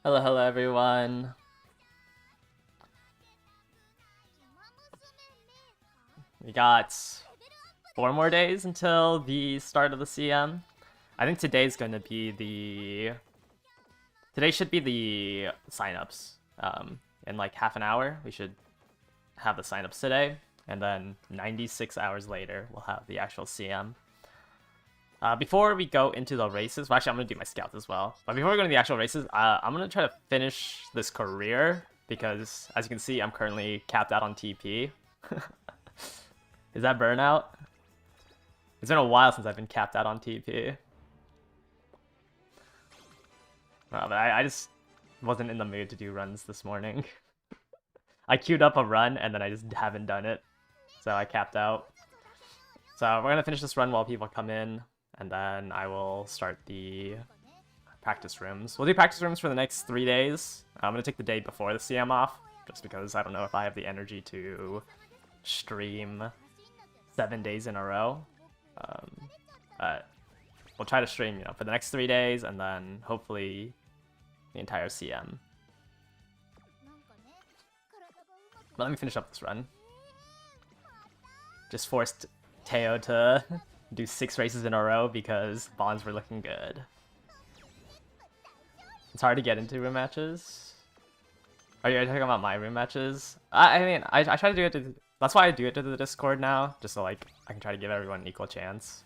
Hello, hello everyone. We got 4 more days until the start of the CM. I think today's going to be today should be the signups. In like half an hour, we should have the signups today, and then 96 hours later, we'll have the actual CM. Before we go into the races, well, actually, I'm going to do my scouts as well. But before we go into the actual races, I'm going to try to finish this career because, as you can see, I'm currently capped out on TP. Is that burnout? It's been a while since I've been capped out on TP. But I just wasn't in the mood to do runs this morning. I queued up a run and then I just haven't done it. So I capped out. So we're going to finish this run while people come in. And then I will start the practice rooms. We'll do practice rooms for the next 3 days. I'm going to take the day before the CM off. Just because I don't know if I have the energy to stream 7 days in a row. But we'll try to stream, for the next 3 days, and then hopefully the entire CM. But let me finish up this run. Just forced Teo to do 6 races in a row because bonds were looking good. It's hard to get into room matches. Are you talking about my room matches? I mean, I try to do it. That's why I do it to the Discord now, just so like I can try to give everyone an equal chance.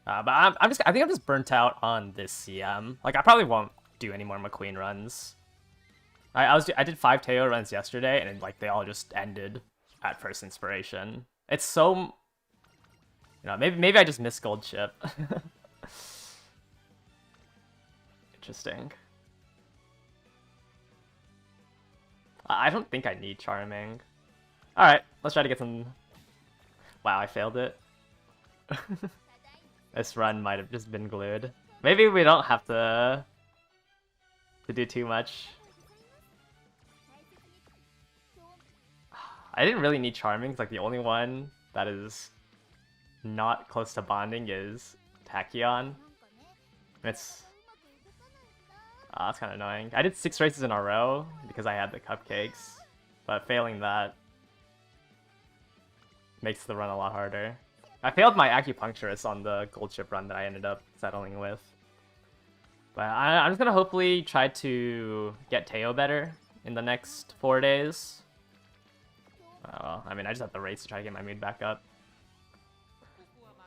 But I think I'm just burnt out on this CM. Like I probably won't do any more McQueen runs. I did 5 Teo runs yesterday, and like they all just ended at first inspiration. It's so, maybe I just missed gold chip. Interesting. I don't think I need charming. Alright, let's try to get some... Wow, I failed it. This run might have just been glued. Maybe we don't have to do too much. I didn't really need charming, because like the only one that is not close to bonding is Tachyon. It's... that's kind of annoying. I did 6 races in a row because I had the cupcakes, but failing that makes the run a lot harder. I failed my acupuncturist on the gold chip run that I ended up settling with. But I'm just gonna hopefully try to get Teo better in the next 4 days. Well, I mean, I just have to race to try to get my mood back up.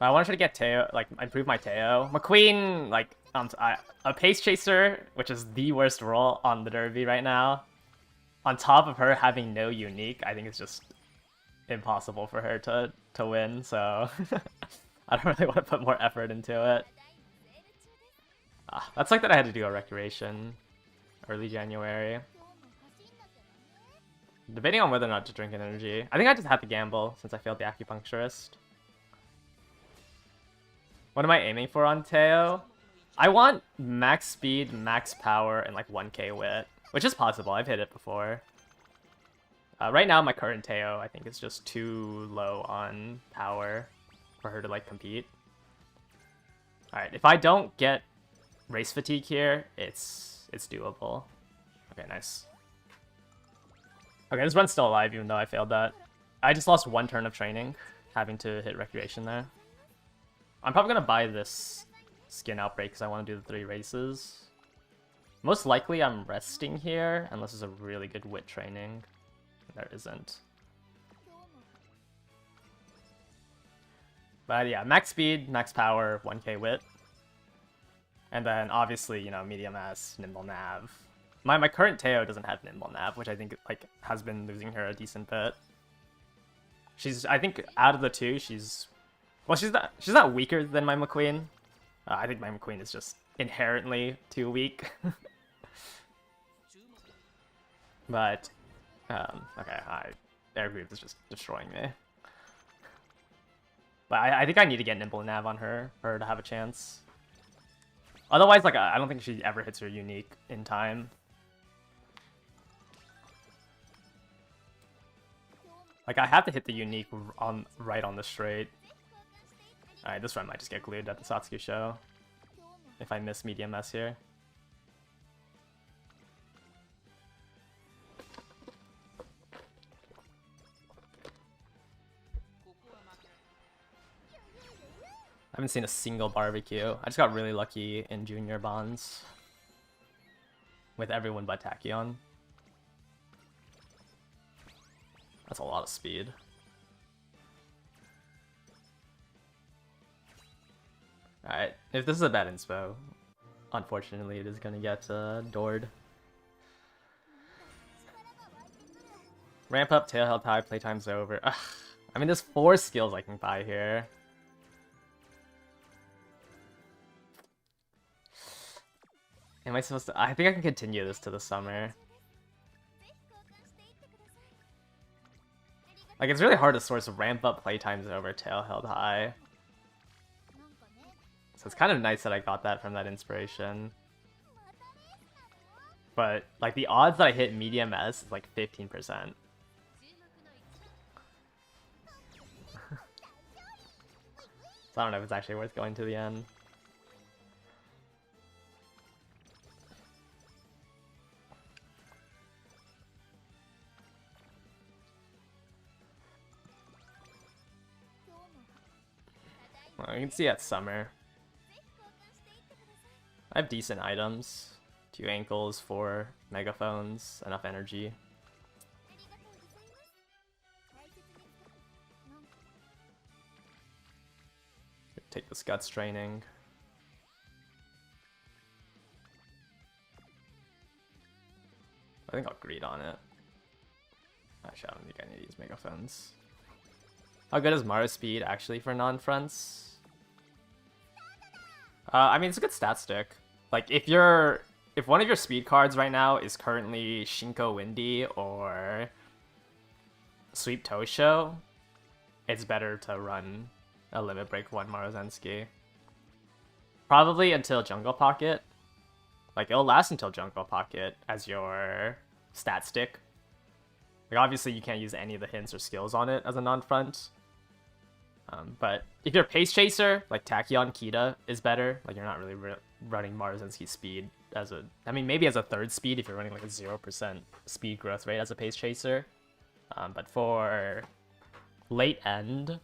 But I want to try to get Teo, like, improve my Teo. McQueen, like, a pace chaser, which is the worst role on the Derby right now. On top of her having no unique, I think it's just impossible for her to win, so I don't really want to put more effort into it. That's like that I had to do a recreation early January. Debating on whether or not to drink an energy. I think I just had to gamble since I failed the acupuncturist. What am I aiming for on Teo? I want max speed, max power, and like 1k wit, which is possible. I've hit it before. Right now, my current Teo, I think, is just too low on power for her to like compete. Alright, if I don't get race fatigue here, it's doable. Okay, nice. Okay, this run's still alive even though I failed that. I just lost 1 turn of training, having to hit recreation there. I'm probably gonna buy this skin outbreak because I want to do the 3 races. Most likely I'm resting here, unless there's a really good wit training. There isn't. But yeah, max speed, max power, 1k wit. And then obviously, medium S, nimble nav. My current Teo doesn't have nimble nav, which I think like has been losing her a decent bit. I think out of the 2, she's not weaker than my McQueen. I think my McQueen is just inherently too weak. But okay, Air Group is just destroying me. But I think I need to get nimble nav on her for her to have a chance. Otherwise, like I don't think she ever hits her unique in time. Like I have to hit the unique right on the straight. Alright, this run might just get glued at the Satsuki show if I miss medium S here. I haven't seen a single barbecue. I just got really lucky in junior bonds with everyone but Tachyon. That's a lot of speed. Alright, if this is a bad inspo, unfortunately it is gonna get doored. Ramp up, tail held high, playtime's over. Ugh. I mean, there's 4 skills I can buy here. Am I supposed to? I think I can continue this to the summer. Like, it's really hard to source ramp up, playtime's over, tail held high. So it's kind of nice that I got that from that inspiration. But, like, the odds that I hit medium S is like 15%. So I don't know if it's actually worth going to the end. Well, you can see at summer. I have decent items. 2 ankles, 4 megaphones, enough energy. Take this guts training. I think I'll greed on it. Actually, I don't think I need these megaphones. How good is Mara speed actually for non-fronts? I mean, it's a good stat stick. Like, if one of your speed cards right now is currently Shinko Windy or Sweep Tosho, it's better to run a Limit Break 1 Marozensky. Probably until Jungle Pocket. Like, it'll last until Jungle Pocket as your stat stick. Like, obviously you can't use any of the hints or skills on it as a non-front. But if you're Pace Chaser, like Tachyon Kita is better. Like, you're not really running Marozensky speed as a... I mean, maybe as a 3rd speed if you're running like a 0% speed growth rate as a Pace Chaser. But for late end...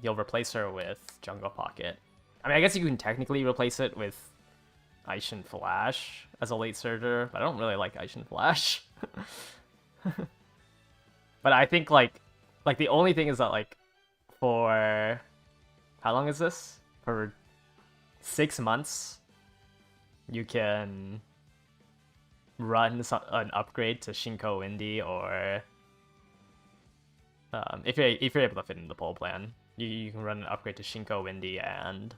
you'll replace her with Jungle Pocket. I mean, I guess you can technically replace it with Aishin Flash as a late surger, but I don't really like Aishin Flash. But I think, like the only thing is that, like, for... How long is this? For 6 months, you can run an upgrade to Shinko Windy, or... if you're able to fit in the poll plan, you can run an upgrade to Shinko Windy and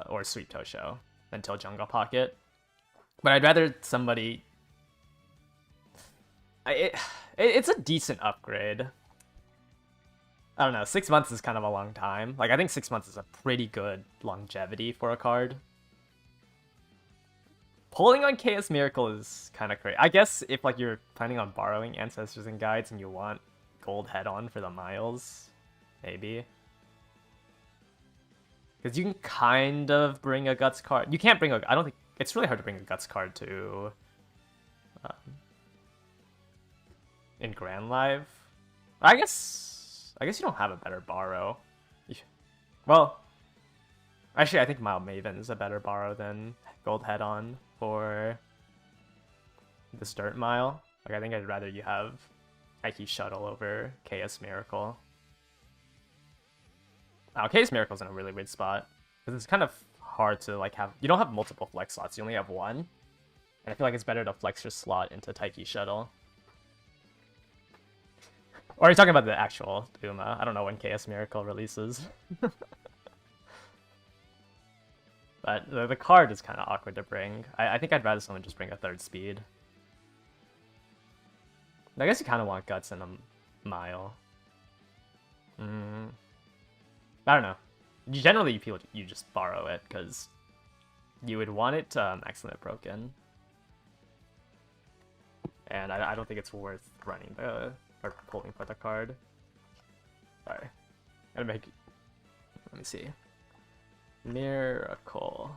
or Sweep Tosho until Jungle Pocket. But I'd rather somebody. It's a decent upgrade. I don't know. 6 months is kind of a long time. Like, I think 6 months is a pretty good longevity for a card. Pulling on KS Miracle is kind of crazy. I guess if, like, you're planning on borrowing Ancestors and Guides and you want gold head-on for the miles, maybe. Because you can kind of bring a Guts card. You can't bring a... I don't think... It's really hard to bring a Guts card to... in Grand Live. I guess you don't have a better borrow. Well... Actually, I think Mild Maven is a better borrow than gold head-on for this Dirt Mile. Like, I think I'd rather you have Ike Shuttle over KS Miracle. Now, KS Miracle's in a really weird spot, because it's kind of hard to, like, have... You don't have multiple flex slots, you only have one. And I feel like it's better to flex your slot into Taiki Shuttle. Or are you talking about the actual Uma? I don't know when KS Miracle releases. But the card is kind of awkward to bring. I think I'd rather someone just bring a 3rd speed. I guess you kind of want Guts in a mile. I don't know. Generally, you just borrow it, because you would want it to max limit broken. And I don't think it's worth running or pulling for the card. Sorry. Gotta make... Let me see. Miracle.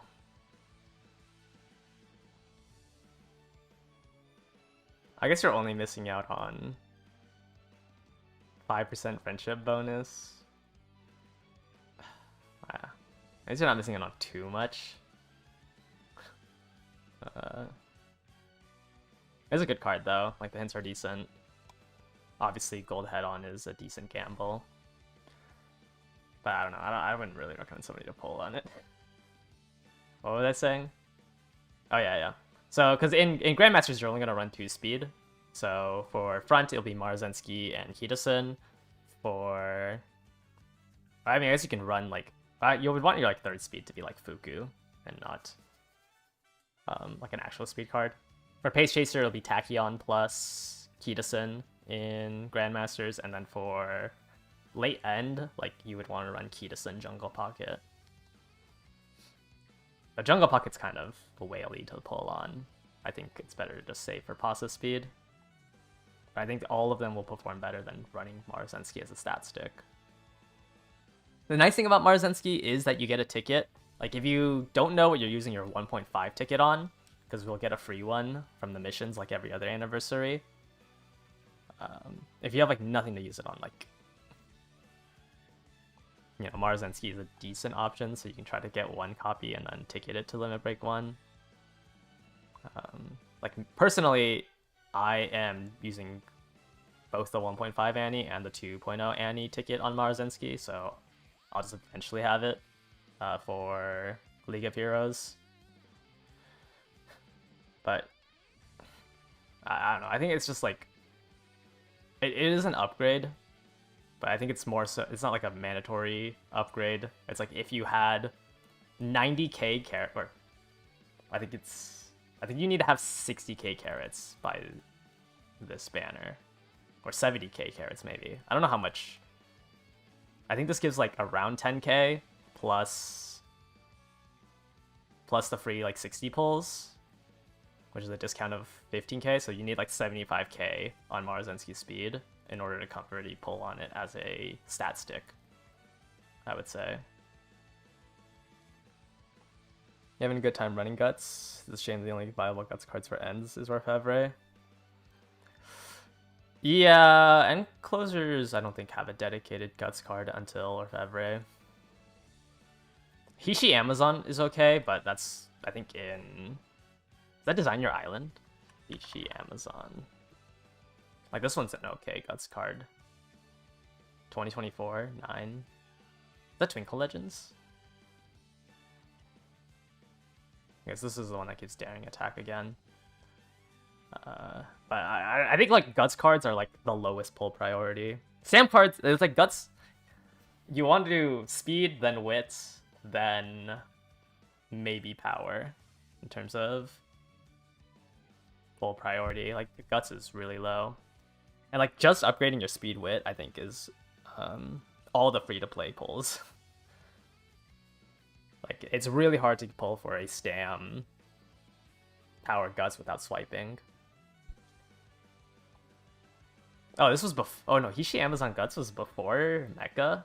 I guess you're only missing out on 5% friendship bonus. At least you're not missing it on too much. It's a good card though. Like the hints are decent. Obviously, gold head-on is a decent gamble. But I don't know. I wouldn't really recommend somebody to pull on it. What was I saying? Oh yeah. So, because in Grandmasters, you're only going to run 2 speed. So, for front, it'll be Marzensky and Hitosun. For... I mean, I guess you can run, like... you would want your, like, 3rd speed to be, like, Fuku, and not, like, an actual speed card. For Pace Chaser, it'll be Tachyon plus Hitosun in Grandmasters, and then for late end, like, you would want to run Hitosun Jungle Pocket. But Jungle Pocket's kind of a whaley to pull on. I think it's better to just save for Pasa speed. But I think all of them will perform better than running Marzensky as a stat stick. The nice thing about Marzensky is that you get a ticket. Like, if you don't know what you're using your 1.5 ticket on, because we'll get a free one from the missions like every other anniversary. If you have, like, nothing to use it on, like... You know, Marzensky is a decent option, so you can try to get 1 copy and then ticket it to Limit Break 1. Like, personally, I am using both the 1.5 Annie and the 2.0 Annie ticket on Marzensky, so I'll just eventually have it for League of Heroes. But, I don't know, I think it's just like, it is an upgrade, but I think it's more so, it's not like a mandatory upgrade. It's like if you had 90k carrot, or I think you need to have 60k carrots by this banner. Or 70k carrots maybe. I don't know how much. I think this gives like around 10k plus the free like 60 pulls, which is a discount of 15k, so you need like 75k on Marzensky speed in order to comfortably pull on it as a stat stick, I would say. You having a good time running Guts? It's a shame the only viable Guts cards for ends is Orfevre. Yeah, and closers I don't think have a dedicated Guts card until Orfevre. Hishi Amazon is okay, but that's, I think, in... Is that Design Your Island? Hishi Amazon. Like, this one's an okay Guts card. 2024, 9. Is that Twinkle Legends? I guess this is the one that keeps daring attack again. But I think, like, Guts cards are, like, the lowest pull priority. Stamp cards, it's like Guts... You want to do speed, then wit, then maybe power in terms of full priority. Like, the Guts is really low. And, like, just upgrading your speed wit, I think, is all the free-to-play pulls. Like, it's really hard to pull for a Stam power Guts without swiping. Oh, this was before... Oh, no, Hishi Amazon Guts was before Mecha?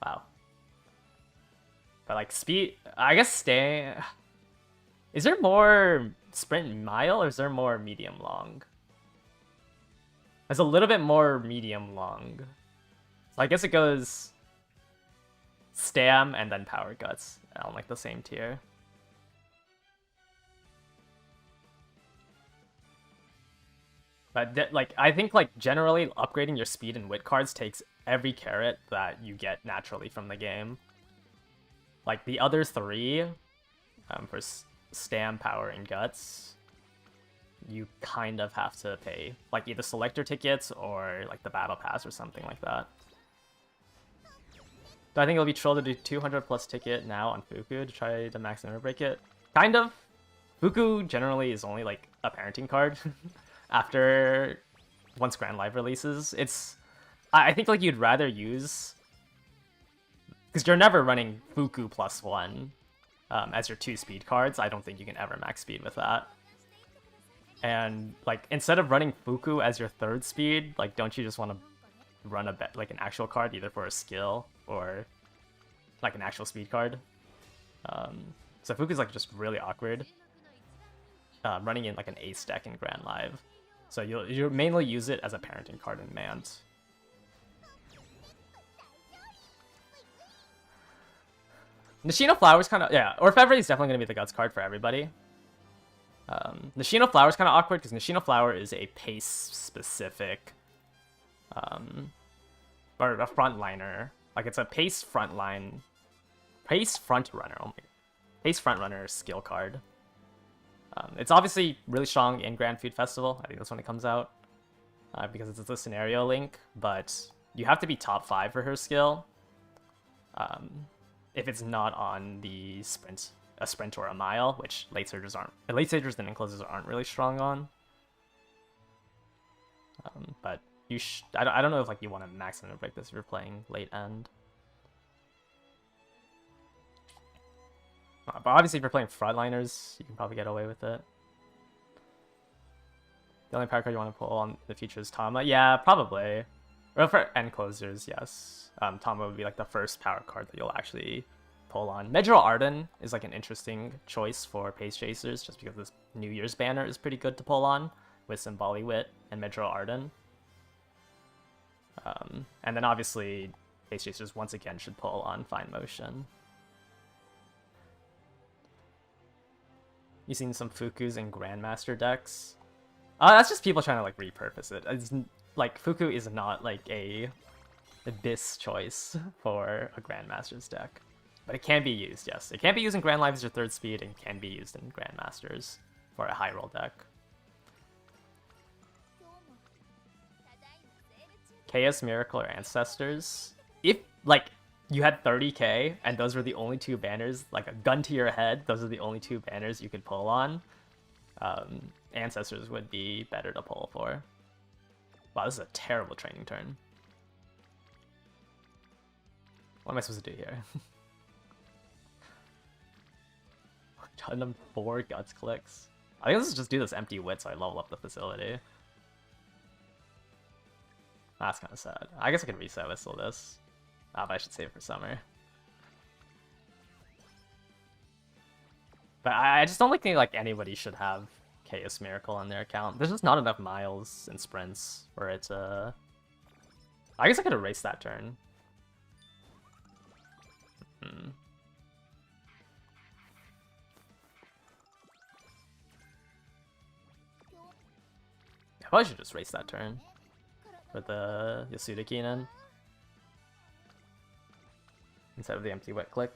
Wow. But, like, speed... I guess staying... Is there more sprint mile, or is there more medium long? There's a little bit more medium long. So I guess it goes... Stam and then power Guts on, like, the same tier. But, like, I think, like, generally upgrading your speed and wit cards takes every carrot that you get naturally from the game. Like, the other 3, for Stam, Power, and Guts, you kind of have to pay, like, either selector tickets or, like, the Battle Pass or something like that. Do I think it'll be troll to do 200 plus ticket now on Fuku to try to max Limit Break it? Kind of. Fuku generally is only, like, a parenting card. After once Grand Live releases, it's I think like you'd rather use, because you're never running Fuku +1 as your 2 speed cards. I don't think you can ever max speed with that. And like instead of running Fuku as your 3rd speed, like don't you just want to run like an actual card either for a skill or like an actual speed card? So Fuku's like just really awkward. Running in like an ace deck in Grand Live. So you'll mainly use it as a parenting card in Mant. Nishino Flower's kind of, yeah, Orfevre is definitely going to be the Guts card for everybody. Nishino Flower's kind of awkward because Nishino Flower is a pace-specific, or a frontliner. Like, it's a pace frontline, pace front runner, oh my god. Pace front runner skill card. It's obviously really strong in Grand Food Festival. I think that's when it comes out. Because it's a scenario link, but you have to be top 5 for her skill. If it's not on the a sprint or a mile, which late surgers aren't. Late surgers and enclosers aren't really strong on. But you I don't know if like you want to max and break this if you're playing late end. But obviously if you're playing frontliners, you can probably get away with it. The only power card you want to pull on the future is Tama. Yeah, probably. Or for end closers, yes. Tama would be like the first power card that you'll actually pull on. Medjol Arden is like an interesting choice for pace chasers, just because this New Year's banner is pretty good to pull on with some Wit and Medjol Arden. And then obviously pace chasers once again should pull on Fine Motion. You've seen some Fukus in Grandmaster decks. That's just people trying to like repurpose it. It's, like Fuku is not like a abyss choice for a Grandmaster's deck, but it can be used. Yes, it can be used in Grand Lives or third speed, and can be used in Grandmasters for a high roll deck. Chaos Miracle or Ancestors. If like you had 30k and those were the only 2 banners, like a gun to your head, those are the only 2 banners you could pull on, Ancestors would be better to pull for. Wow, this is a terrible training turn. What am I supposed to do here? Done them 4 guts clicks. I think let's just do this empty wit so I level up the facility. That's kind of sad. I guess I could reset whistle this. But I should save it for summer. But I just don't think like anybody should have Chaos Miracle on their account. There's just not enough miles and sprints for it to... I guess I could erase that turn. I probably should just race that turn with the Yasuda Keenan instead of the empty wet click.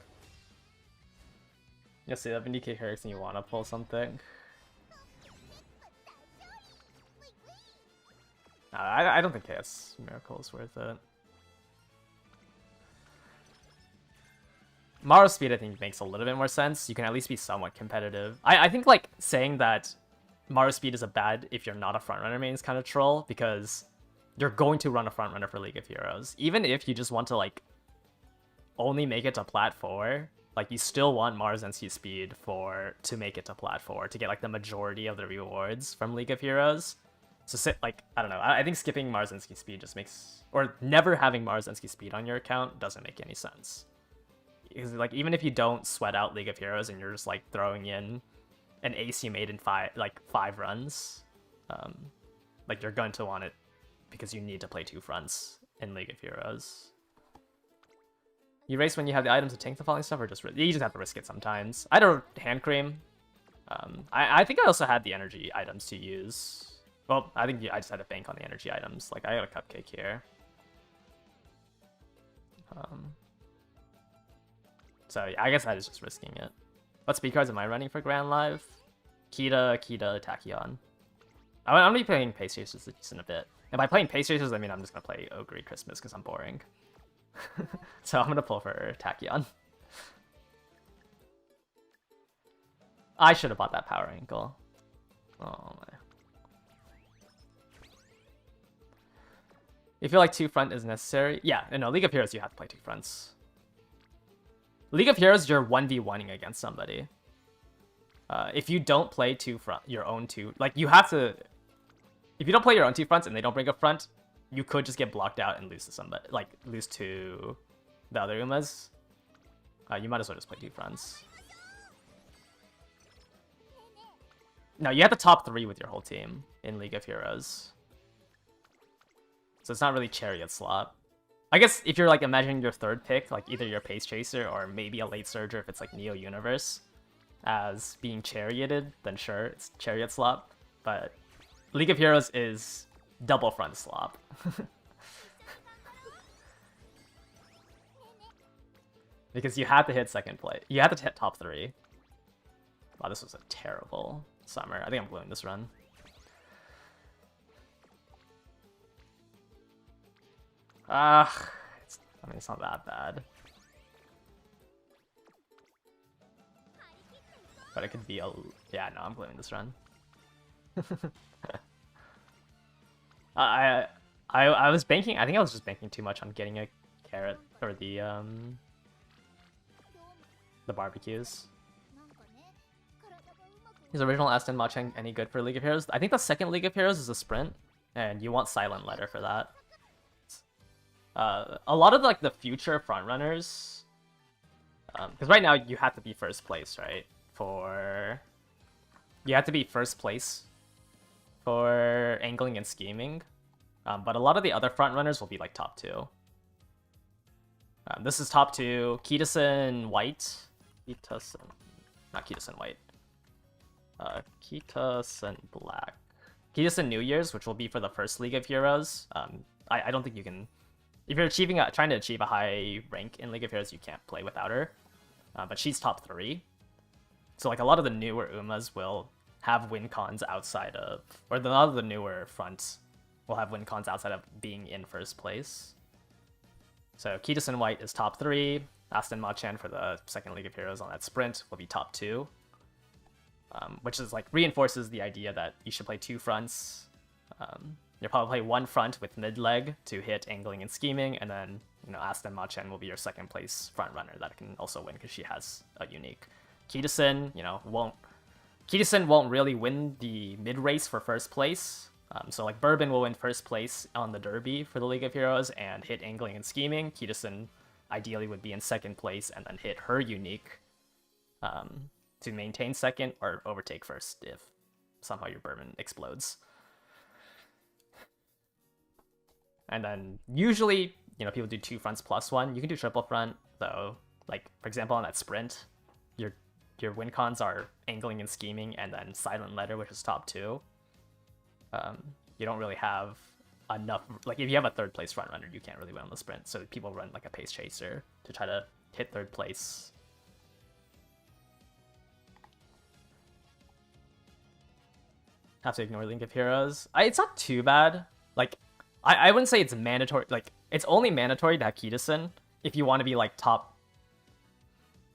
You see 70k Herrick and you want to pull something. I don't think Chaos Miracle is worth it. Maro Speed I think makes a little bit more sense. You can at least be somewhat competitive. I think like saying that Maro Speed is a bad if you're not a frontrunner main is kind of troll, because you're going to run a frontrunner for League of Heroes. Even if you just want to like only make it to Plat 4, like you still want Mars NC Speed to make it to Plat 4 to get like the majority of the rewards from League of Heroes. So like, I don't know, I think skipping Mars NC Speed just makes, or never having Mars NC Speed on your account doesn't make any sense. Because like even if you don't sweat out League of Heroes and you're just like throwing in an ace you made in 5 runs, like you're going to want it because you need to play 2 fronts in League of Heroes. You race when you have the items to tank the falling stuff, or just you just have to risk it sometimes. I had a hand cream. I think I also had the energy items to use. Well, I think I just had to bank on the energy items. Like I got a cupcake here. So yeah, I guess that is just risking it. What speed cards am I running for Grand Live? Kita, Tachyon. I'm gonna be playing Pace Chasers in a bit. And by playing Pace Chasers, I mean I'm just gonna play Ogre Christmas because I'm boring. So I'm gonna pull for Tachyon. I should have bought that power ankle. Oh my. You feel like 2 front is necessary? Yeah, no, League of Heroes you have to play 2 fronts. League of Heroes, you're 1v1ing against somebody. If you don't play your own 2, like you have to. If you don't play your own 2 fronts and they don't bring a front, you could just get blocked out and lose to somebody, like lose to the other Umas. You might as well just play 2 fronts. No, you have the top 3 with your whole team in League of Heroes. So it's not really chariot slot. I guess if you're like imagining your third pick, like either your Pace Chaser or maybe a late Surger if it's like Neo Universe, as being charioted, then sure, it's Chariot Slop. But League of Heroes is double front slop. Because you had to hit second place. You had to hit top 3. Wow, this was a terrible summer. I think I'm gluing this run. I mean, it's not that bad. But it could be a... Yeah, no, I'm gluing this run. I was banking... I think I was just banking too much on getting a carrot for the barbecues. Is original Aston Macheng any good for League of Heroes? I think the second League of Heroes is a sprint, and you want Silent Letter for that. A lot of like the future frontrunners, because right now you have to be first place, right? You have to be first place for angling and scheming, but a lot of the other frontrunners will be like top 2. This is top 2. Kitasen White. Not Kitasen White. Kitasen Black. Kitasen New Year's, which will be for the first League of Heroes. I don't think you can... If you're trying to achieve a high rank in League of Heroes, you can't play without her. But she's top 3. So like a lot of the newer Umas will have win cons outside of... Or a lot of the newer fronts will have win cons outside of being in first place. So Kitasen White is top 3. Aston Machan for the second League of Heroes on that sprint will be top 2. Which is like reinforces the idea that you should play 2 fronts. You'll probably play 1 front with mid leg to hit angling and scheming, and then Aston Machan will be your second place front runner that can also win because she has a unique. Kitasen, Kitasen won't really win the mid race for first place. So like Bourbon will win first place on the Derby for the League of Heroes and hit angling and scheming. Kitasen ideally would be in second place and then hit her unique to maintain second or overtake first if somehow your Bourbon explodes. And then usually, people do 2 fronts plus 1. You can do triple front though. Like for example, on that sprint, your win cons are angling and scheming and then Silent Letter, which is top 2. You don't really have enough... Like, if you have a third place front runner, you can't really win on the sprint. So people run, like, a Pace Chaser to try to hit third place. Have to ignore League of Heroes. It's not too bad. Like, I wouldn't say it's mandatory. Like, it's only mandatory to have Kitasen if you want to be, like, top...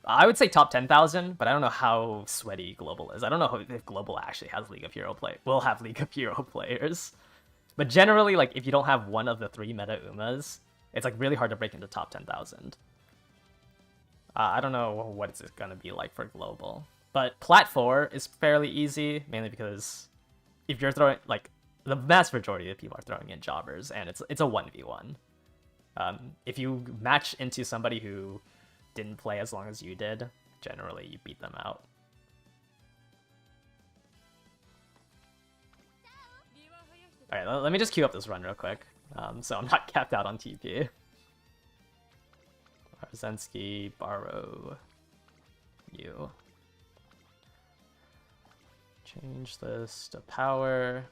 I would say top 10,000, but I don't know how sweaty Global is. I don't know if Global actually has League of Hero will have League of Hero players. But generally, like, if you don't have one of the 3 meta Umas, it's, like, really hard to break into top 10,000. I don't know what it's going to be like for Global. But Plat 4 is fairly easy, mainly because if you're throwing, like, the vast majority of people are throwing in jobbers, and it's a 1v1. If you match into somebody who didn't play as long as you did, generally you beat them out. Alright, let me just queue up this run real quick, so I'm not capped out on TP. Arzensky, borrow you. Change this to power.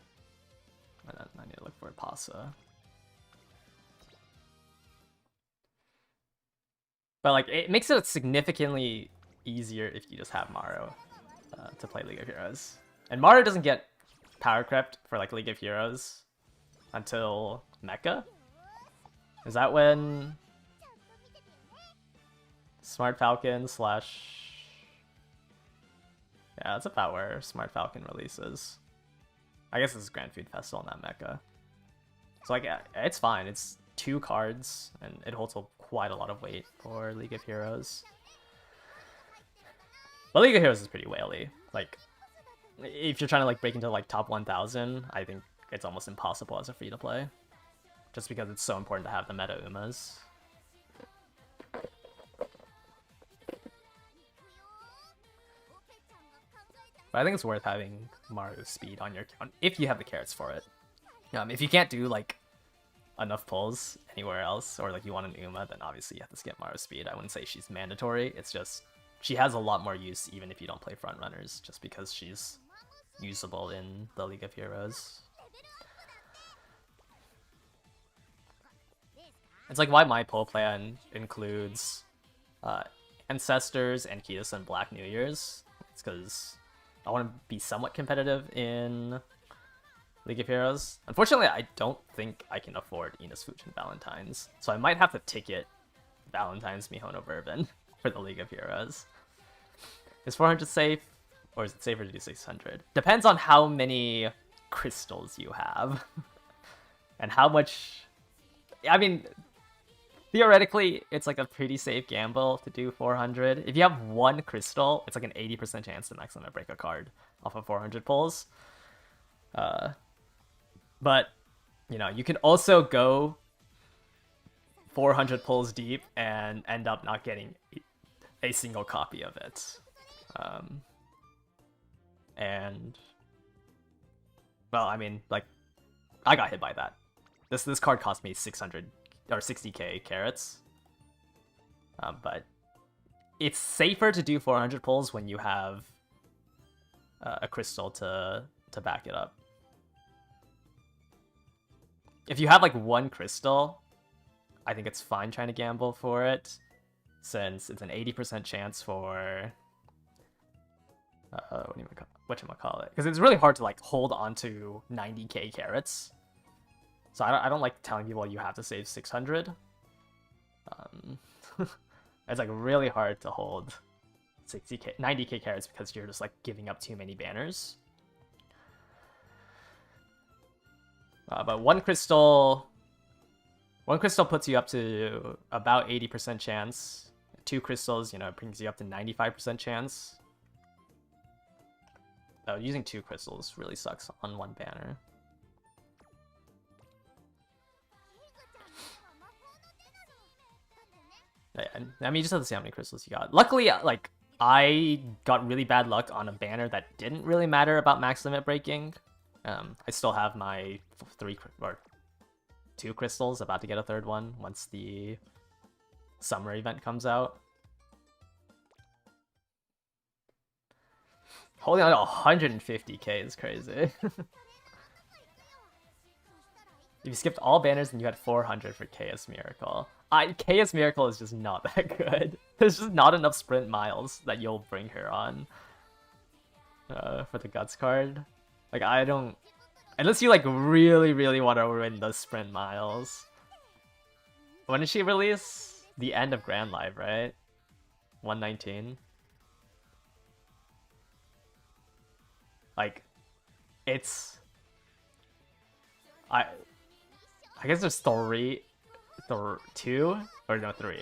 And then I need to look for Pasa. But like, it makes it significantly easier if you just have Maro to play League of Heroes. And Maro doesn't get power crept for like League of Heroes until Mecha? Is that when Smart Falcon / yeah, that's about where Smart Falcon releases. I guess this is Grand Food Festival, not Mecha. So like, it's fine. It's 2 cards, and it holds quite a lot of weight for League of Heroes. But League of Heroes is pretty whaley. Like, if you're trying to like break into like top 1,000, I think it's almost impossible as a free-to-play. Just because it's so important to have the meta Umas. But I think it's worth having Maru's speed on your account if you have the carrots for it. If you can't do like enough pulls anywhere else, or like you want an Uma, then obviously you have to skip Maru's speed. I wouldn't say she's mandatory. It's just she has a lot more use even if you don't play front runners, just because she's usable in the League of Heroes. It's like why my pull plan includes Ancestors and Kitos and Black New Year's. It's because I want to be somewhat competitive in League of Heroes. Unfortunately, I don't think I can afford Ines Fujin Valentine's, so I might have to ticket Valentine's Mihono Bourbon for the League of Heroes. Is 400 safe, or is it safer to do 600? Depends on how many crystals you have, and how much... I mean, theoretically, it's like a pretty safe gamble to do 400. If you have one crystal, it's like an 80% chance to max limit break a card off of 400 pulls. But, you know, you can also go 400 pulls deep and end up not getting a single copy of it. And, well, I mean, like, I got hit by that. This card cost me 600 or 60k carats. But it's safer to do 400 pulls when you have a crystal to back it up. If you have like one crystal, I think it's fine trying to gamble for it, since it's an 80% chance for whatchamacallit, because it's really hard to like hold on to 90k carats. So I don't like telling people you have to save 600. It's like really hard to hold 90k carats because you're just like giving up too many banners. But one crystal puts you up to about 80% chance. 2 crystals, you know, brings you up to 95% chance. Using 2 crystals really sucks on one banner. Yeah, I mean, you just have to see how many crystals you got. Luckily, like, I got really bad luck on a banner that didn't really matter about max limit breaking. I still have my 2 crystals, about to get a 3rd one once the summer event comes out. Holding on to 150k is crazy. If you skipped all banners, then you had 400 for KS Miracle. KS Miracle is just not that good. There's just not enough sprint miles that you'll bring her on for the Guts card. Like, I don't... Unless you, like, really, really want to win the sprint miles. When did she release? The end of Grand Live, right? 119. Like, it's... I guess there's 2? Or no, 3.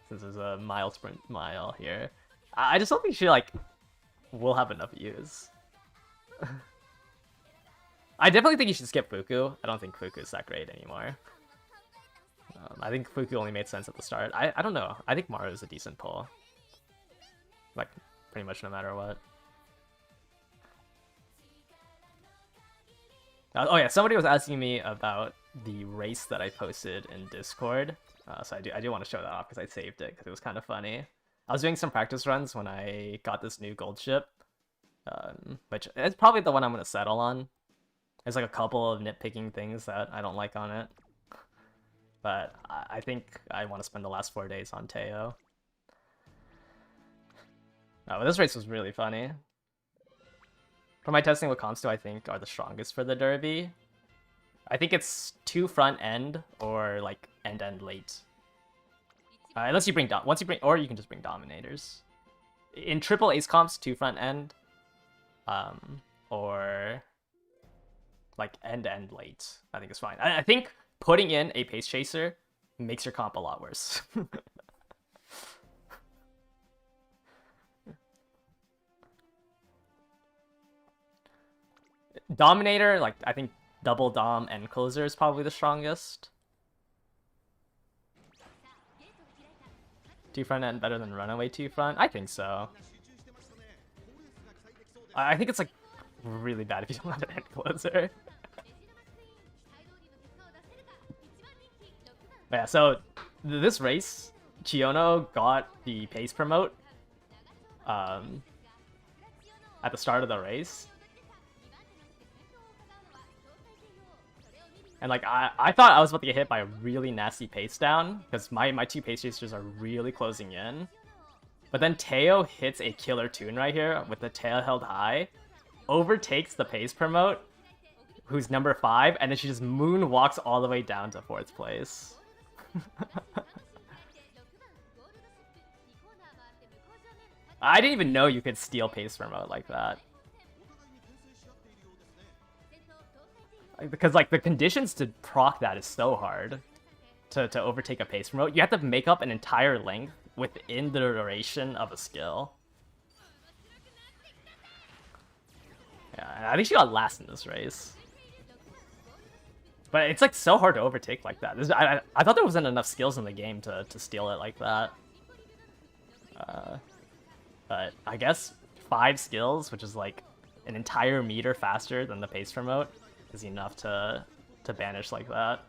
Since there's a mile sprint mile here. I just don't think she, like, will have enough use. I definitely think you should skip Fuku. I don't think Fuku is that great anymore. I think Fuku only made sense at the start. I don't know. I think Maru is a decent pull. Like, pretty much no matter what. Oh yeah, somebody was asking me about the race that I posted in Discord. So I do want to show that off because I saved it because it was kind of funny. I was doing some practice runs when I got this new gold ship. Which it's probably the one I'm going to settle on. There's like a couple of nitpicking things that I don't like on it. But I think I want to spend the last 4 days on Teo. Oh, but this race was really funny. For my testing, what comps do I think are the strongest for the Derby? I think it's 2 front end or like end late. Unless you bring or you can just bring Dominators. In triple ace comps, 2 front end. Or like end late, I think is fine. I think putting in a pace chaser makes your comp a lot worse. Dominator, like I think double dom and closer is probably the strongest. 2 front end better than runaway 2 front? I think so. I think it's like really bad if you don't have an end closer. But yeah, so this race, Chiono got the pace promote um, at the start of the race. And like I thought I was about to get hit by a really nasty pace down because my two pace chasers are really closing in. But then Teo hits a killer tune right here with the tail held high, overtakes the pace promote, who's number 5, and then she just moonwalks all the way down to 4th place. I didn't even know you could steal pace promote like that. Because like the conditions to proc that is so hard to overtake a pace promote. You have to make up an entire length within the duration of a skill. Yeah, I think she got last in this race. But it's like so hard to overtake like that. I thought there wasn't enough skills in the game to steal it like that. But I guess 5 skills, which is like an entire meter faster than the pace promote, is enough to banish like that.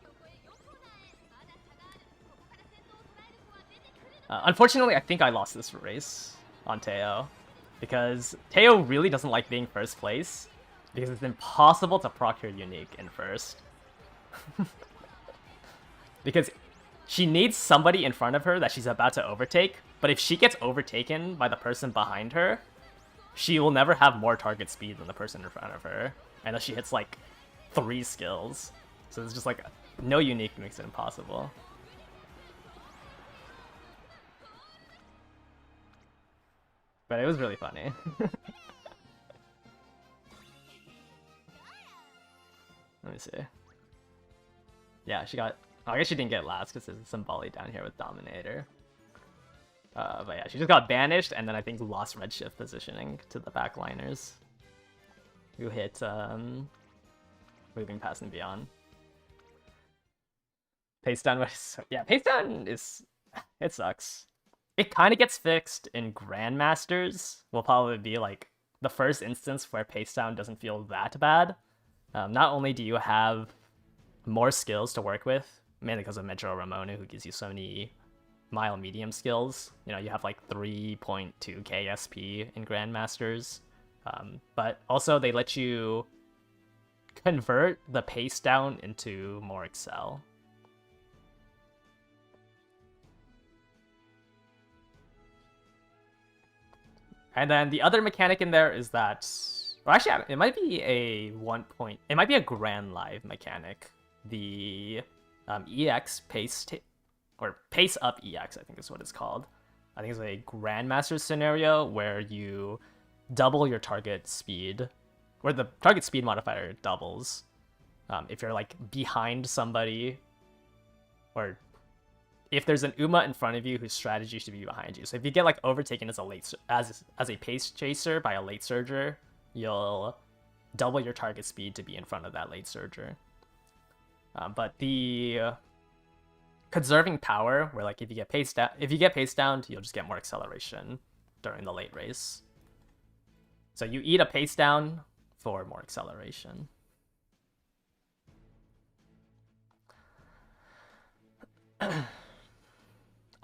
Unfortunately, I think I lost this race on Teo, because Teo really doesn't like being first place, because it's impossible to proc her unique in first. Because she needs somebody in front of her that she's about to overtake, but if she gets overtaken by the person behind her, she will never have more target speed than the person in front of her, unless she hits like 3 skills. So it's just like no unique makes it impossible. But it was really funny. Let me see. Yeah, she got... Oh, I guess she didn't get last because there's some volley down here with Dominator. But yeah, she just got banished and then I think lost redshift positioning to the backliners, who hit moving past and beyond. Pace down was... Yeah, pace down is... It sucks. It kind of gets fixed in Grandmasters. Will probably be like the first instance where pace down doesn't feel that bad. Not only do you have more skills to work with, mainly because of Metro Ramona, who gives you so many mild medium skills. You know, you have like 3.2k SP in Grandmasters. But also they let you convert the pace down into more Excel. And then the other mechanic in there is that, or actually, it might be a it might be a Grand Live mechanic. The EX pace, or pace up EX, I think is what it's called. I think it's a Grandmaster scenario where you double your target speed, where the target speed modifier doubles. If you're like behind somebody, or if there's an Uma in front of you whose strategy should be behind you. So if you get like overtaken as a pace chaser by a late surger, you'll double your target speed to be in front of that late surger. But the conserving power, where like if you get pace down, you'll just get more acceleration during the late race. So you eat a pace down for more acceleration.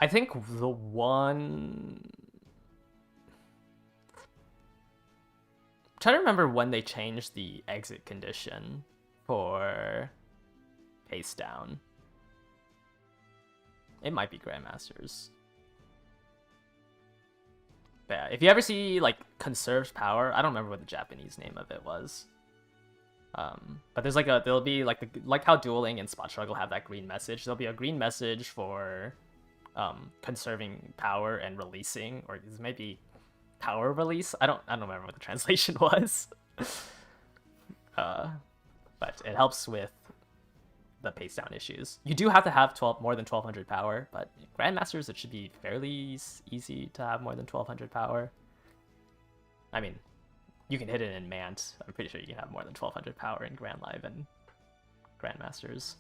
I think the one... I'm trying to remember when they changed the exit condition for pace down. It might be Grandmasters. But yeah, if you ever see like conserved power, I don't remember what the Japanese name of it was. But there's like there'll be like how dueling and spot struggle have that green message. There'll be a green message for conserving power and releasing, or this might be power release. I don't remember what the translation was. But it helps with the pace down issues. You do have to have more than 1200 power, but Grandmasters it should be fairly easy to have more than 1200 power. I mean, you can hit it in Mant. I'm pretty sure you can have more than 1200 power in Grand Live and Grandmasters.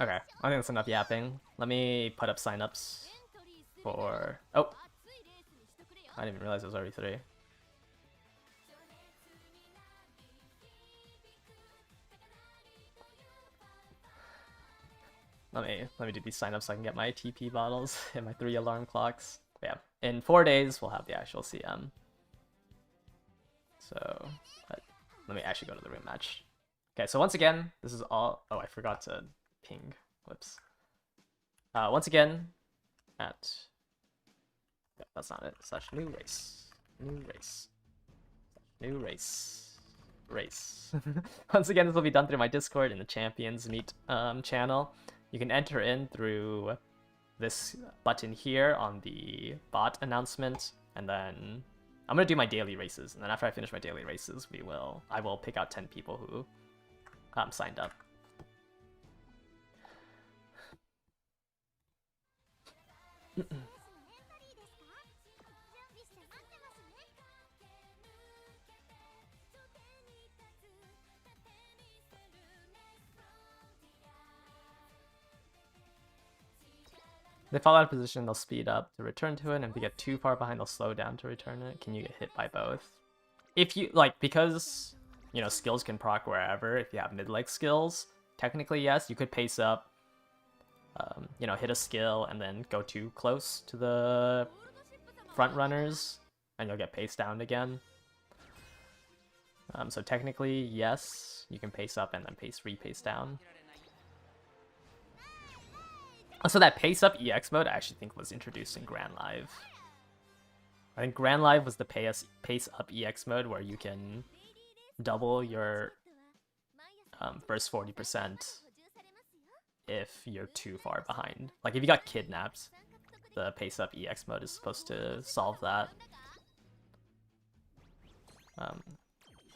Okay, I think that's enough yapping. Let me put up signups for... Oh! I didn't even realize it was already 3. let me do these signups so I can get my TP bottles and my 3 alarm clocks. But yeah, in 4 days we'll have the actual CM. So let me actually go to the room match. Okay, so once again, this is all. Oh, I forgot to ping. Whoops. Once again, at. Yeah, that's not it. Slash new race. New race. New race. Race. Once again, this will be done through my Discord in the Champions Meet channel. You can enter in through this button here on the bot announcement, and then I'm gonna do my daily races, and then after I finish my daily races, I will pick out 10 people who signed up. If they fall out of position, they'll speed up to return to it, and if they get too far behind, they'll slow down to return it. Can you get hit by both? If you, like, because, you know, skills can proc wherever, if you have mid-leg skills, technically, yes, you could pace up, you know, hit a skill, and then go too close to the front runners, and you'll get paced down again. So technically, yes, you can pace up and then repace down. Also, that pace up EX mode I actually think was introduced in Grand Live. I think Grand Live was the pace up EX mode where you can double your first 40% if you're too far behind. Like if you got kidnapped, the pace up EX mode is supposed to solve that.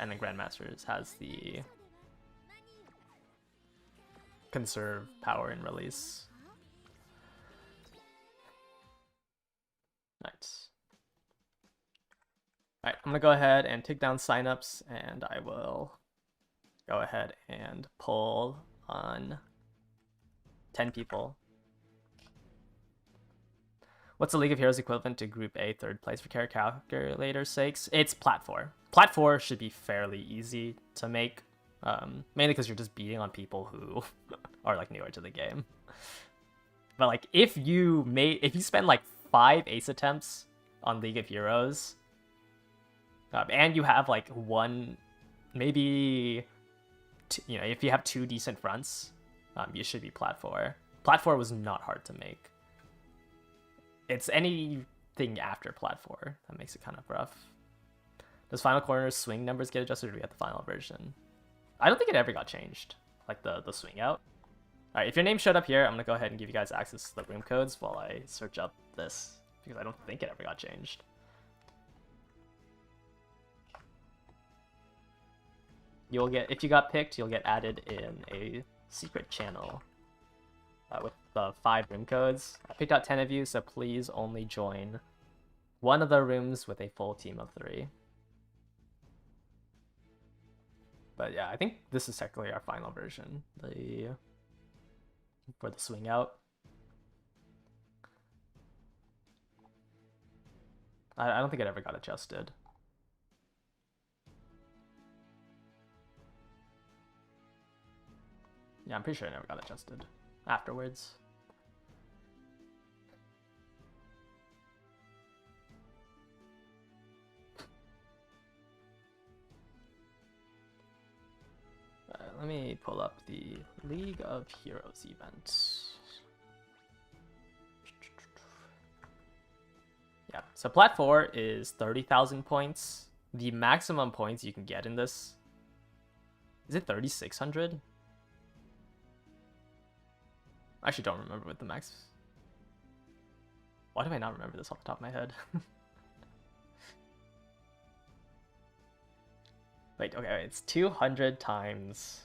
And then Grandmasters has the conserve power and release. Nice. Alright, I'm gonna go ahead and take down signups, and I will go ahead and pull on 10 people. What's the League of Heroes equivalent to Group A 3rd place for character calculator's sakes? It's Plat 4. Plat 4 should be fairly easy to make, mainly because you're just beating on people who are like newer to the game. But like if you spend like 5 ace attempts on League of Heroes, and you have like one, maybe, you know, if you have 2 decent fronts, you should be Plat 4. Plat 4 was not hard to make. It's anything after Plat 4 that makes it kind of rough. Does Final Corner's swing numbers get adjusted, or do we get the final version? I don't think it ever got changed, like the swing out. Alright, if your name showed up here, I'm gonna go ahead and give you guys access to the room codes while I search up this, because I don't think it ever got changed. You'll get, if you got picked, you'll get added in a secret channel with the 5 room codes. I picked out 10 of you, so please only join one of the rooms with a full team of 3. But yeah, I think this is technically our final version, for the swing out. I don't think it ever got adjusted. Yeah, I'm pretty sure it never got adjusted afterwards. Let me pull up the League of Heroes event. Yeah, so Plat 4 is 30,000 points. The maximum points you can get in this, is it 3,600? I actually don't remember what the max. Why do I not remember this off the top of my head? Wait, okay, it's 200 times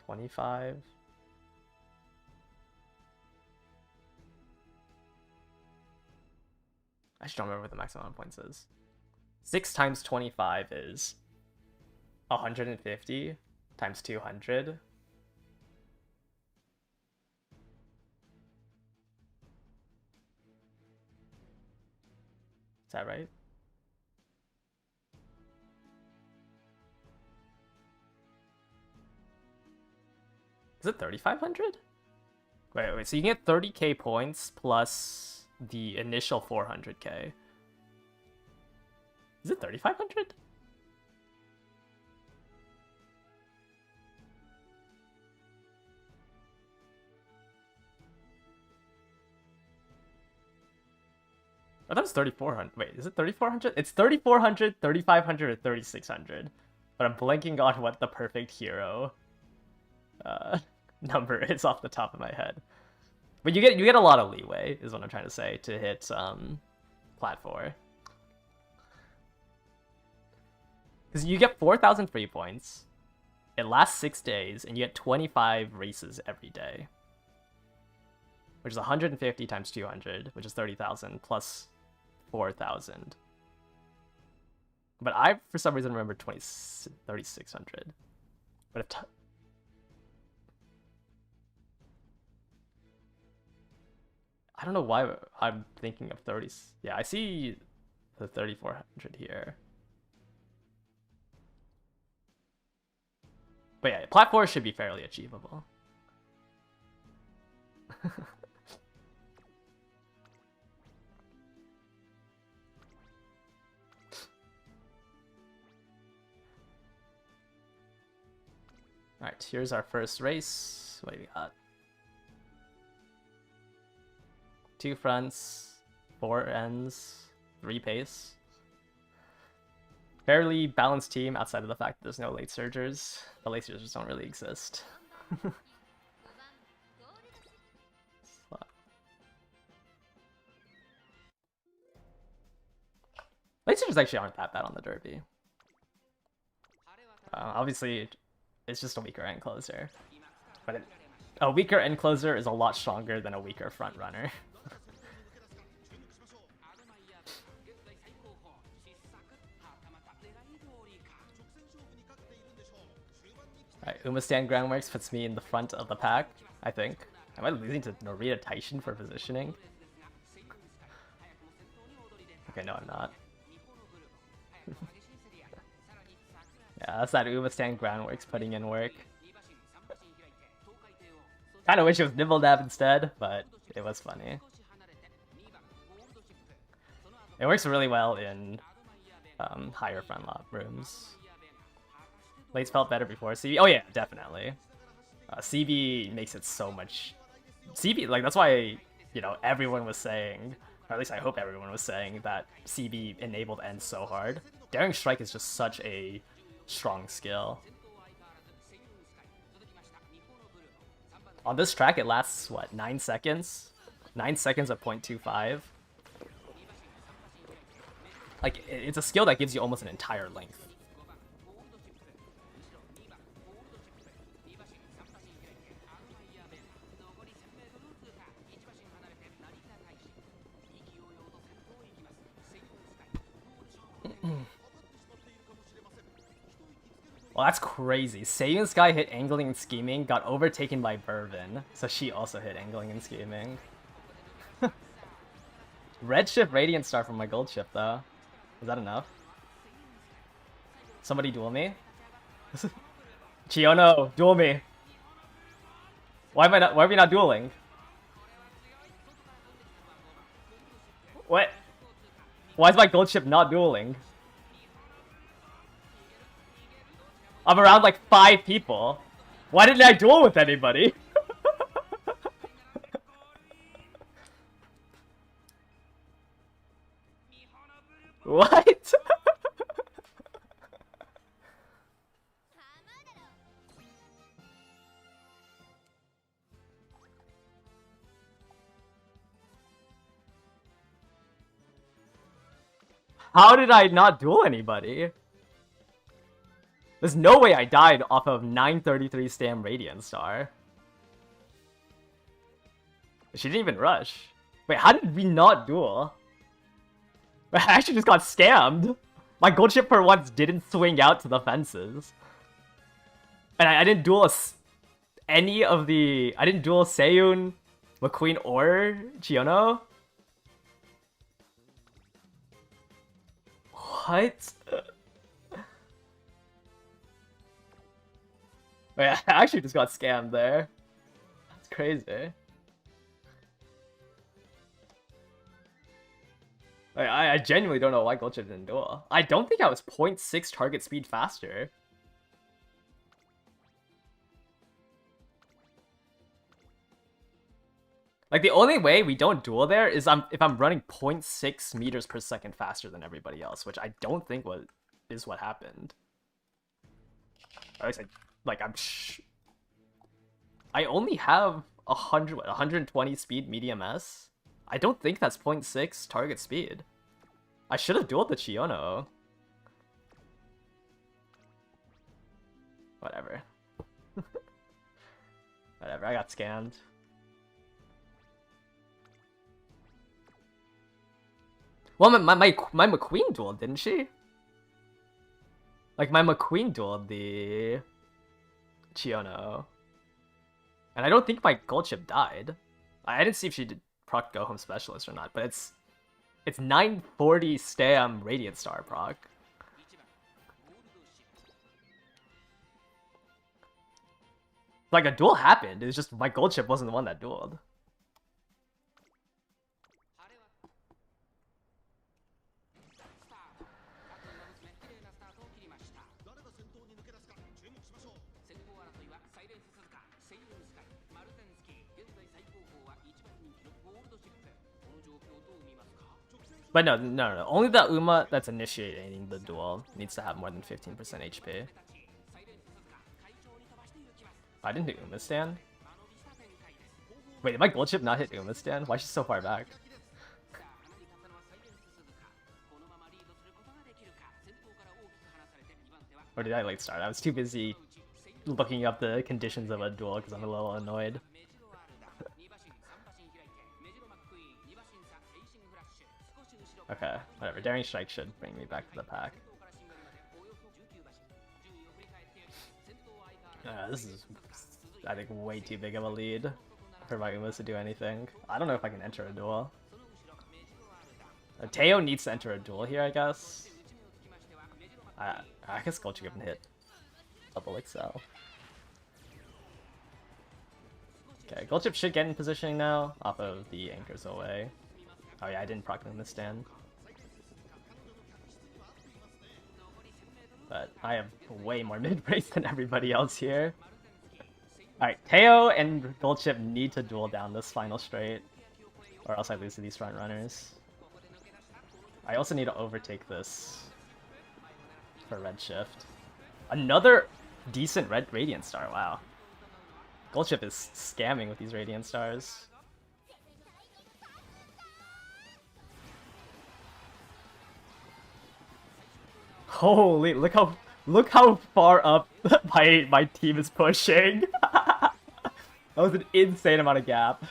25. I just don't remember what the maximum amount of points is. 6 times 25 is 150 times 200. Is that right? Is it 3,500? Wait, so you can get 30k points plus the initial 400k. Is it 3,500? I thought it was 3,400. Wait, is it 3,400? It's 3,400, 3,500, or 3,600. But I'm blanking on what the perfect hero number is off the top of my head. But you get a lot of leeway, is what I'm trying to say, to hit Plat 4. Because you get 4,000 free points. It lasts 6 days, and you get 25 races every day. Which is 150 times 200, which is 30,000, plus 4,000. But I, for some reason, remember 3,600. But if I don't know why I'm thinking of 30. Yeah, I see the 3,400 here. But yeah, Plat 4 should be fairly achievable. Alright, here's our first race. What do we got? 2 fronts, 4 ends, 3 pace. Fairly balanced team outside of the fact that there's no late surgers. The late surgers don't really exist. Late surgers actually aren't that bad on the derby. Obviously, it's just a weaker end closer. But a weaker end closer is a lot stronger than a weaker front runner. Alright, Umastan Groundworks puts me in the front of the pack, I think. Am I losing to Norita Taishin for positioning? Okay, no, I'm not. Yeah, that's that Umastan Groundworks putting in work. Kinda wish it was Nibbledab instead, but it was funny. It works really well in higher front lock rooms. Late's felt better before CB. Oh yeah, definitely. CB makes it so much. CB, like, that's why, you know, everyone was saying, or at least I hope everyone was saying, that CB enabled ends so hard. Daring Strike is just such a strong skill. On this track, it lasts, what, 9 seconds? 9 seconds of 0.25. Like, it's a skill that gives you almost an entire length. Well, that's crazy. Saiyan Sky hit Angling and Scheming, got overtaken by Burvin, so she also hit Angling and Scheming. Redshift Radiant Star from my gold ship, though. Is that enough? Somebody duel me? Chiono, duel me. Why are we not dueling? What? Why is my gold ship not dueling? I'm around like 5 people. Why didn't I duel with anybody? What? How did I not duel anybody? There's no way I died off of 933 Stam Radiant Star. She didn't even rush. Wait, how did we not duel? I actually just got scammed. My gold ship for once didn't swing out to the fences. And I didn't duel any of the... I didn't duel Seiyun, McQueen, or Chiono. What? Wait, I actually just got scammed there. That's crazy. I genuinely don't know why Gacha didn't duel. I don't think I was 0.6 target speed faster. Like, the only way we don't duel there is if I'm running 0.6 meters per second faster than everybody else, which I don't think is what happened. Or at least I only have 120 speed medium S. I don't think that's 0.6 target speed. I should have dueled the Chiono. Whatever. Whatever, I got scammed. Well, my McQueen dueled, didn't she? Like, my McQueen dueled the Chiono. And I don't think my gold chip died. I didn't see if she did proc Go Home Specialist or not, but it's 940 stam Radiant Star proc. Like, a duel happened, it was just my gold chip wasn't the one that dueled. But no. Only the Uma that's initiating the duel needs to have more than 15% HP. I didn't hit Uma stand. Wait, did my gold chip not hit Uma stand? Why is she so far back? Or did I late start? I was too busy looking up the conditions of a duel because I'm a little annoyed. Okay, whatever. Daring Strike should bring me back to the pack. This is, I think, way too big of a lead for my Umas to do anything. I don't know if I can enter a duel. Teo needs to enter a duel here, I guess. I guess Gold Chip can hit double Excel. Okay, Gold Chip should get in positioning now, off of the anchors away. Oh yeah, I didn't proc him this stand. But I have way more mid-brace than everybody else here. Alright, Teo and Gold Chip need to duel down this final straight, or else I lose to these front runners. I also need to overtake this for Redshift. Another decent red Radiant Star, wow. Gold Chip is scamming with these Radiant Stars. Holy, look how far up my team is pushing. That was an insane amount of gap.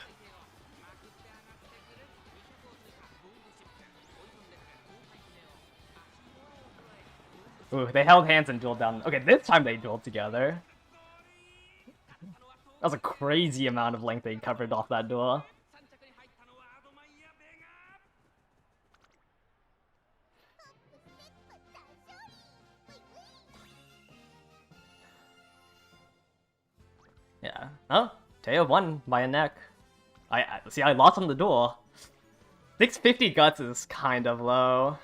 Ooh, they held hands and dueled down. Okay, this time they dueled together. That was a crazy amount of length they covered off that duel. Yeah. Oh, Teo won by a neck. I see. I lost on the duel. 650 guts is kind of low.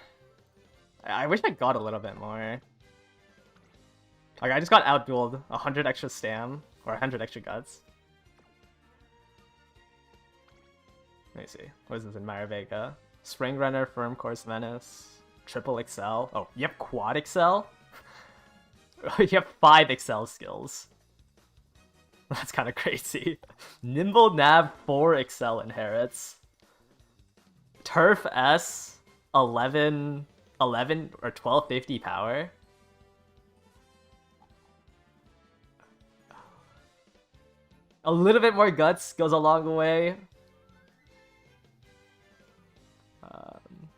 I wish I got a little bit more. Like, I just got outdueled 100 extra stam or 100 extra guts. Let me see. What is this in Maravega? Spring Runner, Firm Course Menace, Triple Excel. Oh, you have Quad Excel? You have 5 Excel skills. That's kind of crazy. Nimble Nav 4 Excel inherits. Turf S 11 or 1250 power. A little bit more guts goes a long way.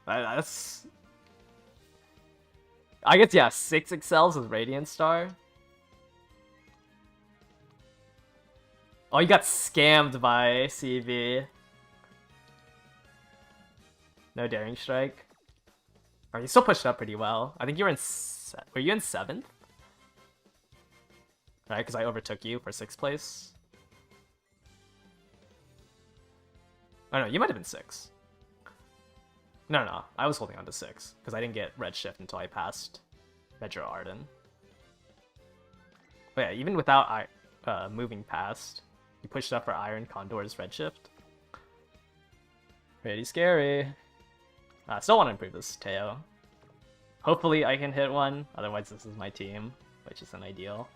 That's... I guess, yeah, 6 Excels with Radiant Star. Oh, you got scammed by CV. No Daring Strike. Oh, you still pushed up pretty well. I think you were in... Were you in 7th? right? Because I overtook you for 6th place. Oh no, you might have been 6. No, I was holding on to 6 because I didn't get red shift until I passed Metro Arden. But yeah, even without moving past, you pushed up for Iron Condor's redshift. Pretty scary. I still want to improve this Teo. Hopefully I can hit one, otherwise this is my team, which isn't ideal.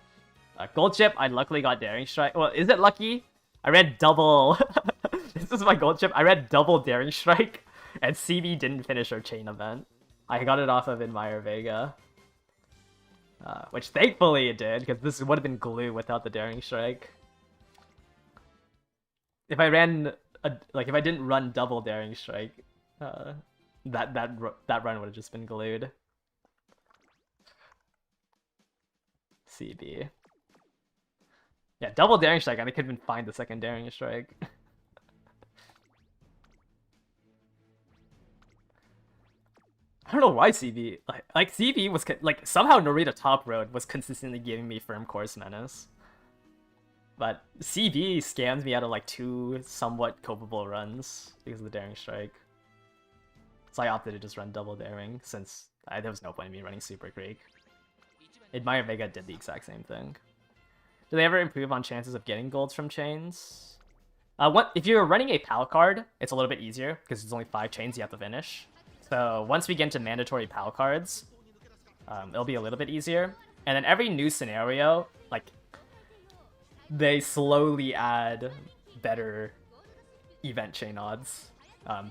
Gold chip, I luckily got Daring Strike. Well, is it lucky? I read double... This is my gold chip. I read double Daring Strike, and CB didn't finish her chain event. I got it off of Admire Vega. Which thankfully it did, because this would have been glue without the Daring Strike. If I ran, if I didn't run double Daring Strike, that run would have just been glued. CB. Yeah, double Daring Strike, and I couldn't even find the second Daring Strike. I don't know why CB, like CB was, like, somehow Narita Top Road was consistently giving me firm course menace. But CB scams me out of, like, 2 somewhat copable runs because of the Daring Strike. So I opted to just run double Daring, since there was no point in me running Super Creek. Admire Vega did the exact same thing. Do they ever improve on chances of getting golds from chains? If you're running a PAL card, it's a little bit easier, because it's only 5 chains you have to finish. So once we get into mandatory PAL cards, it'll be a little bit easier. And then every new scenario, like, they slowly add better event chain odds.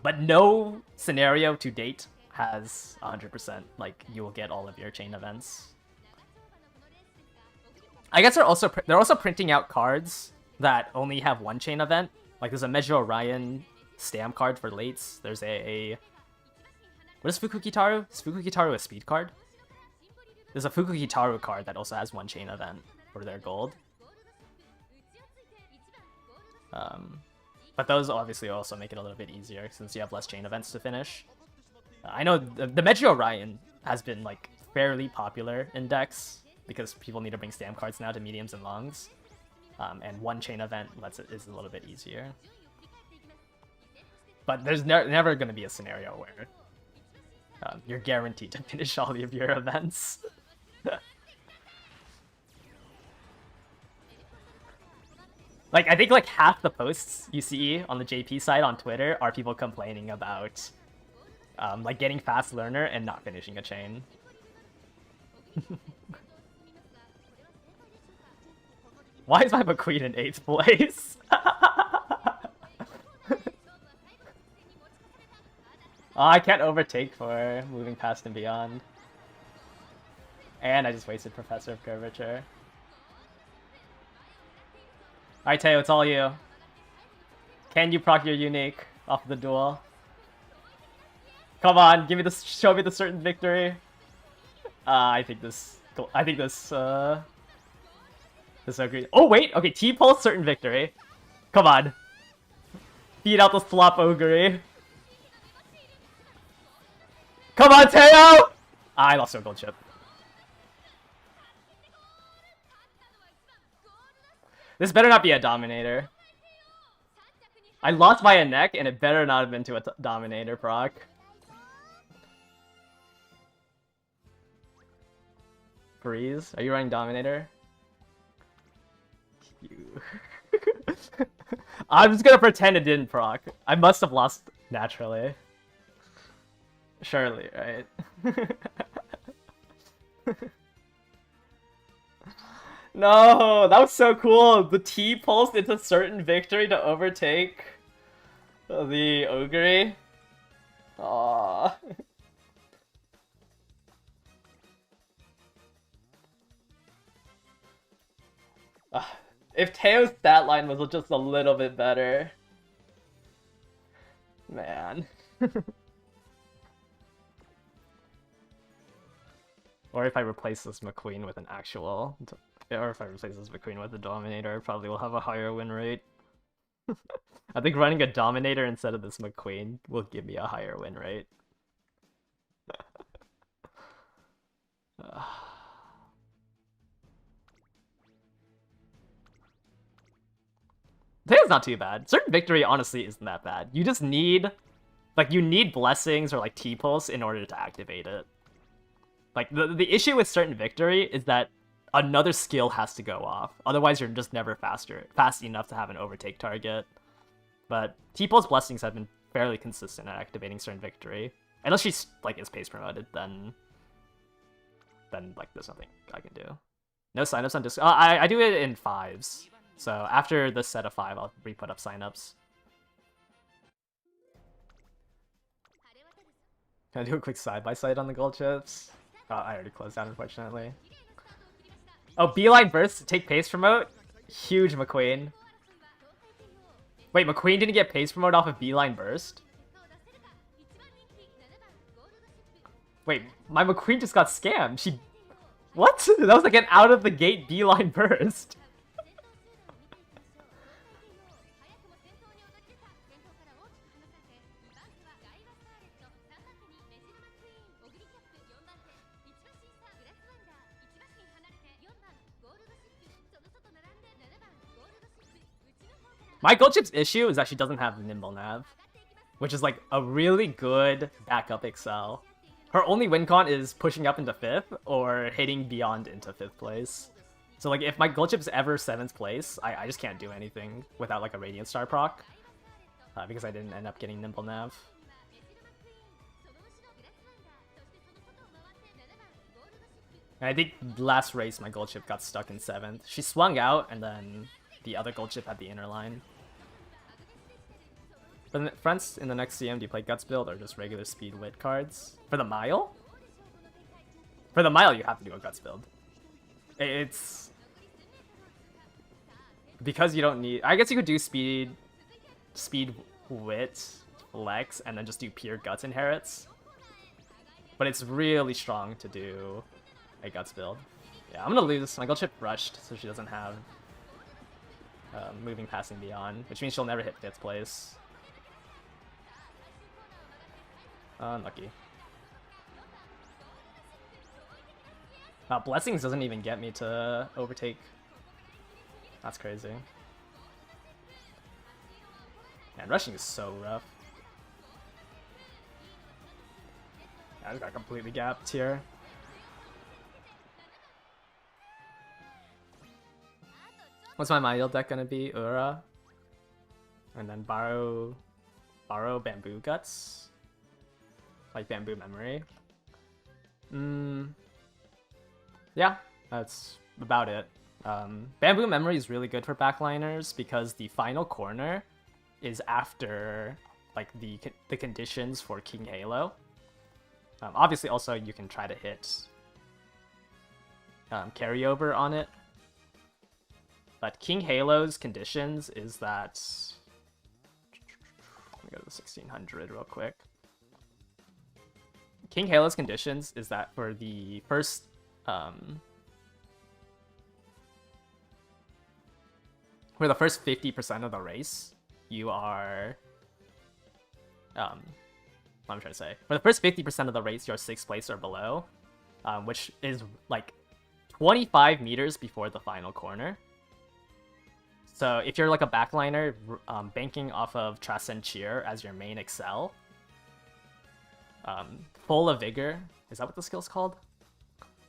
But no scenario to date has 100%, like, you will get all of your chain events. I guess they're also printing out cards that only have 1 chain event. Like, there's a Measure Orion stamp card for lates. There's what is Fukukitaru? Is Fukukitaru a speed card? There's a Fukukitaru card that also has 1 chain event for their gold. But those obviously also make it a little bit easier since you have less chain events to finish. I know the Meiji Orion has been, like, fairly popular in decks because people need to bring stamp cards now to mediums and longs. And 1 chain event is a little bit easier. But there's never going to be a scenario where you're guaranteed to finish all of your events. Like, I think, like, half the posts you see on the JP side on Twitter are people complaining about, like, getting fast learner and not finishing a chain. Why is my McQueen in 8th place? Oh, I can't overtake for moving past and beyond. And I just wasted Professor of Curvature. Alright, Teo, it's all you. Can you proc your unique off the duel? Come on, give me this. Show me the certain victory. I think this agrees. Oh wait, okay, T-Pulse certain victory. Come on. Beat out the flop ogre. Come on, Teo! I lost a gold chip. This better not be a Dominator. I lost by a neck, and it better not have been to a Dominator proc. Breeze, are you running Dominator? You. I'm just gonna pretend it didn't proc. I must have lost naturally. Surely, right? No, that was so cool. The T pulsed into certain victory to overtake the Ogre. Aww. If Teo's stat line was just a little bit better. Man. Or if I replace this McQueen with an actual... Or if I replace this McQueen with a Dominator, I probably will have a higher win rate. I think running a Dominator instead of this McQueen will give me a higher win rate. not too bad. Certain Victory honestly isn't that bad. You just need, like, you need blessings or like T-pulse in order to activate it. Like the issue with Certain Victory is that another skill has to go off. Otherwise, you're just never fast enough to have an overtake target. But T-pulse blessings have been fairly consistent at activating Certain Victory. Unless she's like is pace promoted, then like there's nothing I can do. No signups on Discord. I do it in 5s. So after this set of 5, I'll re-put up signups. Can I do a quick side-by-side on the gold chips? Oh, I already closed out, unfortunately. Oh, Beeline Burst to take pace promote? Huge McQueen. Wait, McQueen didn't get pace promote off of Beeline Burst? Wait, my McQueen just got scammed. She... What? That was like an out-of-the-gate Beeline Burst. My gold chip's issue is that she doesn't have Nimble Nav, which is like a really good backup Excel. Her only win con is pushing up into 5th or hitting beyond into 5th place. So like if my gold chip's ever 7th place, I just can't do anything without like a Radiant Star proc. Because I didn't end up getting Nimble Nav. And I think last race my gold chip got stuck in 7th. She swung out and then the other gold chip had the inner line. But friends, in the next CM, do you play Guts build or just regular speed wit cards? For the mile? For the mile, you have to do a Guts build. It's... Because you don't need... I guess you could do speed wit, flex, and then just do pure Guts inherits. But it's really strong to do a Guts build. Yeah, I'm gonna lose. My gold chip rushed, so she doesn't have moving, passing, beyond, which means she'll never hit 5th place. Unlucky. Blessings doesn't even get me to overtake. That's crazy. Man, rushing is so rough. I just got completely gapped here. What's my Mail deck gonna be? Ura. And then borrow Bamboo Guts. Like Bamboo Memory. Yeah, that's about it. Bamboo Memory is really good for backliners because the final corner is after like the conditions for King Halo. Obviously, also you can try to hit carryover on it. But King Halo's conditions is that... Let me go to the 1600 real quick. King Halo's conditions is that for the first... for the first 50% of the race, you are... what I'm trying to say. For the first 50% of the race, you're 6th place or below. Which is like 25 meters before the final corner. So if you're like a backliner, banking off of Transcend Cheer as your main Excel, Full of Vigor, is that what the skill's called?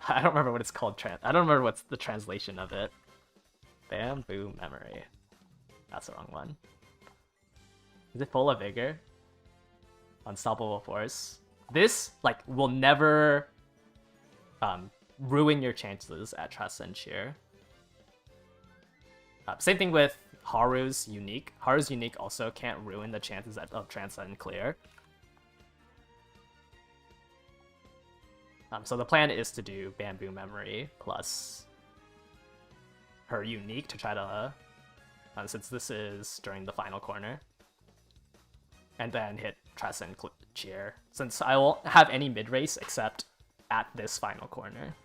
I don't remember what it's called. I don't remember what's the translation of it. Bamboo Memory. That's the wrong one. Is it Full of Vigor? Unstoppable Force. This like will never ruin your chances at Transcend Cheer. Same thing with Haru's Unique. Haru's Unique also can't ruin the chances of Transcend Clear. So the plan is to do Bamboo Memory plus her Unique to try to, since this is during the final corner, and then hit Transcend Cheer, since I won't have any mid-race except at this final corner.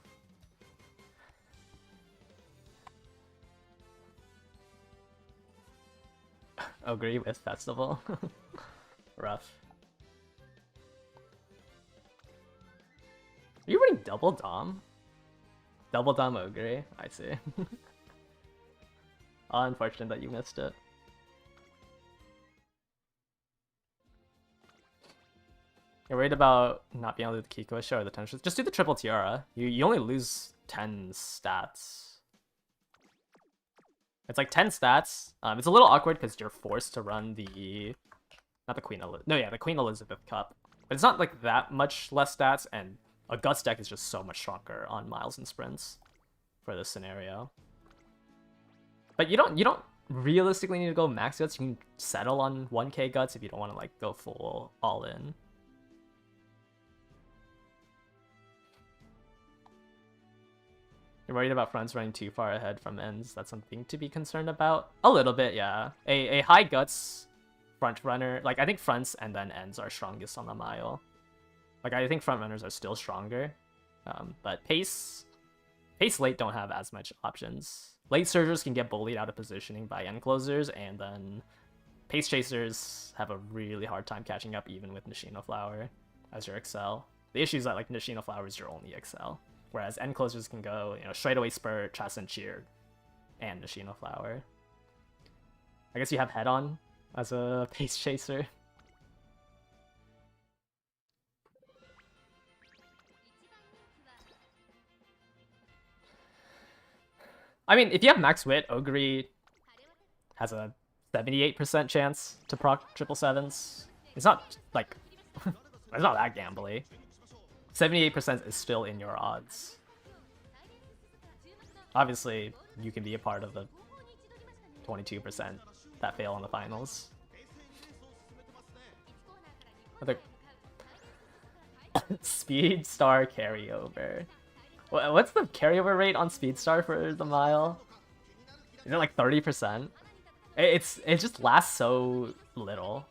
Agree with Festival. Rough. Are you running Double Dom? Double Dom Ogre? I see. Unfortunate that you missed it. You're worried about not being able to do the Kiko or the Tension. Just do the triple tiara. You only lose 10 stats. It's like 10 stats. It's a little awkward because you're forced to run the... Not the Queen Elizabeth. No, yeah, the Queen Elizabeth Cup. But it's not like that much less stats, and a Guts deck is just so much stronger on miles and sprints for this scenario. But you don't realistically need to go max Guts. You can settle on 1k Guts if you don't want to like go full all in. You're worried about fronts running too far ahead from ends. That's something to be concerned about. A little bit, yeah. A high Guts front runner, like I think fronts and then ends are strongest on the mile. Like I think front runners are still stronger, but pace late don't have as much options. Late surgers can get bullied out of positioning by end closers, and then pace chasers have a really hard time catching up even with Nishino Flower as your Excel. The issue is that like Nishino Flower is your only Excel, whereas end closers can go, you know, straight away spurt, Chas and Cheer, and Nishino Flower. I guess you have head on as a pace chaser. I mean, if you have max wit, Ogre has a 78% chance to proc 777s. It's not like it's not that gambly. 78% is still in your odds. Obviously, you can be a part of the 22% that fail in the finals. Other Speed Star carryover. What's the carryover rate on Speed Star for the mile? Is it like 30%? It just lasts so little.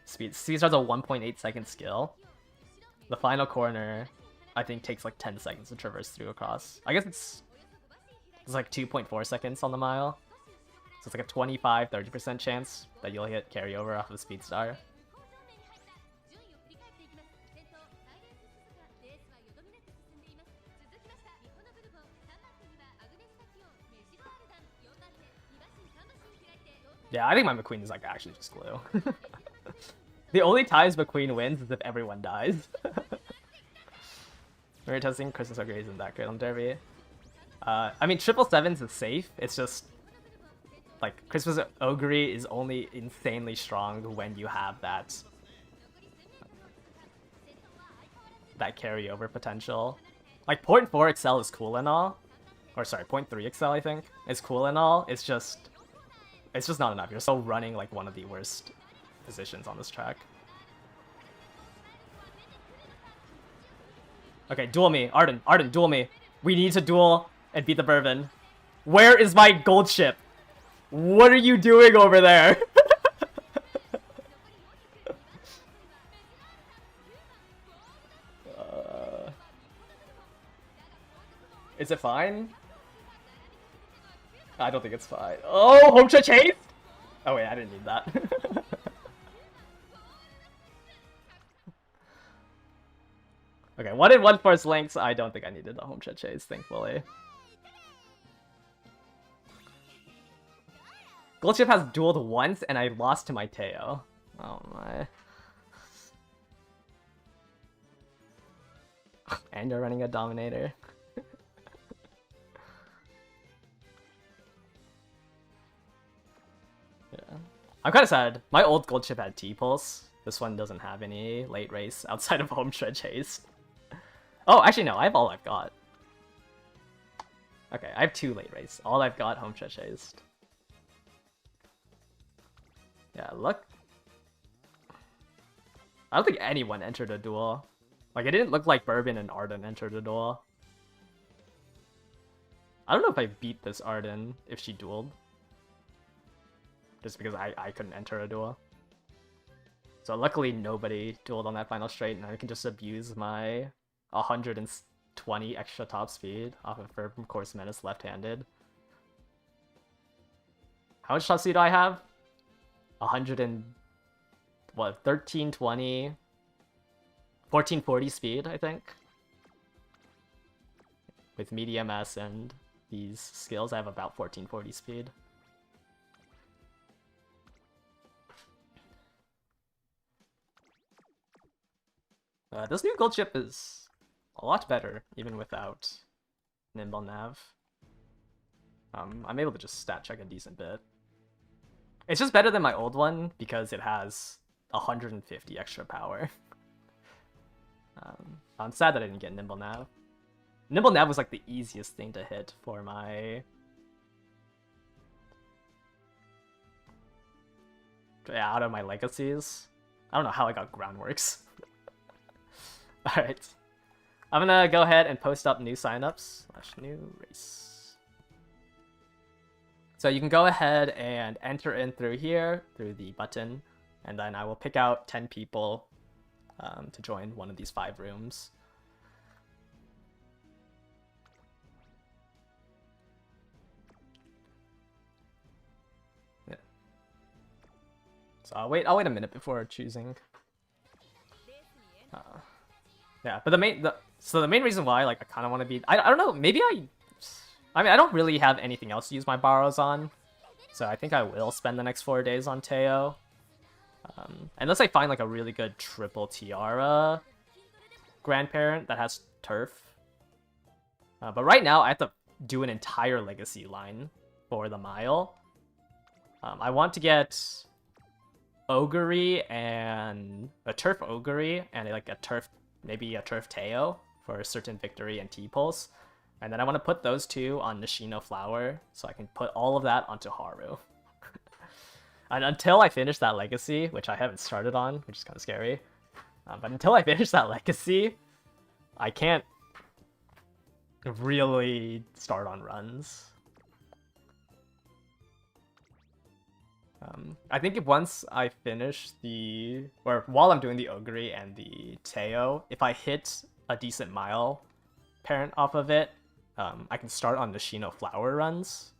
Speed Star's a 1.8 second skill. The final corner, I think, takes like 10 seconds to traverse through across. I guess it's like 2.4 seconds on the mile. So it's like a 25-30% chance that you'll hit carryover off of Speed Star. Yeah, I think my McQueen is like actually just glue. The only times McQueen wins is if everyone dies. We're testing Christmas Ogre isn't that good on Derby. I mean, 777s is safe. It's just like Christmas Ogre is only insanely strong when you have that carryover potential. Like 0.4 Excel is cool and all, or sorry, 0.3 Excel I think is cool and all. It's just not enough. You're still running like one of the worst positions on this track. Okay, duel me. Arden, duel me. We need to duel and beat the Bourbon. Where is my gold ship? What are you doing over there? Is it fine? I don't think it's fine. Oh, home stretch haste? Oh wait, I didn't need that. Okay, 1 in 1 force links. I don't think I needed the home stretch haste, thankfully. Gold ship has dueled once and I lost to my Teo. Oh my. And you're running a Dominator. Yeah. I'm kind of sad. My old gold ship had T-Pulse. This one doesn't have any late race outside of home stretch haste. Oh, actually no, I have all I've got. Okay, I have 2 late race. All I've got, home stretch haste. Yeah, look. I don't think anyone entered a duel. Like, it didn't look like Bourbon and Arden entered a duel. I don't know if I beat this Arden if she dueled. Just because I couldn't enter a duel. So luckily nobody dueled on that final straight, and I can just abuse my 120 extra top speed off of Verb from Course Menace left-handed. How much top speed do I have? 1320, 1440 speed, I think. With medium S and these skills, I have about 1440 speed. This new gold chip is a lot better, even without Nimble Nav. I'm able to just stat check a decent bit. It's just better than my old one because it has 150 extra power. I'm sad that I didn't get Nimble Nav. Nimble Nav was like the easiest thing to hit for my... Yeah, out of my legacies. I don't know how I got Groundworks. Alright. I'm gonna go ahead and post up new signups / new race. So you can go ahead and enter in through here, through the button, and then I will pick out 10 people to join one of these 5 rooms. Yeah. So I'll wait a minute before choosing. Yeah, but the main reason why I kind of want to be I don't know, maybe I mean I don't really have anything else to use my borrows on, so I think I will spend the next 4 days on Teo. Unless I find like a really good triple tiara grandparent that has turf. But right now I have to do an entire legacy line for the mile. I want to get Ogre and a turf Ogre and like a turf, maybe a turf Teo for a certain victory and T-pulse. And then I want to put those 2 on Nishino Flower so I can put all of that onto Haru. And until I finish that legacy, which I haven't started on, which is kind of scary, but until I finish that legacy, I can't really start on runs. I think once I finish or while I'm doing the Ogre and the Teo, if I hit a decent mile parent off of it, I can start on Nishino Flower runs.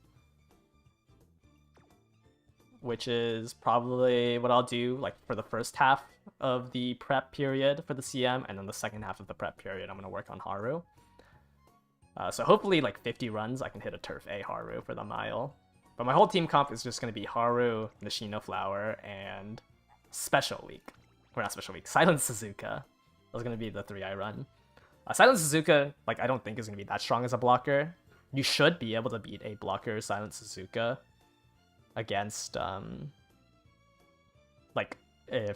Which is probably what I'll do like for the first half of the prep period for the CM, and then the second half of the prep period I'm going to work on Haru. So hopefully like 50 runs I can hit a turf A Haru for the mile. But my whole team comp is just going to be Haru, Nishino Flower, and Special Week. Or not Special Week, Silent Suzuka. Those are going to be the 3 I run. Silent Suzuka, like I don't think is going to be that strong as a blocker. You should be able to beat a blocker Silent Suzuka against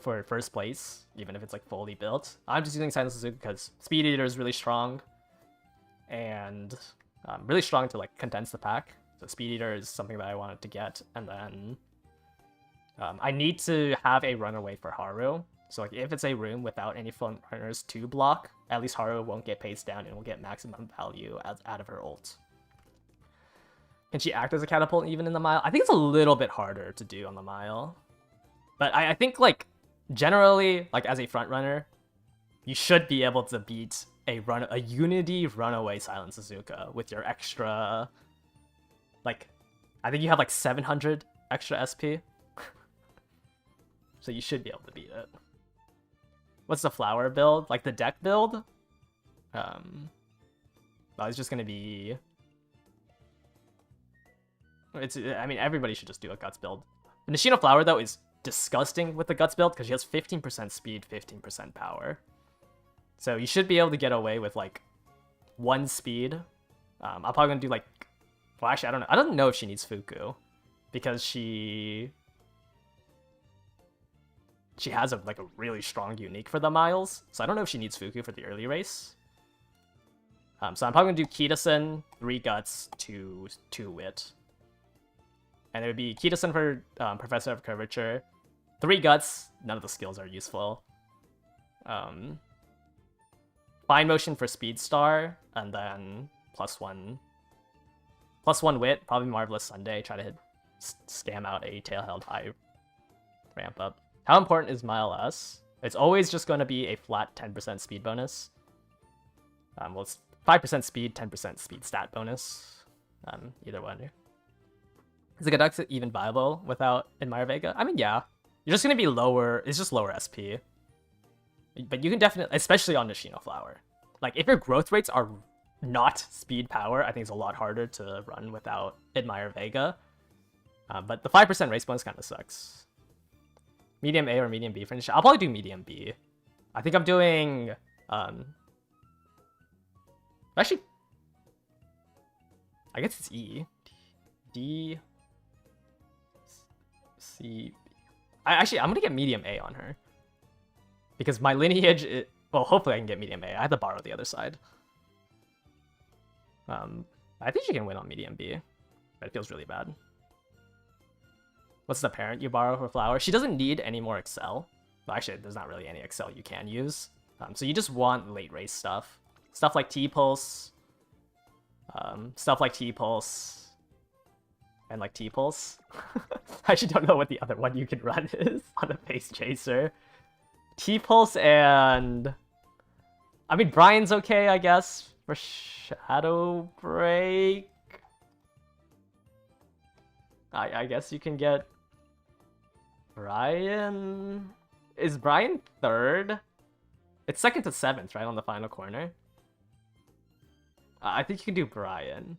for first place, even if it's like fully built. I'm just using Silent Suzuka because Speed Eater is really strong and really strong to like condense the pack. So Speed Eater is something that I wanted to get, and then I need to have a runaway for Haru. So like if it's a room without any front runners to block, at least Haru won't get paced down and will get maximum value out of her ult. Can she act as a catapult even in the mile? I think it's a little bit harder to do on the mile. But I think, like, generally, like, as a front runner, you should be able to beat a Unity runaway Silent Suzuka with your extra, like, I think you have, like, 700 extra SP. So you should be able to beat it. What's the flower build? Like, the deck build? Well, it's just gonna be... I mean, everybody should just do a Guts build. The Nishino Flower, though, is disgusting with the Guts build because she has 15% speed, 15% power. So you should be able to get away with, like, 1 speed. I'm probably gonna do, like... Well, actually, I don't know. I don't know if she needs Fuku. Because she has, a really strong unique for the miles. So I don't know if she needs Fuku for the early race. So I'm probably gonna do Kitasen, 3 Guts, 2 Wit. And it would be Kitasen for Professor of Curvature, 3 Guts, none of the skills are useful. Fine Motion for Speed Star, and then +1 Wit, probably Marvelous Sunday, try to scam out a Tail-Held High ramp up. How important is Mile S? It's always just going to be a flat 10% speed bonus. Well, it's 5% speed, 10% speed stat bonus. Either one. Is the Godux even viable without Admire Vega? I mean, yeah. You're just going to be lower. It's just lower SP. But you can definitely, especially on Nishino Flower. Like, if your growth rates are not speed power, I think it's a lot harder to run without Admire Vega. But the 5% race bonus kind of sucks. Medium A or medium B for Nishino? I'll probably do medium B. I think I'm doing Actually, I guess it's E. D. C. Actually, I'm gonna get medium A on her. Because my lineage, well, hopefully I can get medium A. I have to borrow the other side. I think she can win on medium B, but it feels really bad. What's the parent you borrow for flower? She doesn't need any more Excel. Well, actually, there's not really any Excel you can use. So you just want late race stuff. Stuff like T-Pulse. Stuff like T-Pulse. And like T-Pulse. I actually don't know what the other one you can run is on a Face Chaser. T-Pulse and... I mean, Brian's okay, I guess, for Shadow Break. I guess you can get... Brian? Is Brian third? It's second to seventh, right, on the final corner? I think you can do Brian.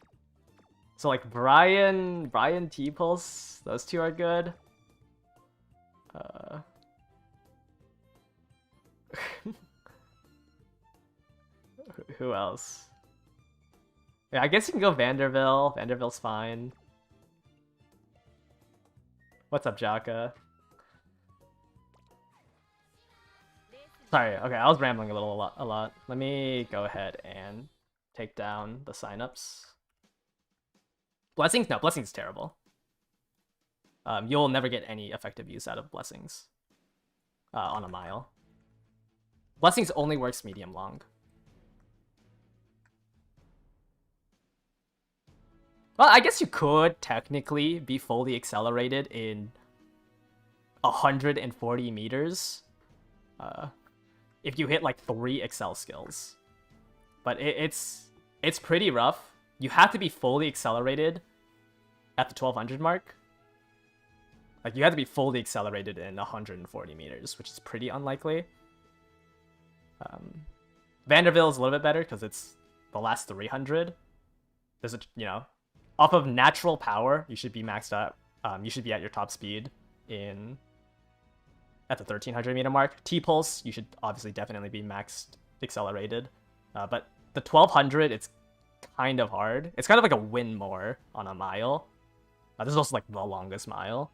So like Brian T-Pulse, those two are good. Who else? Yeah, I guess you can go Vanderbilt. Vanderbilt's fine. What's up, Gacha? Sorry, okay, I was rambling a lot. Let me go ahead and take down the signups. Blessings? No, Blessings is terrible. You'll never get any effective use out of Blessings on a mile. Blessings only works medium long. Well, I guess you could technically be fully accelerated in 140 meters. If you hit like 3 Excel skills. But it's pretty rough. You have to be fully accelerated at the 1200 mark. Like, you have to be fully accelerated in 140 meters, which is pretty unlikely. Vanderbilt is a little bit better because it's the last 300. There's a, you know, off of natural power, you should be maxed out. You should be at your top speed at the 1300 meter mark. T-Pulse, you should obviously definitely be maxed accelerated. But the 1200, it's kind of hard. It's kind of like a win more on a mile. This is also like the longest mile.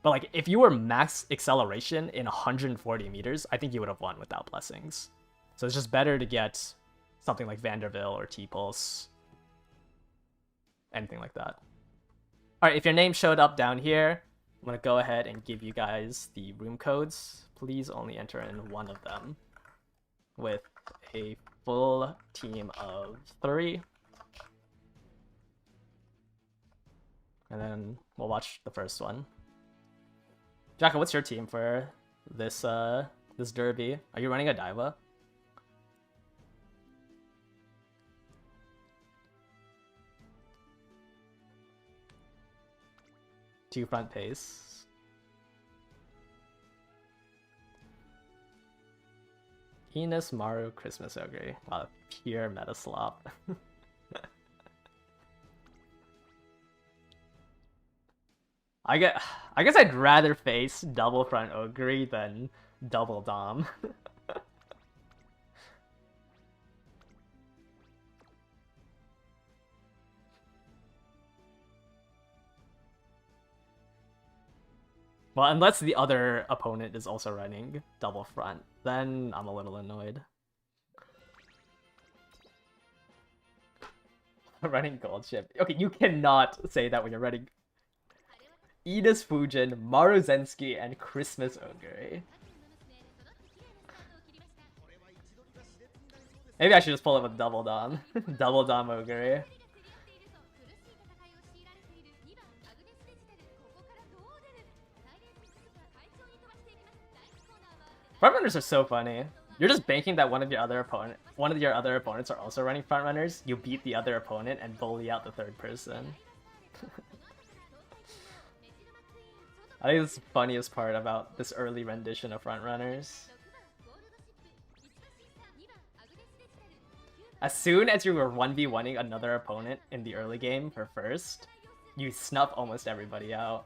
But like, if you were max acceleration in 140 meters, I think you would have won without Blessings. So it's just better to get something like Vanderbilt or T-Pulse. Anything like that. Alright, if your name showed up down here, I'm going to go ahead and give you guys the room codes. Please only enter in one of them with a full team of 3. And then we'll watch the first one. Jacka, what's your team for this this derby? Are you running a Diva? Two front pace. Enos, Maru, Christmas Ogre. Wow, pure meta slop. I guess I'd rather face double front Ogre than double Dom. Well, unless the other opponent is also running double front, then I'm a little annoyed. Running gold ship. Okay, you cannot say that when you're running Enos Fujin, Maruzensky, and Christmas Ogre. Maybe I should just pull it with double Dom. Double Dom Ogre. Frontrunners are so funny. You're just banking that one of your other opponents are also running frontrunners. You beat the other opponent and bully out the third person. I think it's the funniest part about this early rendition of frontrunners. As soon as you were 1v1ing another opponent in the early game for first, you snuff almost everybody out.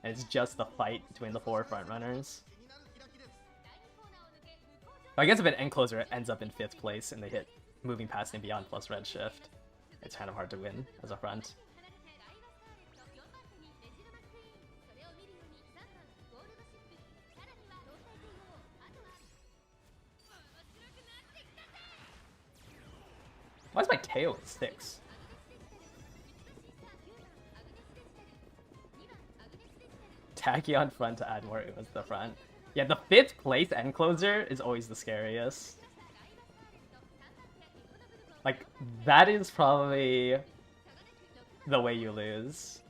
And it's just the fight between the 4 frontrunners. I guess if an encloser ends up in 5th place and they hit moving past and beyond plus redshift, it's kind of hard to win as a front. Why is my tail at 6? Tachyon front to add more Umas to the front. Yeah, the 5th place encloser is always the scariest. Like, that is probably the way you lose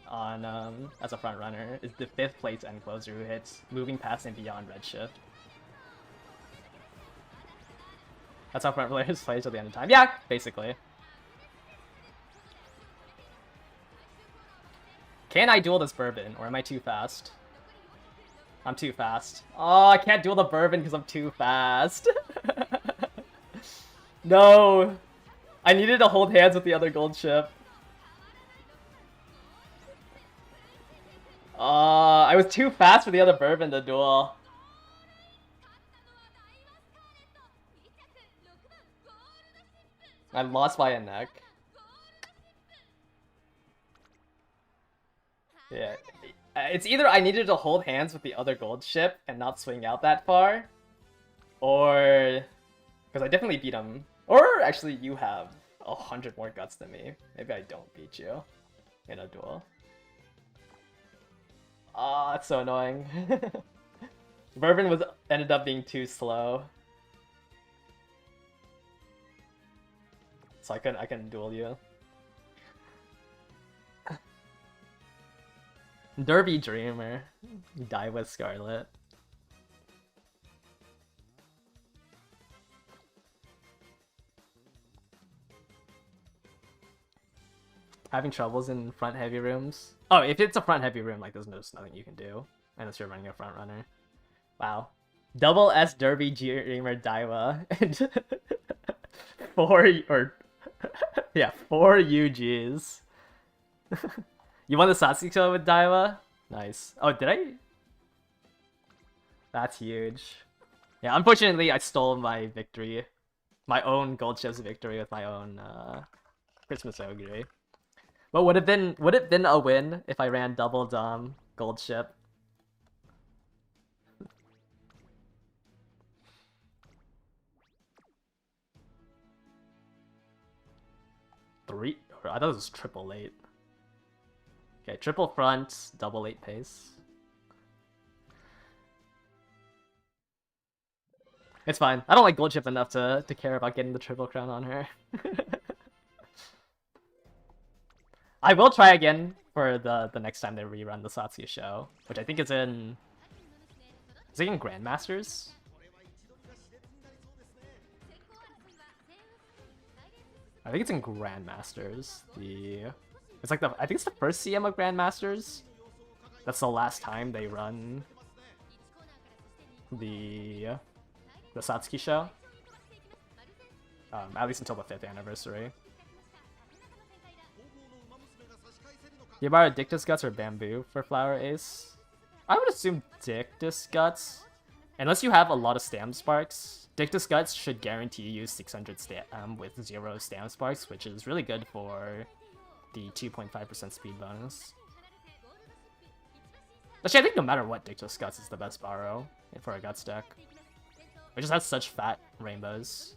on as a front runner, is the 5th place encloser who hits moving past and beyond redshift. That's how front players play till the end of time. Yeah, basically. Can I duel this bourbon, or am I too fast? I'm too fast. Oh, I can't duel the bourbon because I'm too fast. No! I needed to hold hands with the other gold ship. I was too fast for the other bourbon to duel. I lost by a neck. Yeah. It's either I needed to hold hands with the other gold ship and not swing out that far, or... because I definitely beat him. Or actually, you have 100 more guts than me. Maybe I don't beat you in a duel. Ah, it's so annoying. Bourbon ended up being too slow. So I couldn't duel you. Derby Dreamer. Die with Scarlet. Having troubles in front heavy rooms. Oh, if it's a front heavy room, like there's nothing you can do unless you're running a front runner. Wow. Double S Derby Dreamer Daiwa and 4 UGs. You won the Satsuki show with Daiwa? Nice. Oh, did I? That's huge. Yeah, unfortunately I stole my victory. My own gold ship's victory with my own Christmas Ogre. But would it been a win if I ran double Dom gold ship? I thought it was triple 8. Okay, triple front, double 8 pace. It's fine. I don't like gold ship enough to care about getting the triple crown on her. I will try again for the next time they rerun the Satsuki show, which I think is in... Is it in Grandmasters? I think it's in Grandmasters. It's like I think it's the first CM of Grandmasters. That's the last time they run the Satsuki show. At least until the 5th anniversary. You borrow Dictus Guts or Bamboo for Flower Ace? I would assume Dictus Guts. Unless you have a lot of Stam Sparks. Dictus Guts should guarantee you 600 Stam with 0 Stam Sparks, which is really good for the 2.5% speed bonus. Actually, I think no matter what, Dictus Guts is the best borrow for a Guts deck. It just has such fat rainbows.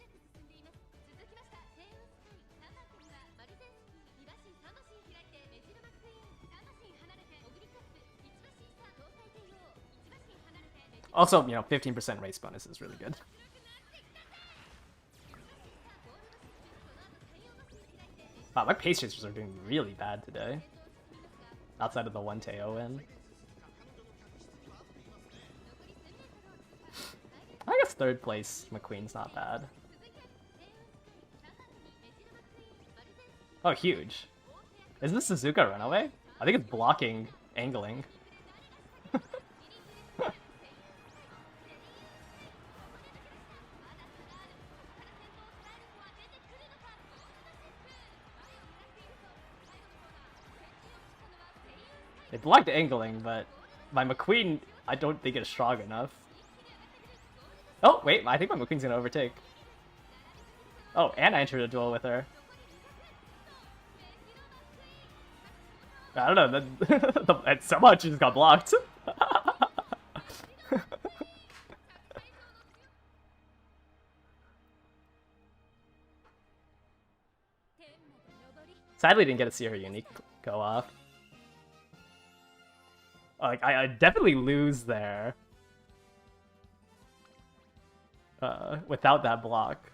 Also, 15% race bonus is really good. Wow, my pace chasers are doing really bad today. Outside of the 1 Teo win. I guess 3rd place McQueen's not bad. Oh, huge. Is this Suzuka Runaway? I think it's blocking angling. It blocked angling, but my McQueen, I don't think it's strong enough. Oh, wait, I think my McQueen's gonna overtake. Oh, and I entered a duel with her. I don't know, somehow she just got blocked. Sadly, didn't get to see her unique go off. Like, I definitely lose there. Without that block.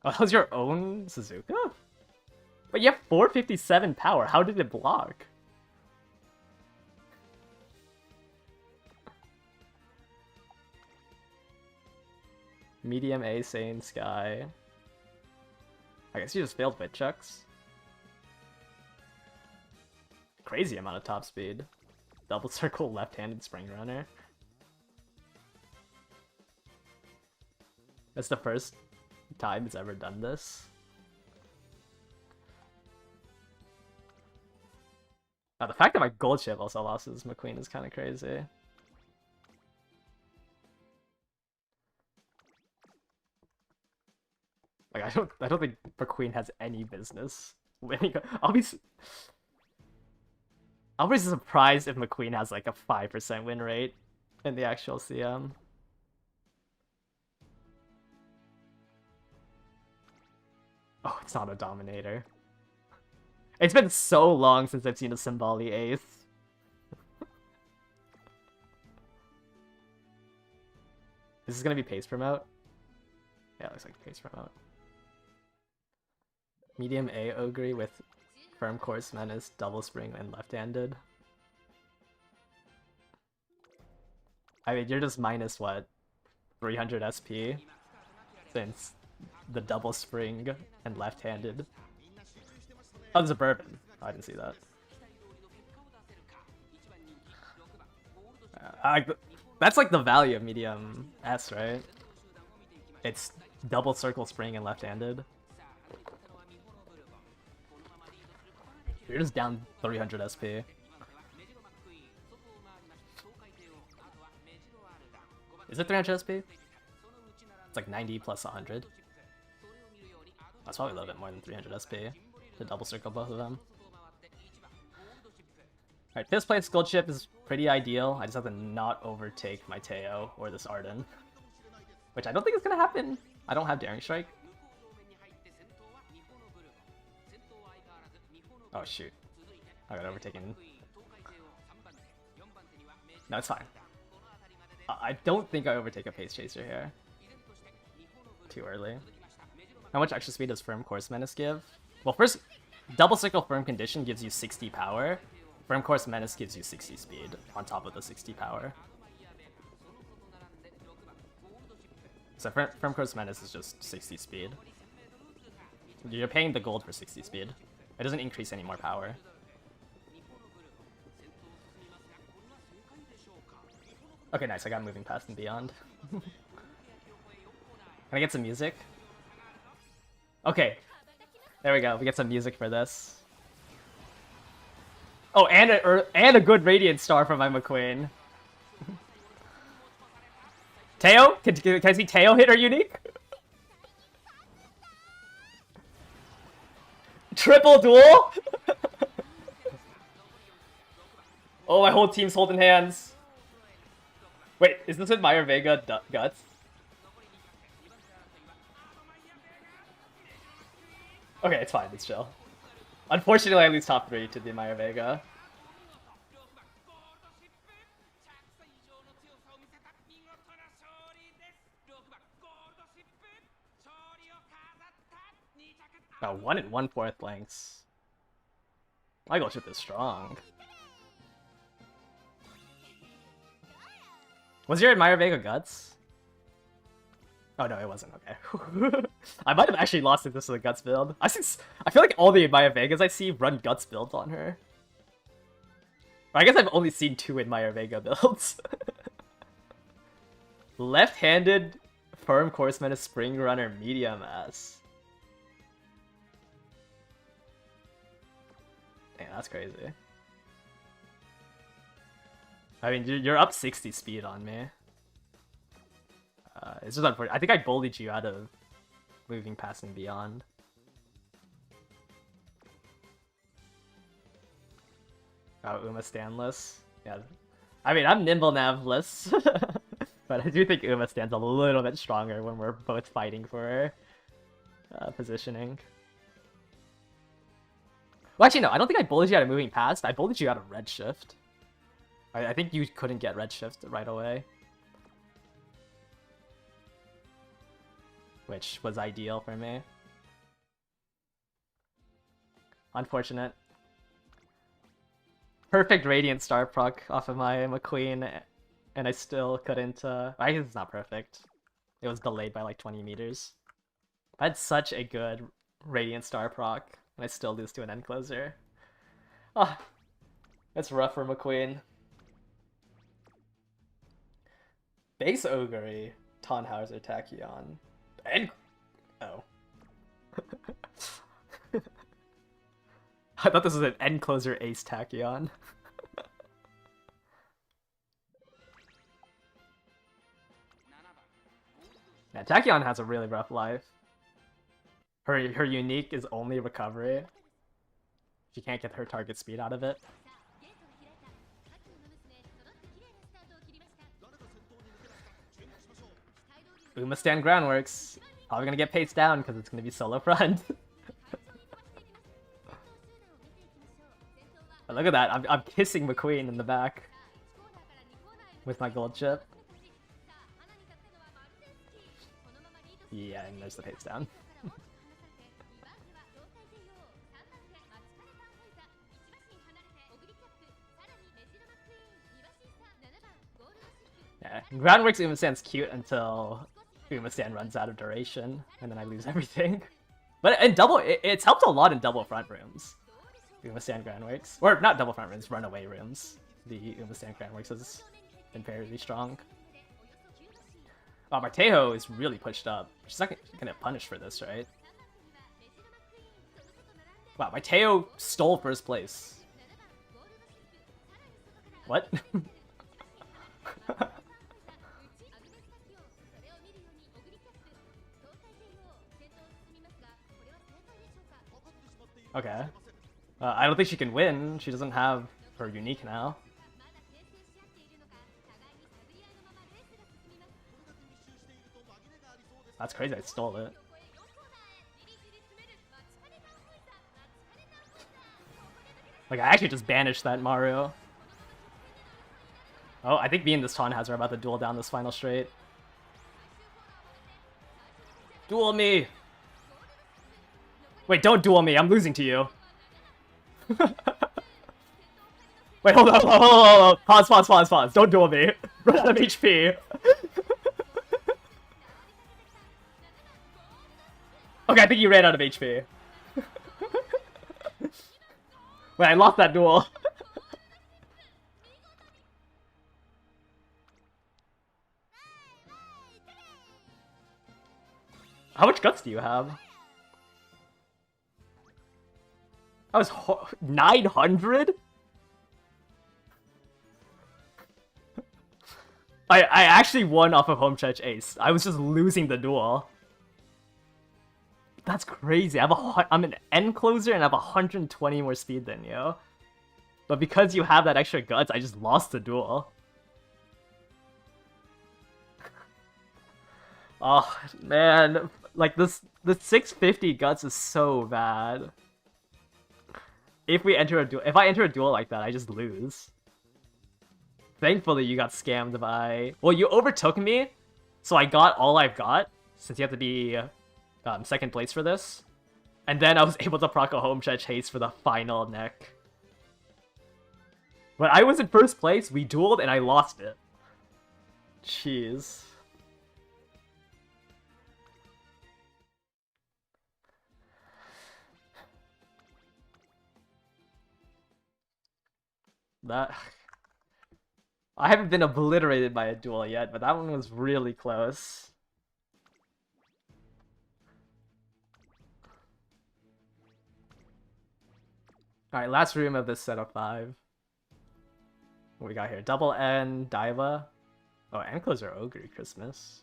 Oh, that was your own Suzuka? But you have 457 power. How did it block? Medium A, Sane, Sky. I guess you just failed wit chucks. Crazy amount of top speed. Double circle, left-handed spring runner. That's the first time it's ever done this. Now, the fact that my gold chip also lost his McQueen is kind of crazy. Like, I don't think McQueen has any business winning. I'll be surprised if McQueen has like a 5% win rate in the actual CM. Oh, it's not a Dominator. It's been so long since I've seen a Symboli Ace. Is this gonna be pace promote? Yeah, it looks like pace promote. Medium A Ogre with Firm Course Menace, Double Spring, and left-handed. I mean, you're just minus what? 300 SP? Since the Double Spring and left-handed. Oh, there's a Bourbon. Oh, I didn't see that. That's like the value of medium S, right? It's double circle spring and left-handed. You're just down 300 SP. Is it 300 SP? It's like 90 plus 100. That's probably a little bit more than 300 SP to double circle both of them. Alright, 5th place gold chip is pretty ideal. I just have to not overtake my Teo or this Arden. Which I don't think is gonna happen. I don't have Daring Strike. Oh shoot. I got overtaken. No, it's fine. I don't think I overtake a Pace Chaser here. Too early. How much extra speed does Firm Course Menace give? Well, first, Double Circle Firm Condition gives you 60 power. Firm Course Menace gives you 60 speed on top of the 60 power. So Firm Course Menace is just 60 speed. You're paying the gold for 60 speed. It doesn't increase any more power. Okay, nice. I got Moving Past and Beyond. Can I get some music? Okay. There we go. We get some music for this. Oh, and a good Radiant Star from my McQueen. Teo? Can I see Teo hit her unique? Triple duel? Oh, my whole team's holding hands. Wait, is this with Meyer Vega Guts? Okay, it's fine, it's chill. Unfortunately, I lose top 3 to the Meyer Vega. Oh, 1 and 1/4 lengths. My goal chip is strong. Was your Meyer Vega Guts? Oh no, it wasn't. Okay. I might have actually lost if this was a Guts build. I feel like all the Meyer Vegas I see run Guts builds on her. Or I guess I've only seen 2 in Meyer Vega builds. Left-handed Firm Course Menace Spring Runner Medium S. Dang, that's crazy. I mean, you're up 60 speed on me. It's just unfortunate. I think I bullied you out of moving past and beyond. Oh, Uma standless. Yeah. I mean, I'm nimble navless. But I do think Uma stands a little bit stronger when we're both fighting for positioning. Well, actually, no. I don't think I bullied you out of moving past. I bullied you out of redshift. I think you couldn't get redshift right away. Which was ideal for me. Unfortunate. Perfect Radiant Star proc off of my McQueen, and I still couldn't, I guess it's not perfect. It was delayed by like 20 meters. I had such a good Radiant Star proc, and I still lose to an end closer. Ah, that's rough for McQueen. Base Ogre, Tannhauser, Tachyon, and... oh. I thought this was an end closer ace Tachyon. Yeah, Tachyon has a really rough life. Her unique is only recovery. She can't get her target speed out of it. Uma stand groundworks. Probably gonna get paced down because it's gonna be solo front. But look at that, I'm kissing McQueen in the back with my gold chip. Yeah, and there's the pace down. Yeah, groundworks Uma stand's cute until Uma stand runs out of duration, and then I lose everything. But in double, it's helped a lot in double front rooms. Uma stand groundworks, or not double front rooms, runaway rooms. The Uma stand groundworks has been fairly strong. Oh, Martejo is really pushed up. She's not gonna punish for this, right? Wow, Martejo stole first place. What? Okay. I don't think she can win. She doesn't have her unique now. That's crazy, I stole it. Like, I actually just banished that Mario. Oh, I think me and this Tannhauser are about to duel down this final straight. Duel me! Wait, don't duel me, I'm losing to you. Wait, hold on. Pause. Don't duel me. Run out of HP. Okay, I think you ran out of HP. Wait, I lost that duel. How much guts do you have? I was 900? I actually won off of home stretch ace. I was just losing the duel. That's crazy. I'm an end closer and I have 120 more speed than you. But because you have that extra guts, I just lost the duel. Oh man, like the 650 guts is so bad. If I enter a duel like that, I just lose. Thankfully, you got scammed by... Well, you overtook me, so I got all I've got, since you have to be second place for this. And then I was able to proc a home stretch haste for the final neck. When I was in first place, we dueled and I lost it. Jeez. That... I haven't been obliterated by a duel yet, but that one was really close. Alright, last room of this set of 5. What we got here? Double N, Diva. Oh, and closer Ogre Christmas.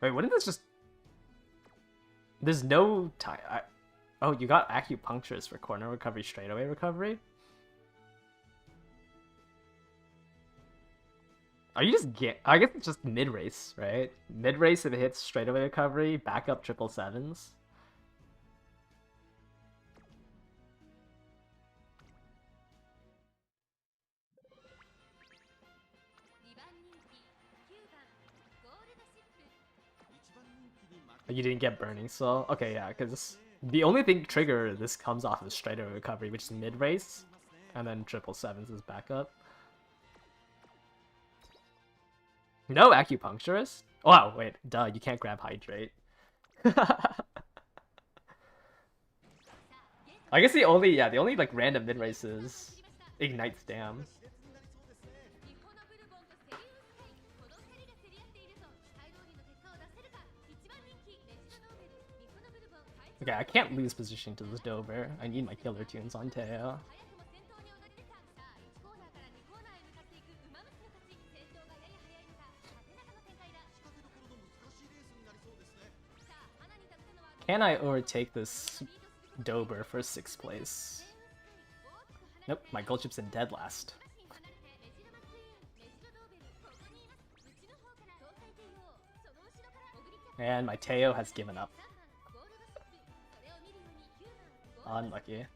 Wait, wouldn't this just... There's no time... Oh, you got acupuncturist for corner recovery, straightaway recovery? Are you just I guess it's just mid-race, right? Mid-race if it hits straightaway recovery, backup 777s. You didn't get Burning Soul? Okay, yeah, because the only thing trigger this comes off is straightaway recovery, which is mid-race, and then 777s is backup. No acupuncturist? Wow, wait, duh, you can't grab hydrate. I guess the only like random mid-race is Ignite Stam. Okay, I can't lose position to this Dober. I need my killer tunes on Teo. Can I overtake this Dober for 6th place? Nope, my gold chip's in dead last. And my Teo has given up. Unlucky.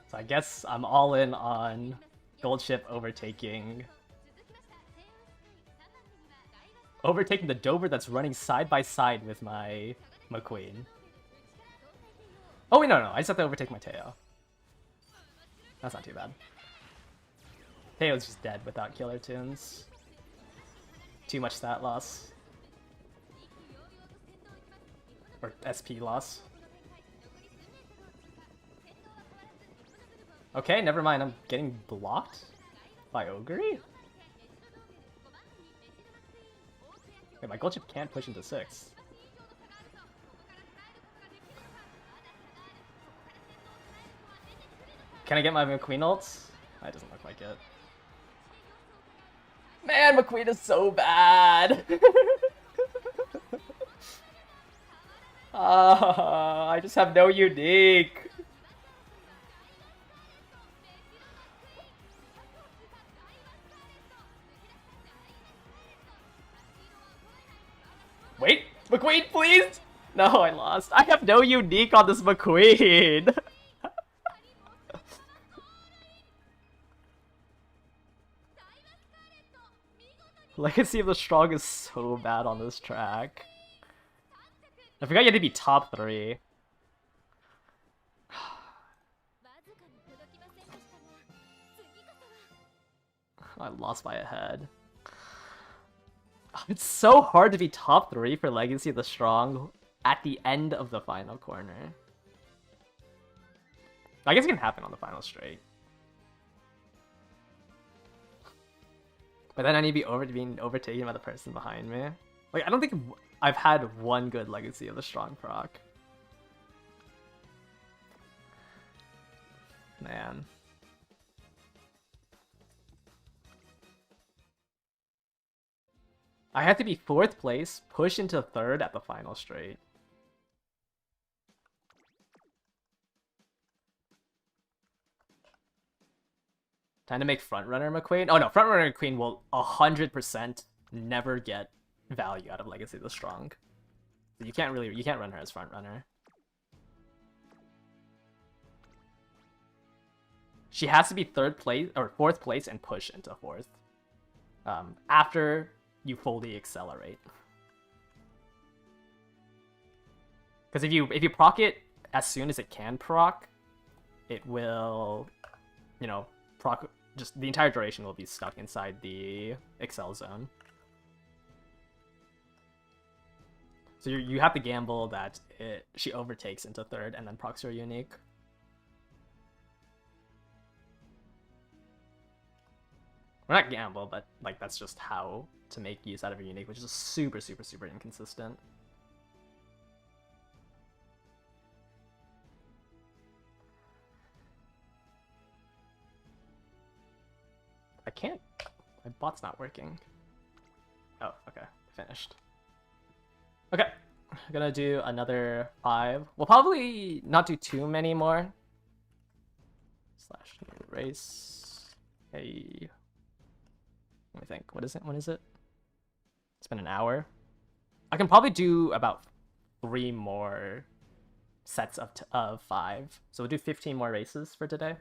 So I guess I'm all in on gold chip overtaking the Dober that's running side by side with my McQueen. Oh wait, no, I just have to overtake my Teo. That's not too bad. Teo's just dead without killer tunes. Too much stat loss. Or SP loss. Okay, never mind, I'm getting blocked by Ogre? Wait, my gold chip can't push into 6. Can I get my McQueen ults? That doesn't look like it. Man, McQueen is so bad! I just have no unique. Wait, McQueen, please! No, I lost. I have no unique on this McQueen. Legacy of the Strong is so bad on this track. I forgot you had to be top 3. I lost by a head. It's so hard to be top 3 for Legacy of the Strong at the end of the final corner. I guess it can happen on the final straight. But then I need to be being overtaken by the person behind me. Like, I don't think I've had one good Legacy of the Strong proc. Man. I had to be 4th place, push into 3rd at the final straight. Time to make Frontrunner McQueen. Oh no, Frontrunner McQueen will 100% never get value out of Legacy of the Strong. So you can't run her as Frontrunner. She has to be 3rd place or 4th place and push into 4th. After you fully accelerate. Because if you proc it as soon as it can proc, it will, you know, proc. Just the entire duration will be stuck inside the Excel zone. So you have to gamble that she overtakes into 3rd and then procs her unique. Or not gamble, but like that's just how to make use out of a unique, which is super inconsistent. I can't. My bot's not working. Oh, okay. Finished. Okay. I'm gonna do another 5. We'll probably not do too many more. Slash new race. Hey. Let me think. What is it? When is it? It's been an hour. I can probably do about 3 more sets of 5. So we'll do 15 more races for today.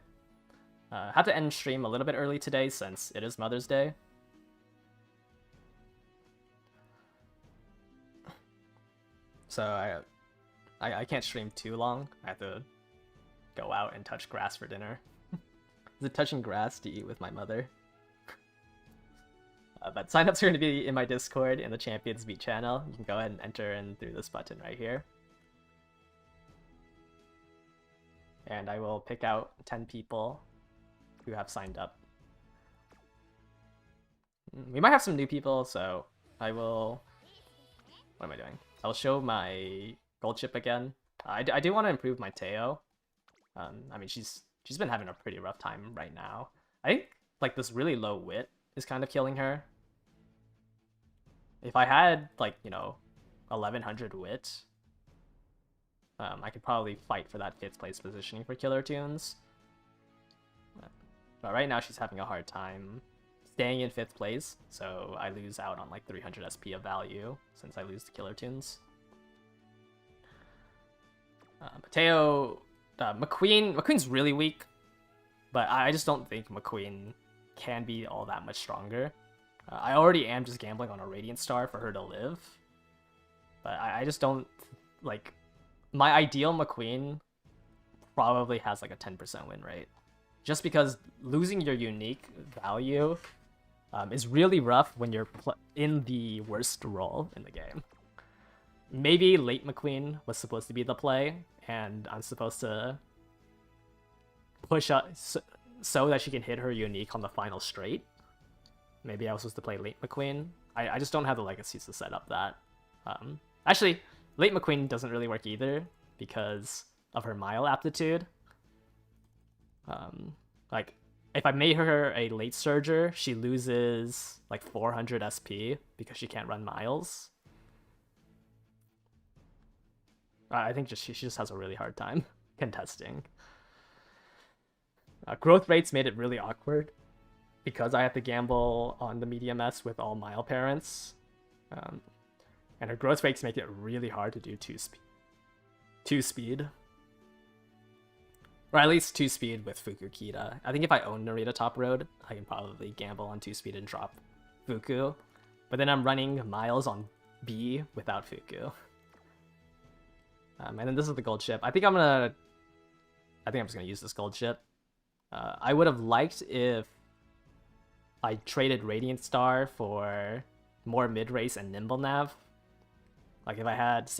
Have to end stream a little bit early today since it is Mother's Day. So I can't stream too long. I have to go out and touch grass for dinner. Is it touching grass to eat with my mother? But signups are going to be in my Discord in the Champions Beat channel. You can go ahead and enter in through this button right here. And I will pick out 10 people who have signed up. We might have some new people, so I will... What am I doing? I'll show my gold chip again. I do want to improve my Teo. I mean, she's been having a pretty rough time right now. I think like this really low wit is kind of killing her. If I had like, you know, 1100 wit, I could probably fight for that 5th place positioning for Killer Tunes. But right now she's having a hard time staying in 5th place, so I lose out on like 300 SP of value since I lose the Killer Tunes. Mateo, McQueen's really weak, but I just don't think McQueen can be all that much stronger. I already am just gambling on a Radiant Star for her to live, but I just don't, like, my ideal McQueen probably has like a 10% win rate. Just because losing your unique value is really rough when you're in the worst role in the game. Maybe late McQueen was supposed to be the play, and I'm supposed to push up so that she can hit her unique on the final straight. Maybe I was supposed to play late McQueen. I just don't have the legacies to set up that. Actually, late McQueen doesn't really work either because of her mile aptitude. Like, if I made her a late surger, she loses like 400 SP because she can't run miles. I think she just has a really hard time contesting. Growth rates made it really awkward because I have to gamble on the medium S with all mile parents. And her growth rates make it really hard to do 2 speed. Or at least 2 speed with Fuku Kita. I think if I own Narita Top Road, I can probably gamble on 2 speed and drop Fuku. But then I'm running miles on B without Fuku. And then this is the gold chip. I think I'm just gonna use this gold chip. I would have liked if I traded Radiant Star for more mid-race and nimble nav. Like if I had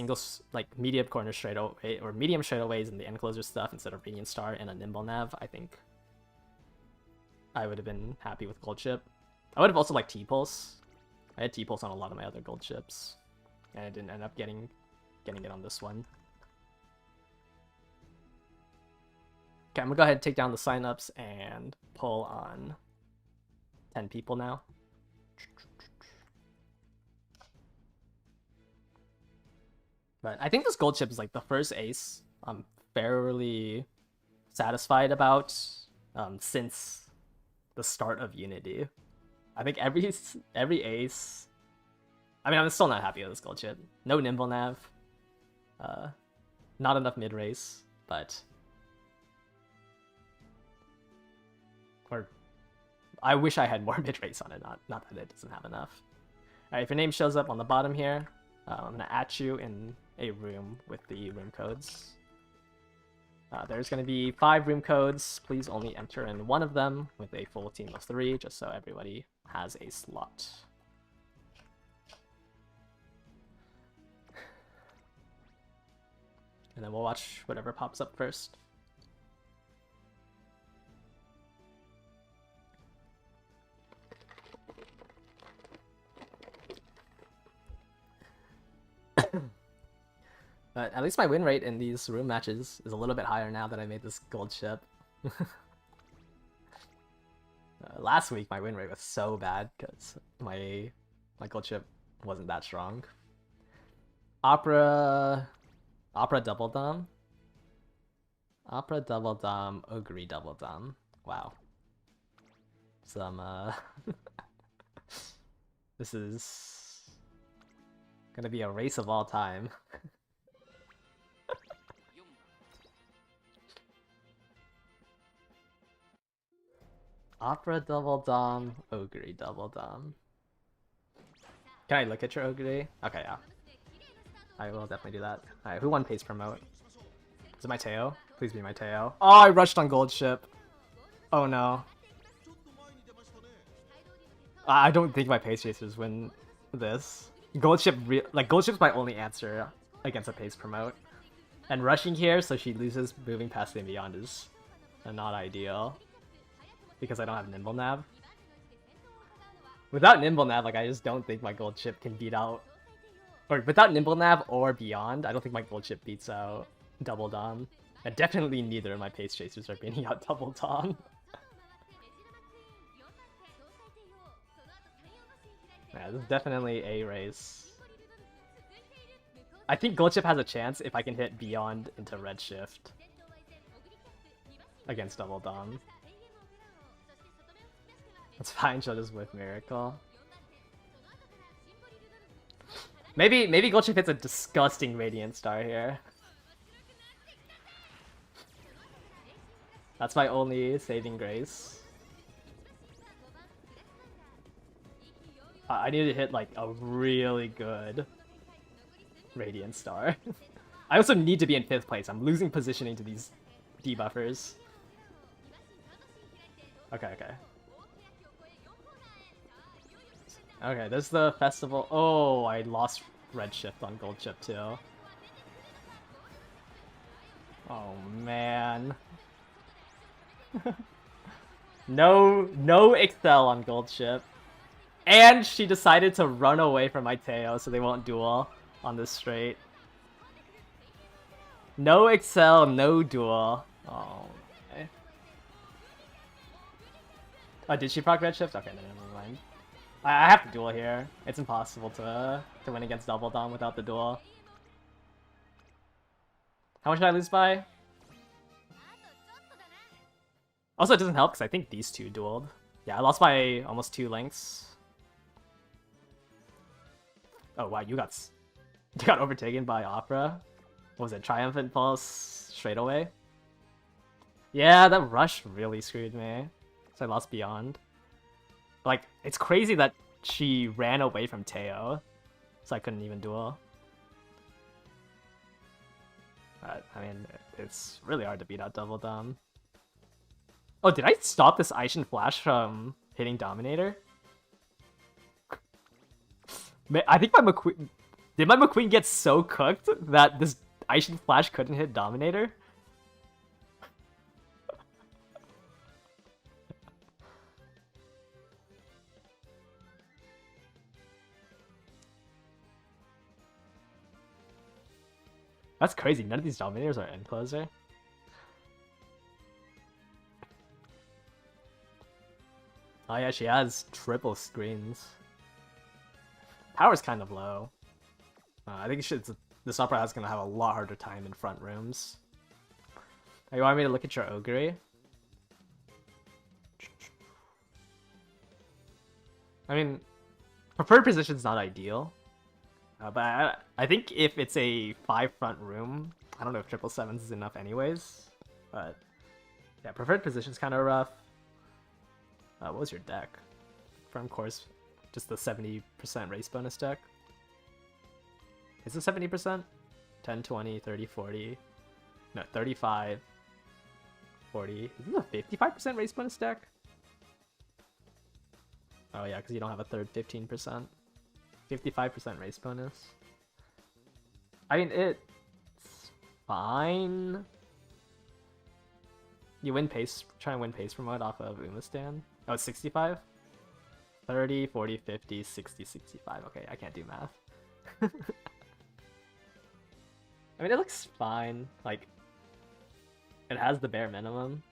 like medium corner straightaway or medium straightaways and the end closer stuff instead of Radiant Star and a nimble nav, I think I would have been happy with gold chip. I would have also liked T-Pulse. I had T-Pulse on a lot of my other gold chips, and I didn't end up getting it on this one. Okay, I'm gonna go ahead and take down the signups and pull on 10 people now. But I think this gold chip is like the first ace I'm fairly satisfied about since the start of Unity. I think every ace... I mean, I'm still not happy with this gold chip. No nimble nav. Not enough mid-race, but... Or I wish I had more mid-race on it, not that it doesn't have enough. Alright, if your name shows up on the bottom here, I'm gonna at you in a room with the room codes. There's gonna be 5 room codes. Please only enter in one of them with a full team of 3, just so everybody has a slot. And then we'll watch whatever pops up first. But at least my win rate in these room matches is a little bit higher now that I made this gold chip. Last week my win rate was so bad because my My gold chip wasn't that strong. Opera double dom. Opera double dom, Ogre double dom. Wow. Some this is gonna be a race of all time. Opera double dom, Ogre double dom. Can I look at your Ogre? Okay, yeah. I will definitely do that. Alright, who won pace promote? Is it my Teo? Please be my Teo. Oh, I rushed on gold ship. Oh no. I don't think my pace chasers win this. Gold ship's my only answer against a pace promote. And rushing here so she loses moving past and beyond is not ideal. Because I don't have nimble nav. Without nimble nav, like I just don't think my gold chip can beat out, or without nimble nav or beyond, I don't think my gold chip beats out double dom. And definitely neither of my pace chasers are beating out double dom. Yeah, this is definitely a race. I think gold chip has a chance if I can hit beyond into redshift against double dom. That's fine, she'll just whiff miracle. Maybe gold chip hits a disgusting radiant star here. That's my only saving grace. I need to hit like a really good radiant star. I also need to be in 5th place. I'm losing positioning to these debuffers. Okay. Okay, there's the festival. Oh, I lost redshift on gold chip too. Oh man. No excel on gold chip. And she decided to run away from my Teo so they won't duel on this straight. No excel, no duel. Oh, okay. Oh, did she proc redshift? Okay, no, never mind. I have to duel here. It's impossible to win against double dom without the duel. How much did I lose by? Also, it doesn't help because I think these two dueled. Yeah, I lost by almost 2 lengths. Oh wow, you got overtaken by Opera. What was it? Triumphant Pulse straight away? Yeah, that rush really screwed me. So I lost beyond. Like, it's crazy that she ran away from Teo, so I couldn't even duel. But, I mean, it's really hard to beat out double dom. Oh, did I stop this Aishin Flash from hitting Dominator? I think my McQueen... Did my McQueen get so cooked that this Aishin Flash couldn't hit Dominator? That's crazy. None of these Dominators are end closer. Oh yeah, she has triple screens. Power's kind of low. I think this Opera House is gonna have a lot harder time in front rooms. Oh, you want me to look at your Ogre? I mean, preferred position's not ideal. But I think if it's a 5 front room, I don't know if 777s is enough anyways. But yeah, preferred position's kind of rough. What was your deck? From course, just the 70% race bonus deck. Is it 70%? 10, 20, 30, 40. No, 35, 40. Is this a 55% race bonus deck? Oh yeah, because you don't have a third 15%. 55% race bonus. I mean, it's fine. You win pace, try and win pace promote off of Umastan. Oh, it's 65? 30, 40, 50, 60, 65. Okay, I can't do math. I mean, it looks fine. Like, it has the bare minimum.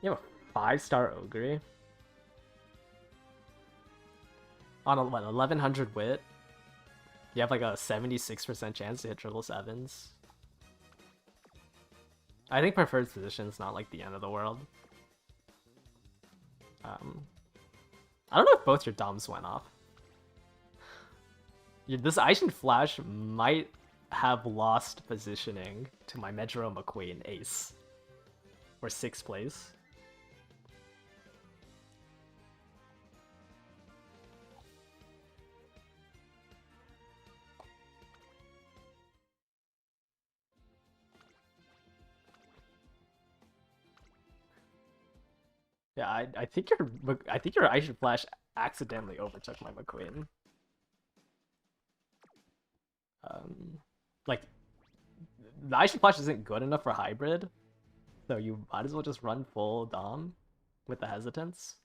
You have a 5-star Ogre. On a, what, 1100 wit, you have like a 76% chance to hit triple sevens. I think preferred position's not like the end of the world. I don't know if both your doms went off. This Aishin Flash might have lost positioning to my Medjuro McQueen ace. Or 6th place. Yeah, I think your Aishin Flash accidentally overtook my McQueen. Like the Aishin Flash isn't good enough for hybrid, so you might as well just run full Dom with the hesitance.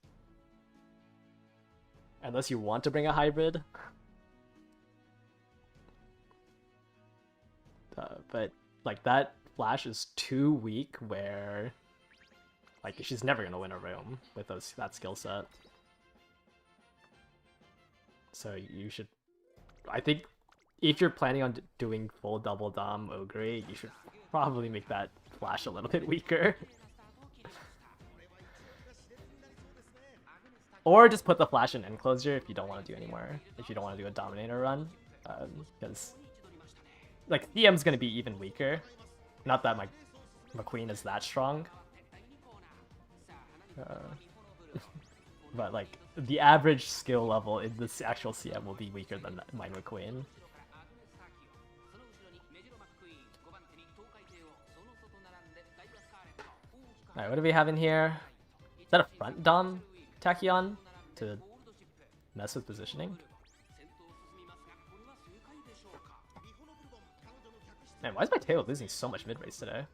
Unless you want to bring a hybrid. But like that Flash is too weak where like she's never gonna win a room with that skill set. So you should, I think, if you're planning on doing full double Dom Ogre, you should probably make that Flash a little bit weaker. Or just put the Flash in Enclosure if you don't want to do anymore. If you don't want to do a Dominator run. Because like CM's gonna be even weaker. Not that my McQueen is that strong. But like the average skill level in this actual CM will be weaker than my McQueen. Alright, what do we have in here? Is that a front Dom Tachyon to mess with positioning? Man, why is my Tail losing so much mid-race today?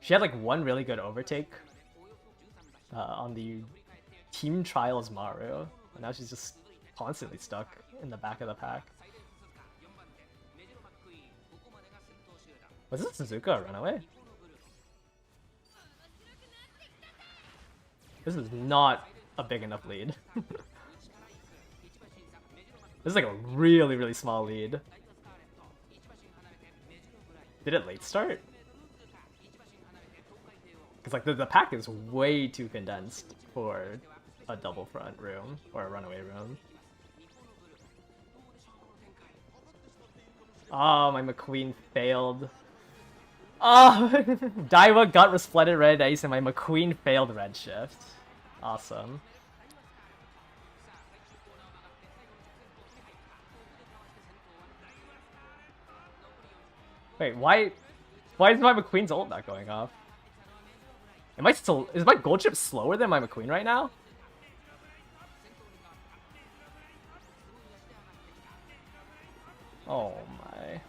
She had like one really good overtake on the Team Trials Maru, and now she's just constantly stuck in the back of the pack. Was this Suzuka a runaway? This is not a big enough lead. This is like a really, really small lead. Did it late start? Because like the pack is way too condensed for a double front room or a runaway room. Oh, my McQueen failed. Oh, Daiwa got Resplendent Red Ace and my McQueen failed Redshift. Awesome. Wait, why is my McQueen's ult not going off? Is my gold chip slower than my McQueen right now? Oh my.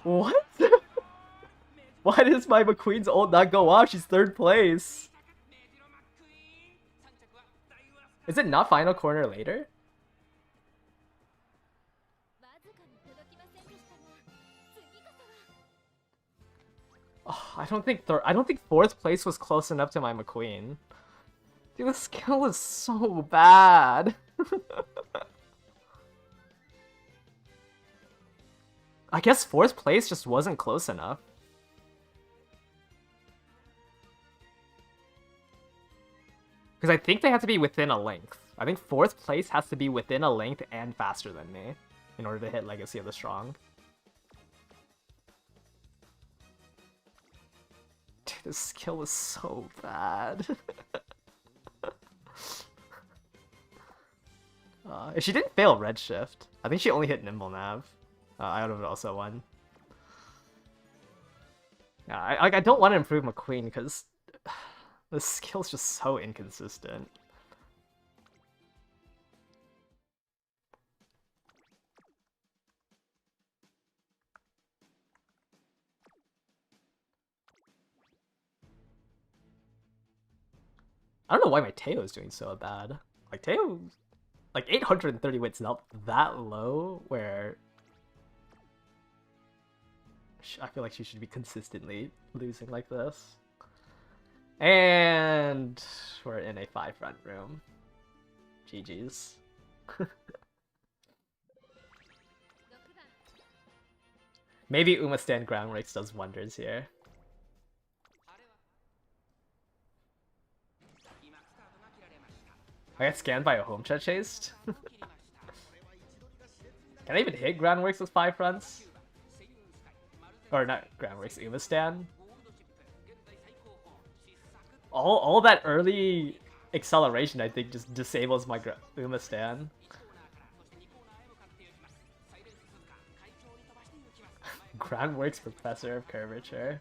What? Why does my McQueen's ult not go off? She's 3rd place. Is it not final corner later? Oh, I don't think 4th place was close enough to my McQueen. Dude, the skill is so bad. I guess 4th place just wasn't close enough. Because I think they have to be within a length. I think 4th place has to be within a length and faster than me in order to hit Legacy of the Strong. Dude, this skill is so bad. If she didn't fail Redshift, I think she only hit Nimble Nav. I would have also won. Yeah, I don't want to improve McQueen because the skill's just so inconsistent. I don't know why my Teo is doing so bad. Like Teo, like 830 wit's not that low where I feel like she should be consistently losing like this. And we're in a 5 front room. GG's. Maybe Uma Stand Ground Rakes does wonders here. I got scanned by a home chat chased. Can I even hit Groundworks with 5 fronts? Or not Groundworks, Uma Stand. All that early acceleration, I think, just disables my Uma Stand. Groundworks Professor of Curvature.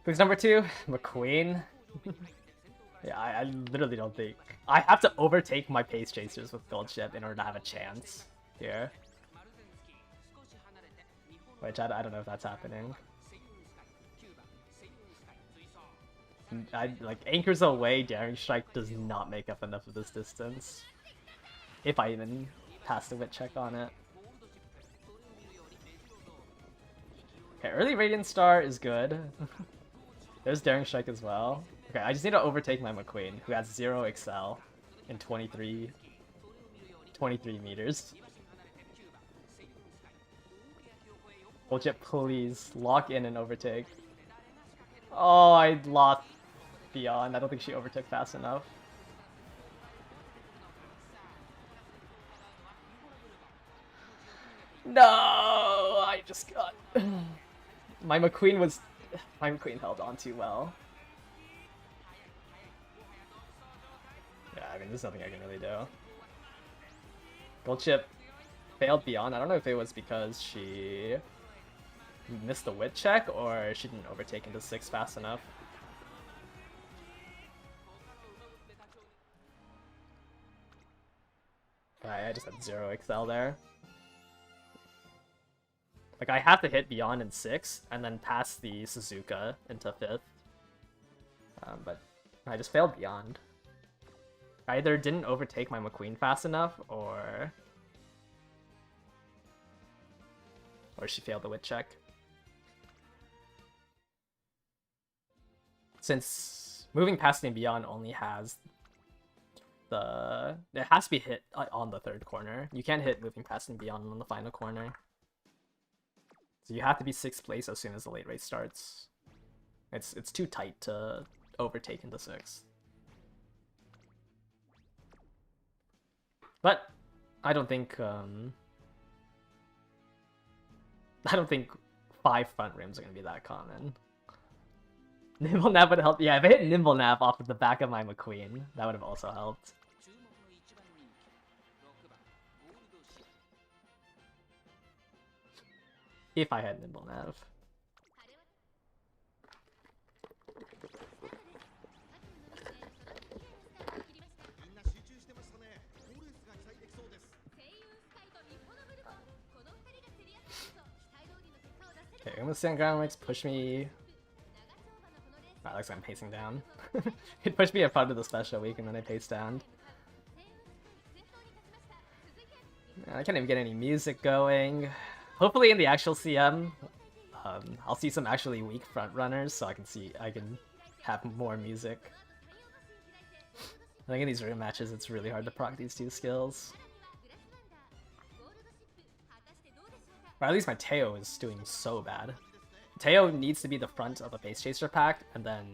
Who's number 2? McQueen. Yeah, I literally don't think... I have to overtake my pace chasers with Gold Ship in order to have a chance here. Which I don't know if that's happening. Like, anchors away, Daring Strike does not make up enough of this distance. If I even pass the wit check on it. Okay, early Radiant Star is good. There's Daring Strike as well. Okay, I just need to overtake my McQueen, who has 0 Excel in 23 meters. Bullshit, please lock in and overtake. Oh, I lost beyond. I don't think she overtook fast enough. No, I just got... My McQueen held on too well. Yeah, I mean, there's nothing I can really do. Gold Chip failed beyond. I don't know if it was because she missed the wit check or she didn't overtake into 6 fast enough. I just had 0 Excel there. Like, I have to hit beyond in 6 and then pass the Suzuka into 5th. But I just failed beyond. I either didn't overtake my McQueen fast enough or she failed the wit check. Since moving past and beyond only has it has to be hit on the 3rd corner. You can't hit moving past and beyond on the final corner. So you have to be 6th place as soon as the late race starts. It's too tight to overtake into 6th. But I don't think 5 front rims are gonna be that common. Nimble Nav would help. Yeah, if I hit Nimble Nav off of the back of my McQueen, that would have also helped. If I had Nimble Nav. Okay, I'm gonna stand ground makes push me. Wow, looks like I'm pacing down. It pushed me in front of the special week and then I paced down. I can't even get any music going. Hopefully in the actual CM, I'll see some actually weak front runners so I can have more music. I think in these room matches it's really hard to proc these 2 skills. Or at least my Teo is doing so bad. Teo needs to be the front of the Base Chaser pack and then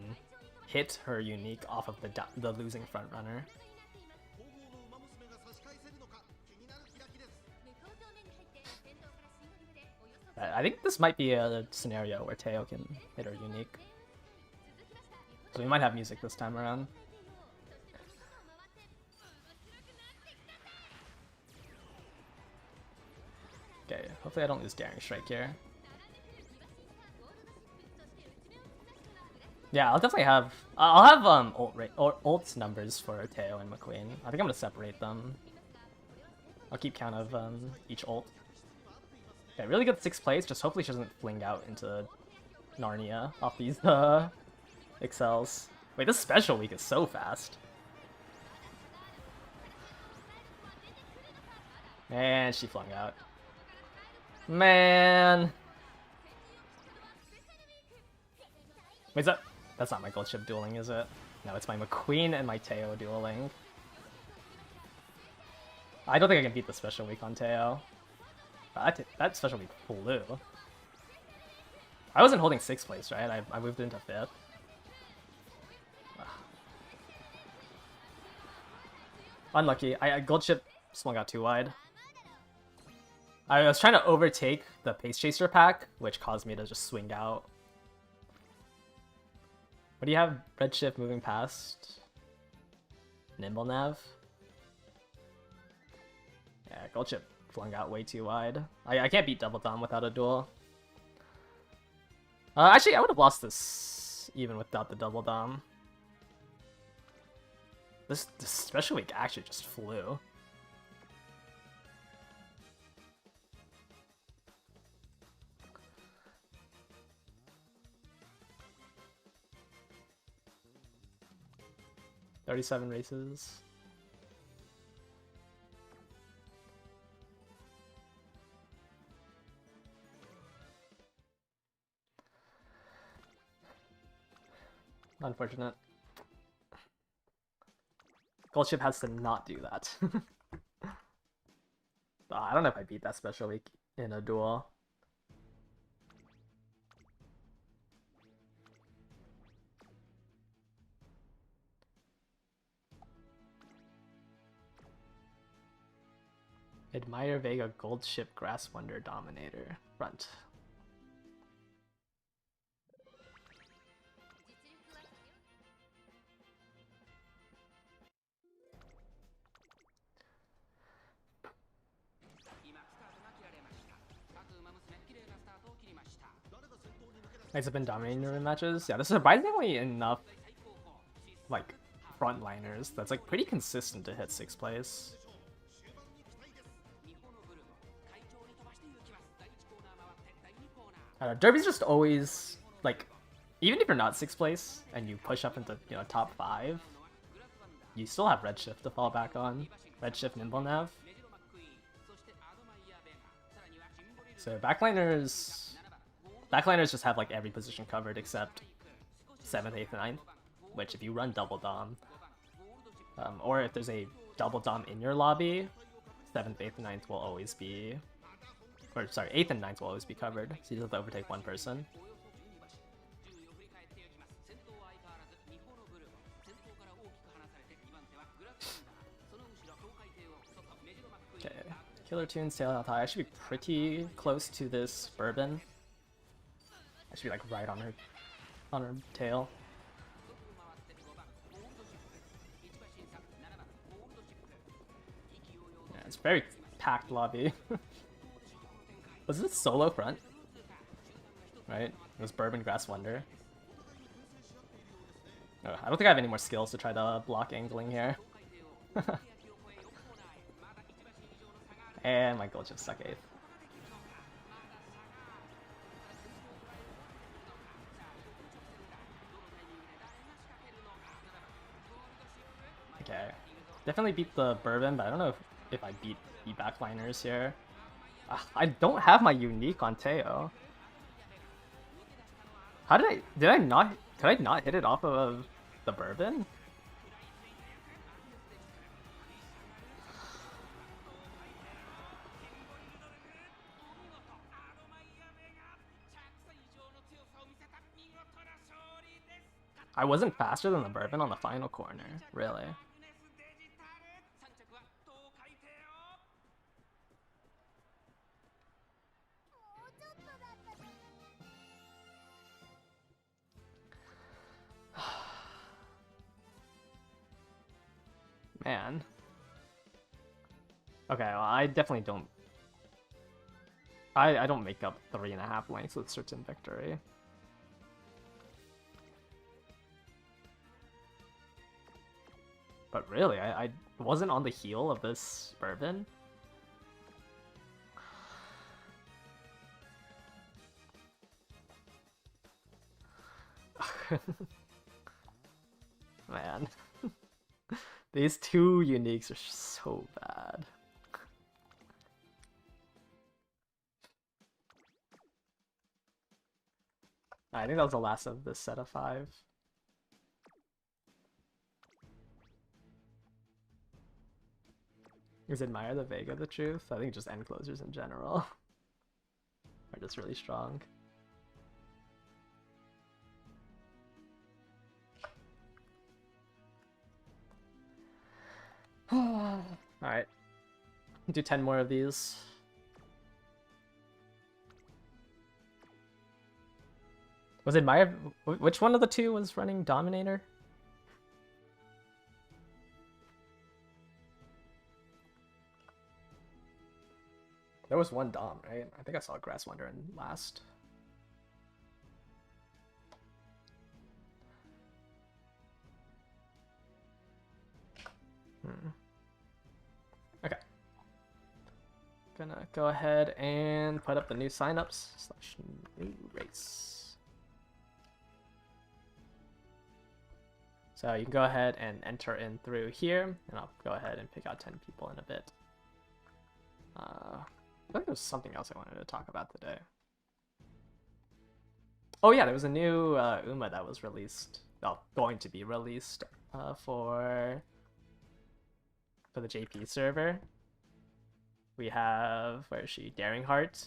hit her unique off of the losing front runner. I think this might be a scenario where Teo can hit her unique. So we might have music this time around. Okay, hopefully I don't lose Daring Strike here. Yeah, I'll definitely have... I'll have ult numbers for Teo and McQueen. I think I'm gonna separate them. I'll keep count of each ult. Okay, really good 6th place, just hopefully she doesn't fling out into Narnia off these excels. Wait, this special week is so fast. And she flung out. Man. Wait, that's not my gold ship dueling, is it? No, it's my McQueen and my Teo dueling. I don't think I can beat the special week on Teo. That special week flew. I wasn't holding 6th place, right? I moved into 5th. Unlucky. I gold ship swung out too wide. I was trying to overtake the Pace Chaser pack, which caused me to just swing out. What do you have? Red shift moving past? Nimble nav? Yeah, gold chip flung out way too wide. I can't beat Double Dom without a duel. Actually, I would have lost this even without the Double Dom. This special week actually just flew. $37 races. Unfortunate. Gold ship has to not do that. I don't know if I beat that special week in a duel. Admire Vega Gold Ship Grass Wonder Dominator. Front. Knights have been dominating their matches. Yeah, this is surprisingly enough, like, frontliners that's like pretty consistent to hit 6th place. Derby's just always, like, even if you're not 6th place and you push up into, you know, top 5, you still have Redshift to fall back on. Redshift Nimble Nav. So backliners just have like every position covered except 7th, 8th, 9th, which if you run double dom, or if there's a double dom in your lobby, 7th, 8th, 9th will always be, or sorry, 8th and 9th will always be covered, so you just have to overtake one person. Okay, Killer Tunes, tail out high. I should be pretty close to this Bourbon. I should be like right on her tail. Yeah, it's very packed lobby. Was this solo front? Right? It was Bourbon Grass Wonder. Oh, I don't think I have any more skills to try to block angling here. And my gold just stuck 8th. Okay. Definitely beat the Bourbon, but I don't know if I beat the backliners here. I don't have my unique on Teo. How did I not hit it off of the Bourbon? I wasn't faster than the Bourbon on the final corner, really. Man. Okay, well, I definitely don't... I don't make up 3.5 lengths with certain victory. But really, I wasn't on the heel of this Bourbon. Man. These two uniques are so bad. I think that was the last of this set of 5. Is Admire the Vega the truth? I think just end closers in general are just really strong. Alright. Do 10 more of these. Was it Maya? Which one of the two was running Dominator? There was one Dom, right? I think I saw Grass Wonder in last. Okay. Gonna go ahead and put up the new signups / new race. So you can go ahead and enter in through here, and I'll go ahead and pick out 10 people in a bit. I think there was something else I wanted to talk about today. Oh yeah, there was a new UMA that was released. Well, going to be released for the JP server. We have, where is she? Daring Heart.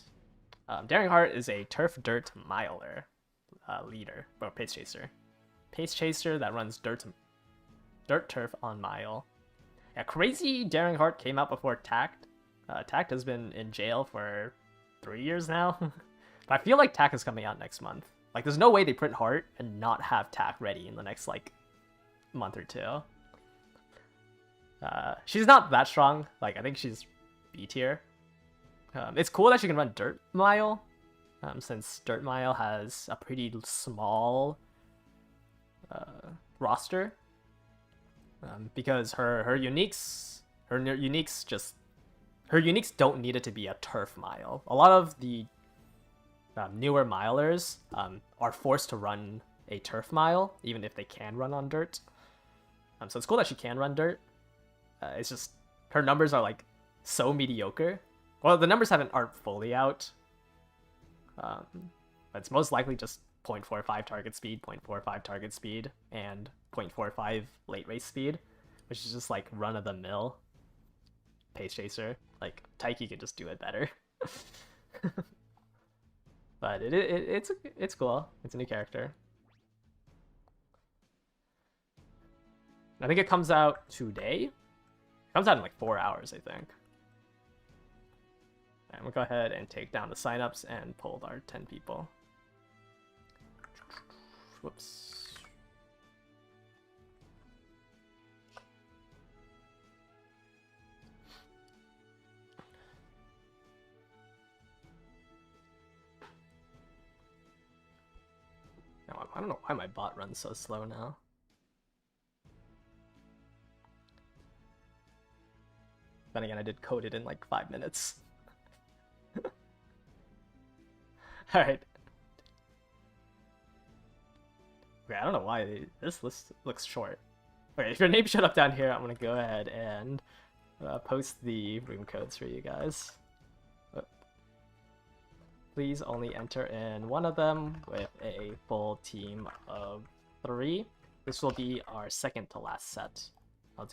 Daring Heart is a turf dirt miler leader, or pace chaser. Pace chaser that runs dirt turf on mile. Yeah, crazy Daring Heart came out before Tact. Tact has been in jail for 3 years now. But I feel like Tact is coming out next month. Like, there's no way they print Heart and not have Tact ready in the next, like, month or two. She's not that strong. Like, I think she's B tier. It's cool that she can run Dirt Mile, since Dirt Mile has a pretty small roster. Because her uniques don't need it to be a turf mile. A lot of the newer milers are forced to run a turf mile, even if they can run on dirt. So it's cool that she can run dirt. It's just her numbers are like so mediocre. Well, the numbers aren't fully out. But it's most likely just 0.45 target speed, 0.45 target speed, and 0.45 late race speed, which is just like run-of-the-mill pace chaser. Like, Taiki could just do it better. But it's cool. It's a new character. I think it comes out today. It comes out in like 4 hours, I think. And we'll go ahead and take down the signups and pull our 10 people. Whoops. Now, I don't know why my bot runs so slow now. Then again, I did code it in like 5 minutes. Alright. Okay, I don't know why this list looks short. Okay, if your name showed up down here, I'm gonna go ahead and post the room codes for you guys. Please only enter in one of them with a full team of 3. This will be our second to last set. I'll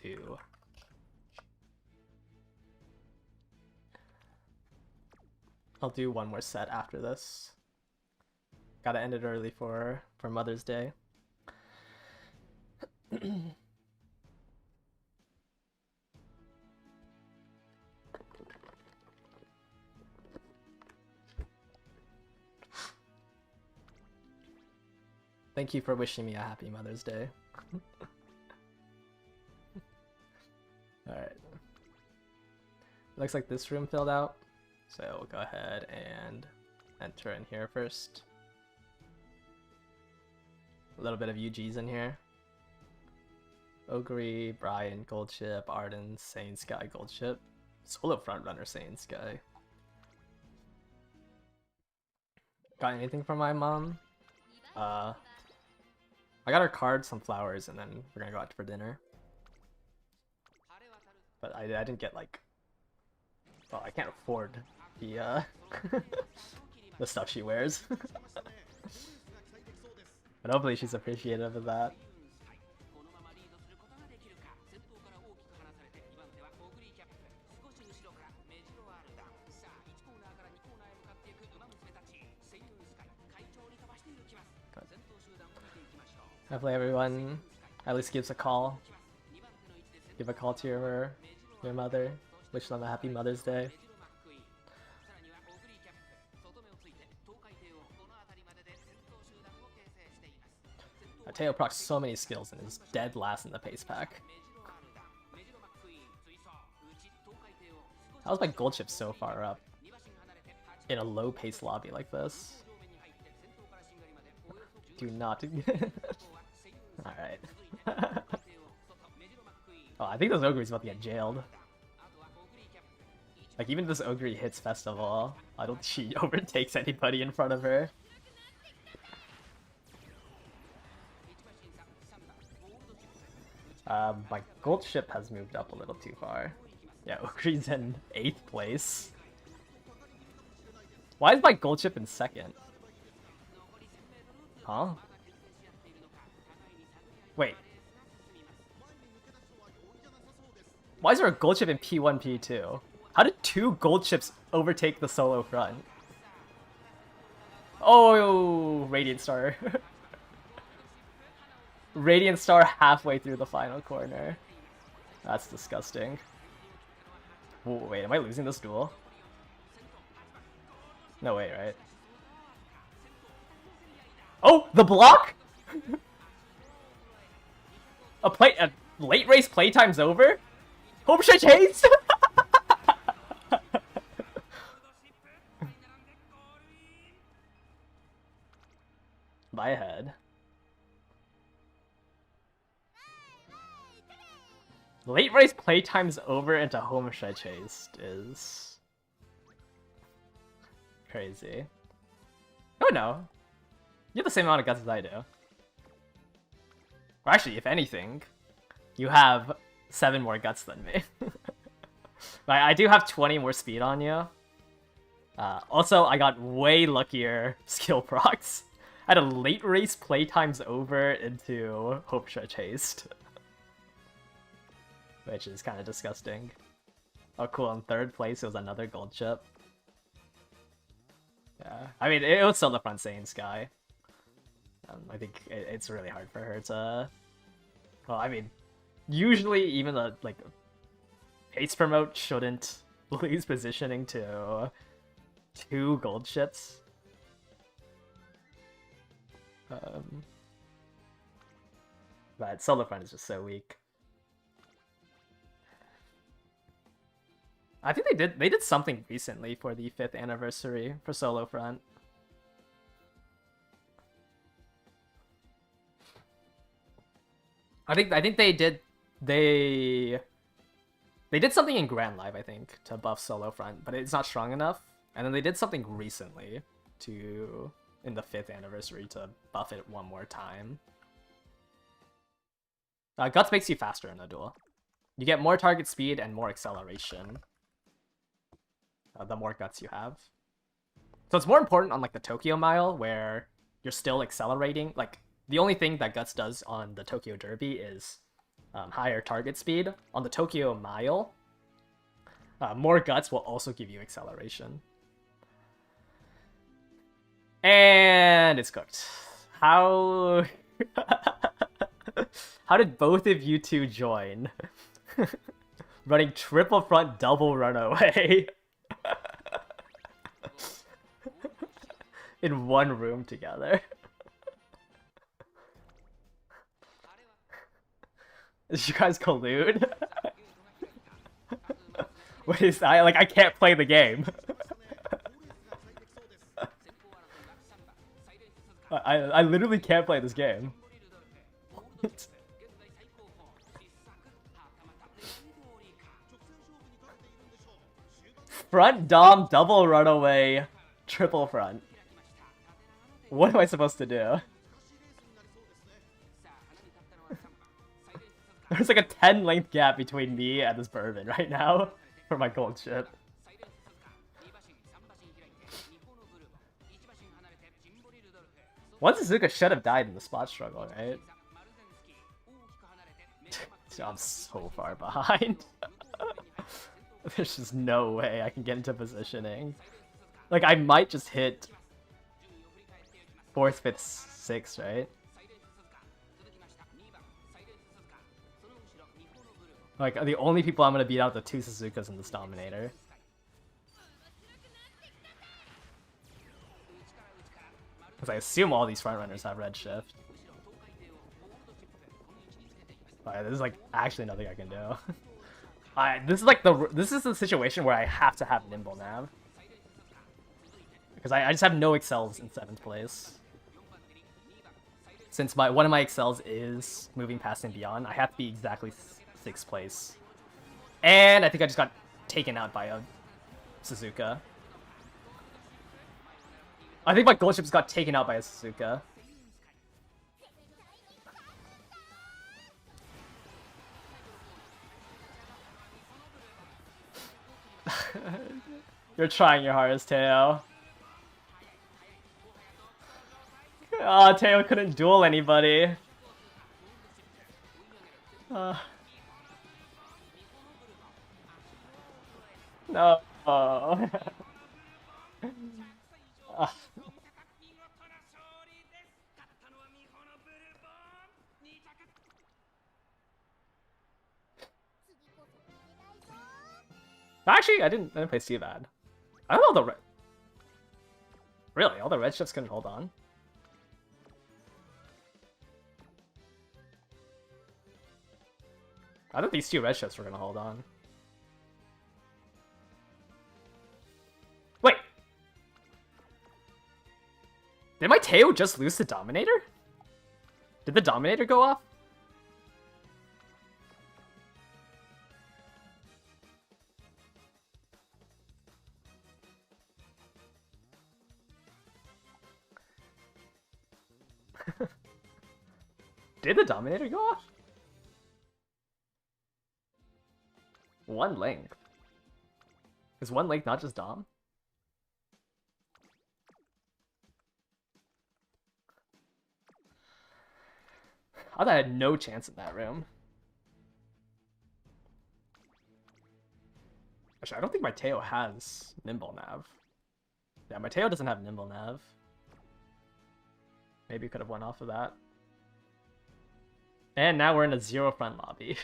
do one more set after this. Gotta end it early for Mother's Day. Thank you for wishing me a happy Mother's Day. Alright. Looks like this room filled out. So we'll go ahead and enter in here first. A little bit of UGs in here. Ogre, Brian, Goldship, Arden, Sane Sky, Goldship. Solo frontrunner, Sane Sky. Got anything from my mom? I got her card, some flowers, and then we're gonna go out for dinner. But I didn't get like... Well, I can't afford the the stuff she wears. But hopefully she's appreciative of that. Hopefully everyone at least gives a call. Give a call to your mother. Wish them a happy Mother's Day. Teo procs so many skills and is dead last in the pace pack. How's my gold chip so far up in a low pace lobby like this? Do not. Alright. Oh, I think this Ogre's about to get jailed. Like, even if this Ogre hits Festival, I don't think she overtakes anybody in front of her. My gold ship has moved up a little too far. Yeah, Ogre's in 8th place. Why is my gold ship in 2nd? Huh? Wait. Why is there a gold chip in P1, P2? How did 2 gold chips overtake the solo front? Oh, Radiant Star. Radiant Star halfway through the final corner. That's disgusting. Ooh, wait, am I losing this duel? No way, right? Oh, the block? A late race playtime's over? Home stretch haste? My head. Late race playtime's over into home stretch haste is crazy. Oh no. You have the same amount of guts as I do. Or actually, if anything, you have 7 more guts than me. I do have 20 more speed on you. Also, I got way luckier skill procs. I had a late race playtime's over into Hope Stretch Haste. Which is kind of disgusting. Oh cool, in 3rd place it was another gold chip. Yeah, I mean, it was still the front Saiyan Sky. I think it's really hard for her to... Well, I mean, usually even the, like, pace promote shouldn't lose positioning to 2 gold chips. But Solo Front is just so weak. I think they did something recently for the 5th anniversary for Solo Front. I think they did something in Grand Live, I think, to buff Solo Front, but it's not strong enough. And then they did something recently in the 5th anniversary to buff it one more time. Guts makes you faster in a duel. You get more target speed and more acceleration. The more guts you have. So it's more important on like the Tokyo Mile where you're still accelerating. Like the only thing that Guts does on the Tokyo Derby is higher target speed. On the Tokyo Mile, more Guts will also give you acceleration. And it's cooked. How how did both of you two join? Running triple front double runaway. In one room together. Did you guys collude? What is that? Like, I can't play the game. I literally can't play this game. Front dom double runaway triple front. What am I supposed to do? There's like a 10 length gap between me and this bourbon right now for my gold chip. One Suzuka should have died in the spot struggle, right? I'm so far behind. There's just no way I can get into positioning. Like, I might just hit 4th, 5th, 6th, right? Like, the only people I'm gonna beat out are the 2 Suzukas and this Dominator. Because I assume all these frontrunners have Redshift. Alright, this is like actually nothing I can do. This is the situation where I have to have Nimble Nav. Because I just have no excels in 7th place. Since one of my excels is moving past and beyond, I have to be exactly 6th place. And I think I just got taken out by a Suzuka. I think my gold ships got taken out by a Suzuka. You're trying your hardest, Teo. Oh, Teo couldn't duel anybody. No. Actually, I didn't play too bad. I don't know Really, all the red ships couldn't hold on. I thought these 2 red ships were gonna hold on. Wait! Did my Teo just lose the Dominator? Did the Dominator go off? Did the Dominator go off? 1 length. Is 1 length not just Dom? I thought I had no chance in that room. Actually, I don't think my Teo has Nimble Nav. Yeah, my Teo doesn't have Nimble Nav. Maybe could have went off of that. And now we're in a 0 front lobby.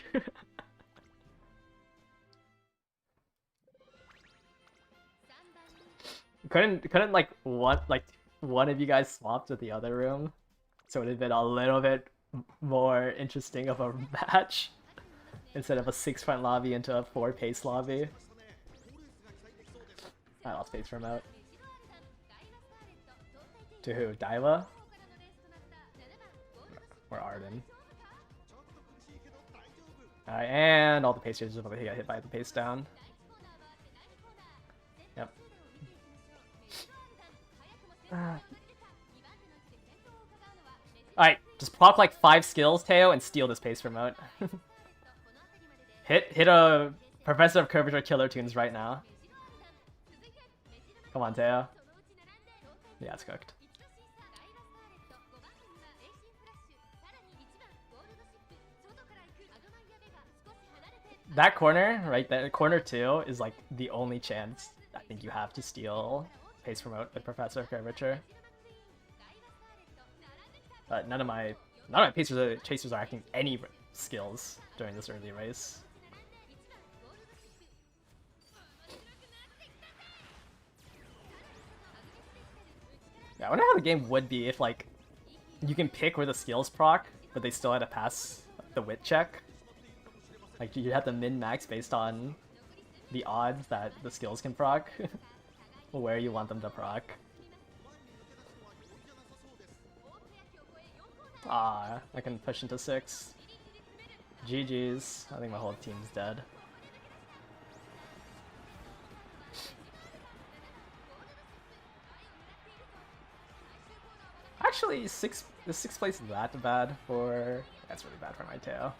couldn't like one of you guys swapped with the other room, so it would have been a little bit more interesting of a match instead of a 6 front lobby into a 4 pace lobby. I lost pace from out. To who? Daiwa? Or Arden? And all the pace changes got hit by the pace down. Yep. Alright, just proc like 5 skills, Teo, and steal this pace remote. hit a Professor of Curvature Killer Tunes right now. Come on, Teo. Yeah, it's cooked. That corner, right there, corner 2, is like the only chance I think you have to steal pace promote with Professor of Curvature. But none of my chasers are acting any skills during this early race. Yeah, I wonder how the game would be if like you can pick where the skills proc, but they still had to pass the wit check. Like, you have to min-max based on the odds that the skills can proc, where you want them to proc. Ah, I can push into 6. GG's. I think my whole team's dead. Actually, the 6th place is that bad for... That's really bad for my Teo.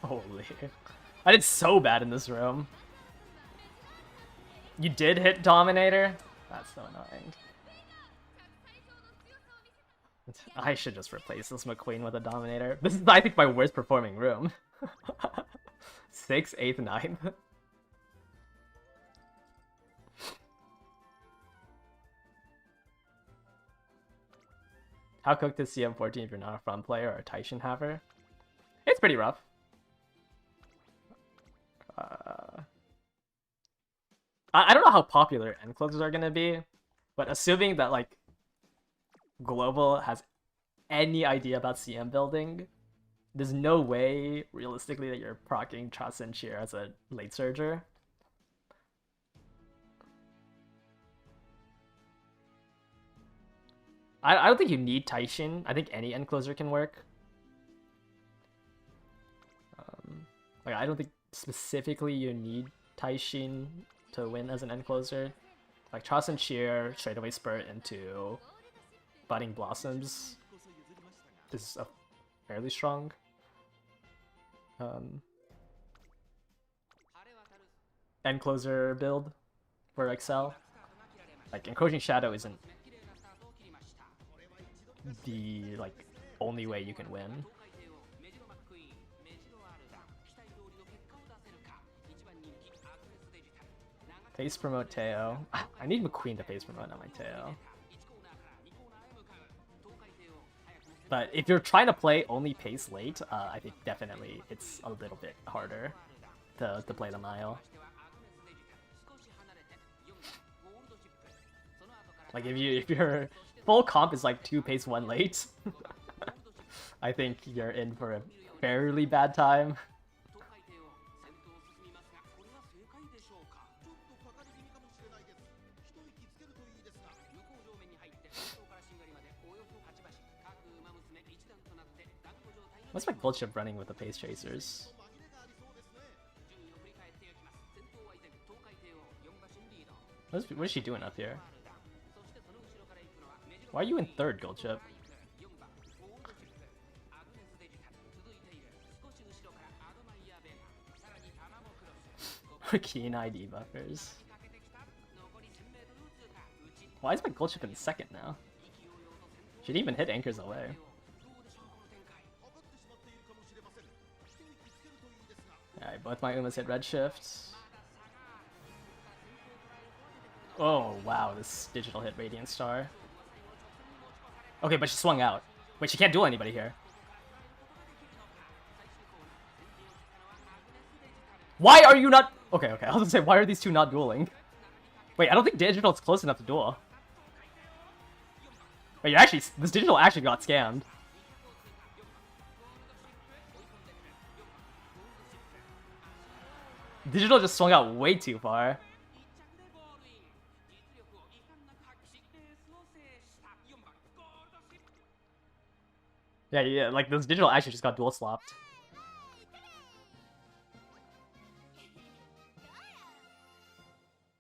Holy. I did so bad in this room. You did hit Dominator? That's so annoying. I should just replace this McQueen with a Dominator. This is, I think, my worst performing room. 6th, 8th, 9th. How cooked is CM14 if you're not a front player or a Taishin haver? It's pretty rough. I don't know how popular end closers are gonna be, but assuming that like Global has any idea about CM building, there's no way realistically that you're proccing Trust and Cheer as a late surger. I don't think you need Taishin. I think any end closer can work. Like I don't think specifically you need Taishin to win as an end closer. Like Trust and Cheer straight away spurt into Budding Blossoms is a fairly strong end closer build for Excel. Like Encroaching Shadow isn't the like only way you can win. Pace promote Teo. I need McQueen to pace promote, not my Teo. But if you're trying to play only pace late, I think definitely it's a little bit harder to play the Mile. Like if your full comp is like 2 pace 1 late, I think you're in for a fairly bad time. What's my gold chip running with the pace chasers? What is she doing up here? Why are you in 3rd gold chip? Keen ID buffers. Why is my gold chip in 2nd now? She didn't even hit anchors away. Alright, both my Umas hit redshift. Oh, wow, this digital hit Radiant Star. Okay, but she swung out. Wait, she can't duel anybody here. Why are you not... Okay, I was gonna say, why are these two not dueling? Wait, I don't think digital's close enough to duel. Wait, this digital actually got scammed. Digital just swung out way too far. Yeah, like this digital actually just got dual slopped.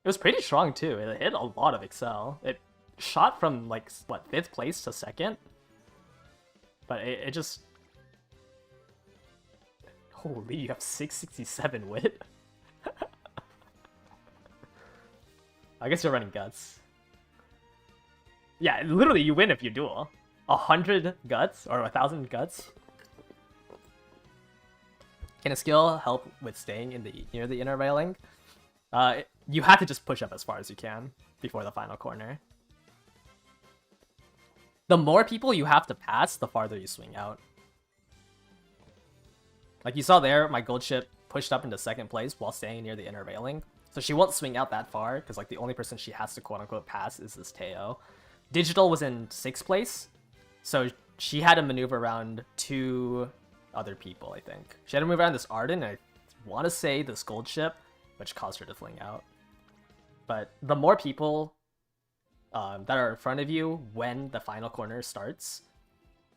It was pretty strong too. It hit a lot of Excel. It shot from like what, 5th place to 2nd, but it just... Holy, you have 667 wit. I guess you're running guts. Yeah, literally you win if you duel. 100 guts or 1000 guts. Can a skill help with staying in near the inner railing? You have to just push up as far as you can before the final corner. The more people you have to pass, the farther you swing out. Like you saw there, my gold ship pushed up into 2nd place while staying near the inner railing. So she won't swing out that far, because like the only person she has to quote-unquote pass is this Teo. Digital was in 6th place, so she had to maneuver around 2 other people, I think. She had to move around this Arden, and I want to say this gold ship, which caused her to fling out. But the more people that are in front of you when the final corner starts,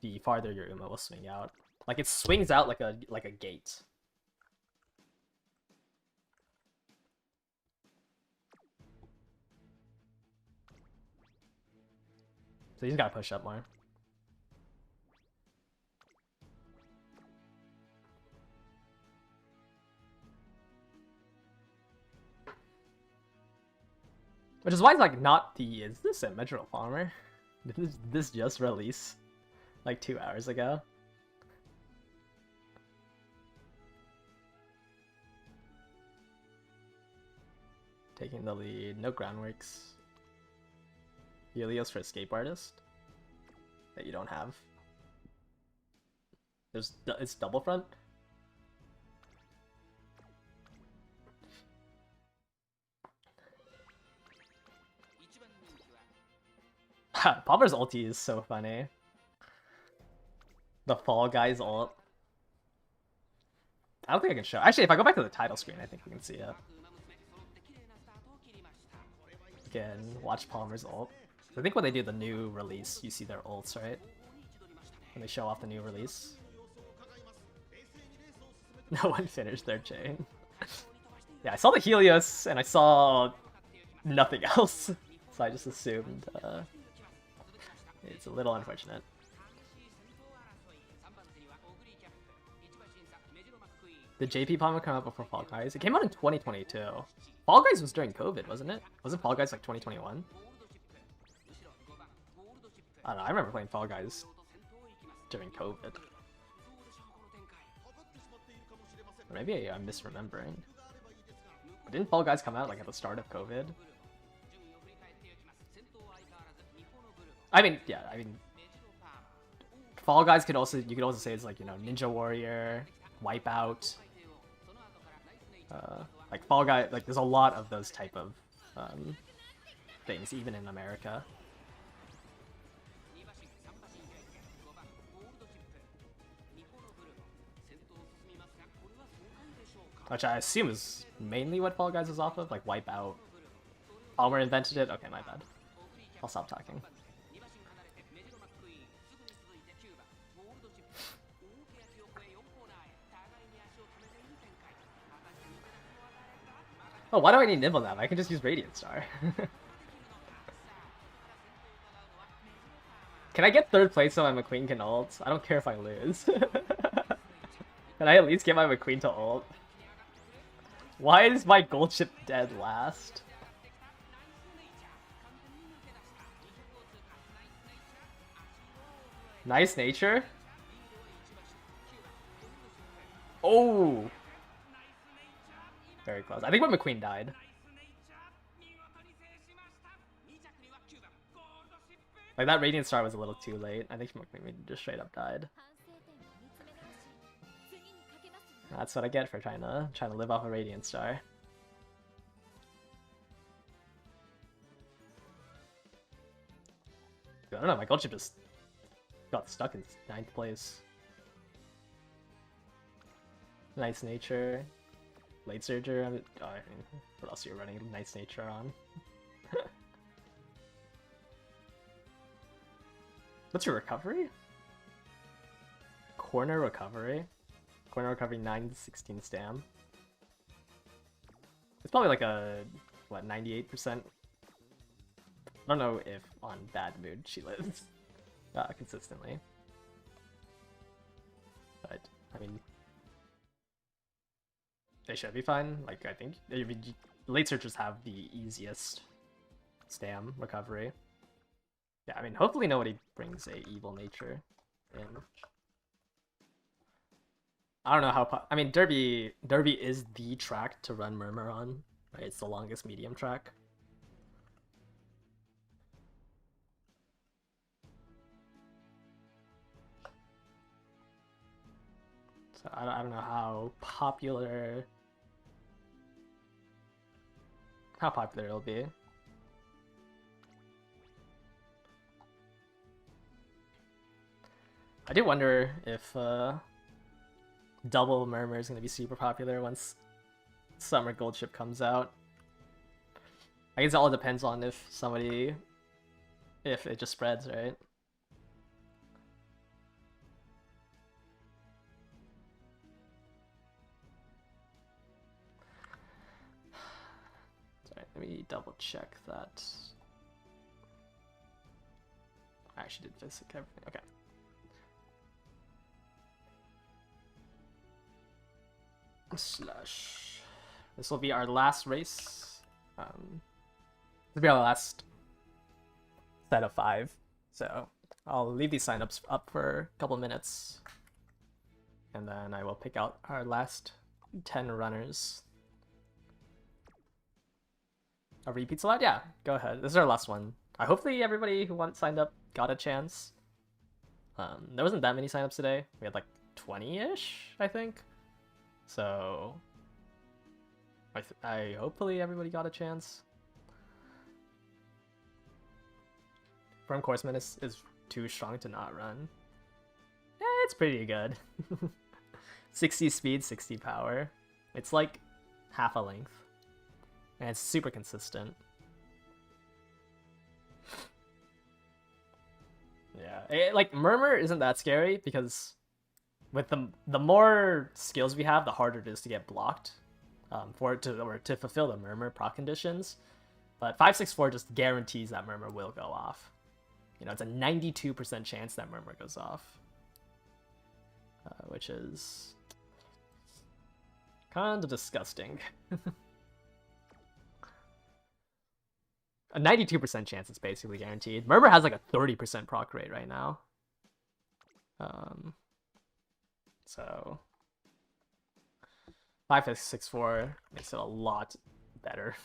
the farther your Uma will swing out. Like it swings out like a gate. So you just gotta push up more. Which is why it's like not the... Is this a Metro Palmer? Did this just release like 2 hours ago? Taking the lead. No groundworks. Helios for Escape Artist that you don't have. It's double front. Palmer's ulti is so funny. The Fall Guys ult. I don't think I can show. Actually, if I go back to the title screen, I think we can see it. Again, watch Palmer's ult. I think when they do the new release, you see their ults, right? When they show off the new release. No one finished their chain. Yeah, I saw the Helios, and I saw nothing else. So I just assumed it's a little unfortunate. Did JP Palmer come out before Fall Guys? It came out in 2022. Fall Guys was during COVID, wasn't it? Wasn't Fall Guys like 2021? I don't know, I remember playing Fall Guys during COVID. Or maybe I'm misremembering. But didn't Fall Guys come out like at the start of COVID? I mean, yeah, I mean, Fall Guys could also, you could also say it's like, you know, Ninja Warrior, Wipeout. Like Fall Guy, like there's a lot of those type of things, even in America. Which I assume is mainly what Fall Guys is off of, like Wipeout. Palmer invented it? Okay, my bad. I'll stop talking. Oh, why do I need Nimble now? I can just use Radiant Star. Can I get 3rd place so my McQueen can ult? I don't care if I lose. Can I at least get my McQueen to ult? Why is my gold chip dead last? Nice nature. Oh! Very close. I think my McQueen died. Like, that Radiant Star was a little too late. I think McQueen just straight up died. That's what I get for trying to live off a Radiant Star. I don't know, my gold chip just got stuck in 9th place. Nice nature. Late Surger. Oh, I mean, what else are you running Nice Nature on? What's your recovery? Corner recovery. Corner recovery 9-16 stam. It's probably like a what 98%. I don't know if on bad mood she lives consistently, but I mean. They should be fine. Like, I think late searchers have the easiest stam recovery. Yeah, I mean, hopefully nobody brings a evil nature in. I don't know how. I mean, Derby is the track to run Murmur on. Right, it's the longest medium track. So I don't know how popular it'll be. I do wonder if double Murmur is going to be super popular once Summer Gold Chip comes out. I guess it all depends on if it just spreads, right? Let me double check that. I actually did physics everything. Okay. Slash. This will be our last race. will be our last set of 5. So I'll leave these signups up for a couple minutes. And then I will pick out our last 10 runners. A repeat slot? Yeah, go ahead. This is our last one. Hopefully everybody who signed up got a chance. There wasn't that many signups today. We had like 20-ish, I think. So I hopefully everybody got a chance. Firm Courseman is too strong to not run. Yeah, it's pretty good. 60 speed, 60 power. It's like half a length. And it's super consistent. Yeah, like Murmur isn't that scary because with the more skills we have, the harder it is to get blocked for it to fulfill the Murmur proc conditions. But 564 just guarantees that Murmur will go off. You know, it's a 92% chance that Murmur goes off, which is kind of disgusting. A 92% chance is basically guaranteed. Murmur has like a 30% proc rate right now. So 564 makes it a lot better.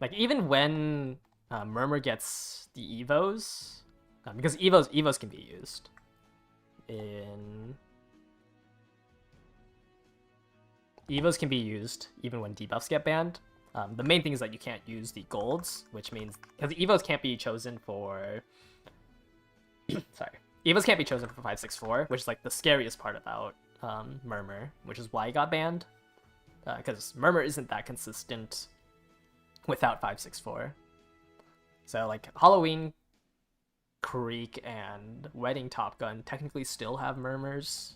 Like even when Murmur gets the evos, because evos can be used even when debuffs get banned. The main thing is that you can't use the golds, which means because evos can't be chosen for evos can't be chosen for 564, which is like the scariest part about Murmur, which is why it got banned, because Murmur isn't that consistent without 564. So like Halloween Creek and Wedding Top Gun technically still have Murmurs.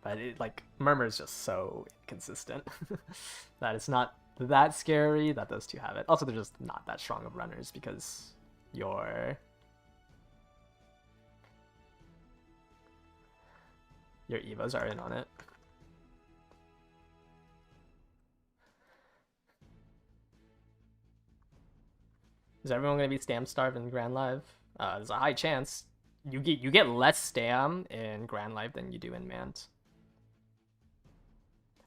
But Murmur is just so inconsistent that it's not that scary that those two have it. Also, they're just not that strong of runners because your evos are in on it. Is everyone going to be stam starved in Grand Live? There's a high chance. You get less stam in Grand Live than you do in Mant.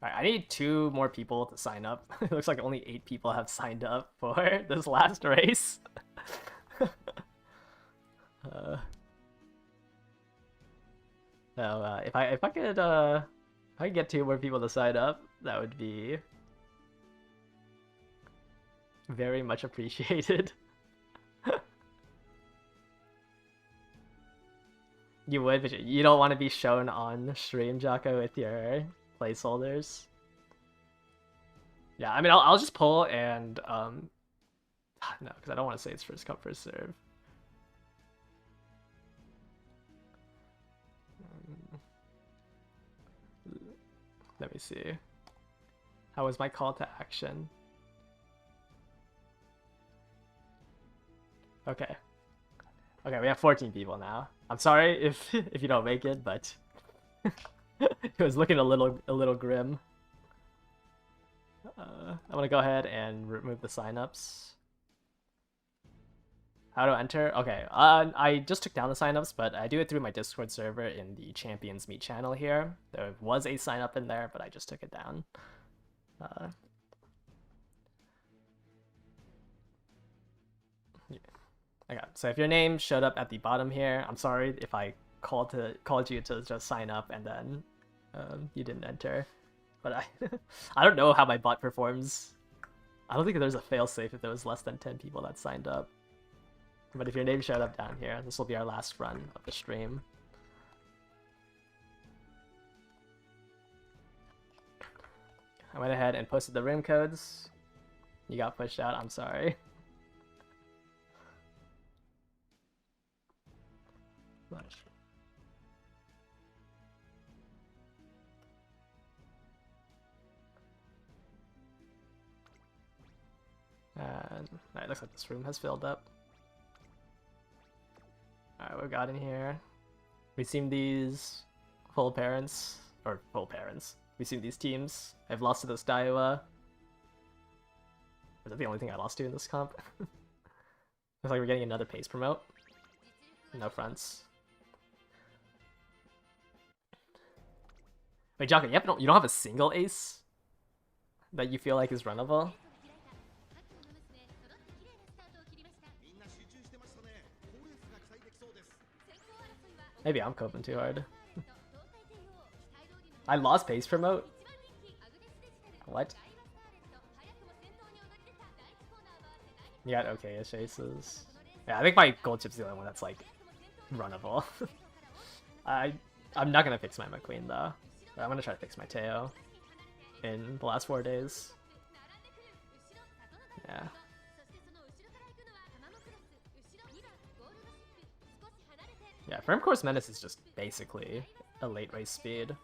Alright, I need 2 more people to sign up. It looks like only 8 people have signed up for this last race. If I could get 2 more people to sign up, that would be very much appreciated. You would, but you don't want to be shown on stream, Jocko, with your placeholders. Yeah, I mean, I'll just pull and no, because I don't want to say it's first come first serve. Let me see. How was my call to action? Okay. Okay, we have 14 people now. I'm sorry if you don't make it, but it was looking a little grim. I'm gonna go ahead and remove the signups. How to enter? Okay, I just took down the signups, but I do it through my Discord server in the Champions Meet channel here. There was a sign up in there, but I just took it down. Okay, so if your name showed up at the bottom here, I'm sorry if I called you to just sign up and then you didn't enter. But I don't know how my bot performs. I don't think there's a failsafe if there was less than 10 people that signed up. But if your name showed up down here, this will be our last run of the stream. I went ahead and posted the room codes. You got pushed out, I'm sorry. And it looks like this room has filled up. Alright, what we got in here? We've seen these. full parents. Or full parents. We've seen these teams. I've lost to this Daiwa. Is that the only thing I lost to in this comp? Looks like we're getting another pace promote. No fronts. Wait, Jaka, you don't have a single ace that you feel like is runnable? Maybe I'm coping too hard. I lost pace promote? What? You got okay-ish aces. Yeah, I think my gold chip's the only one that's like runnable. I'm not gonna fix my McQueen though. But I'm gonna try to fix my Teo in the last 4 days. Yeah. Yeah, Firm Course Menace is just basically a late race speed.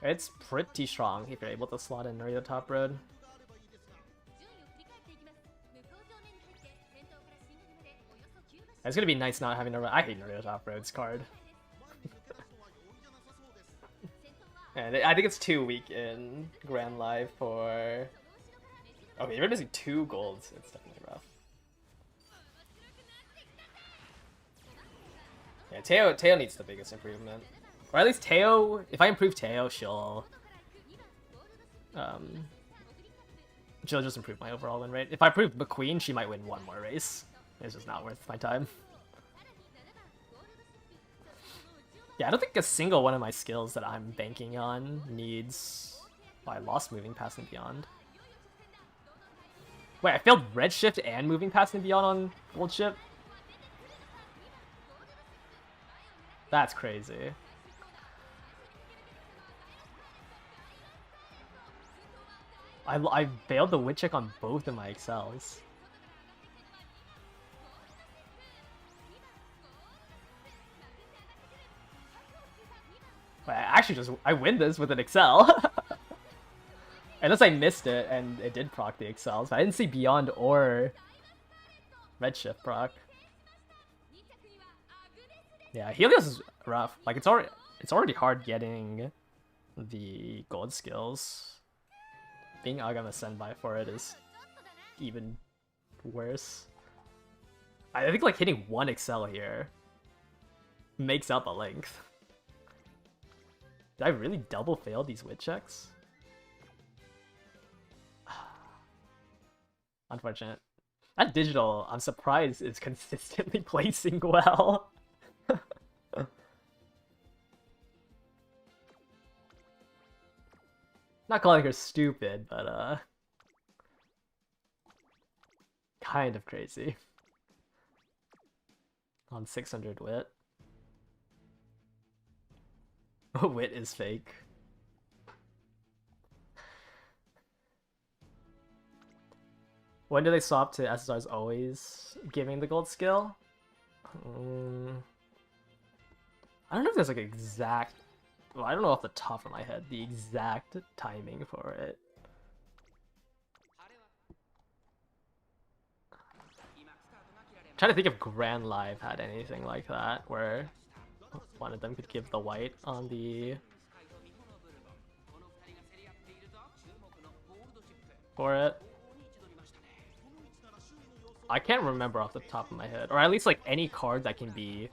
It's pretty strong if you're able to slot in near the top road. It's gonna be nice not having to. I hate Naruto Top Roads card. And I think it's too weak in Grand Live for. Okay, you're missing 2 golds. It's definitely rough. Yeah, Teo needs the biggest improvement. Or at least Teo, if I improve Teo, she'll just improve my overall win rate. If I improve McQueen, she might win 1 more race. It's just not worth my time. Yeah, I don't think a single one of my skills that I'm banking on needs... Oh, I lost moving past and beyond. Wait, I failed Redshift and moving past and beyond on Gold Ship? That's crazy. I failed the wit check on both of my excels. But I actually I win this with an excel. Unless I missed it and it did proc the excels, but I didn't see beyond or redshift proc. Yeah, Helios is rough. Like it's already hard getting the gold skills. Being Agama Senbai for it is even worse. I think like hitting 1 excel here makes up a length. Did I really double fail these wit checks? Unfortunate. That digital, I'm surprised, is consistently placing well. Not calling her stupid, but kind of crazy. On 600 wit. Wit is fake. When do they swap to SSR's always giving the gold skill? I don't know if there's like exact... Well, I don't know off the top of my head the exact timing for it. I'm trying to think if Grand Live had anything like that, where one of them could give the white on the... for it. I can't remember off the top of my head, or at least like any card that can be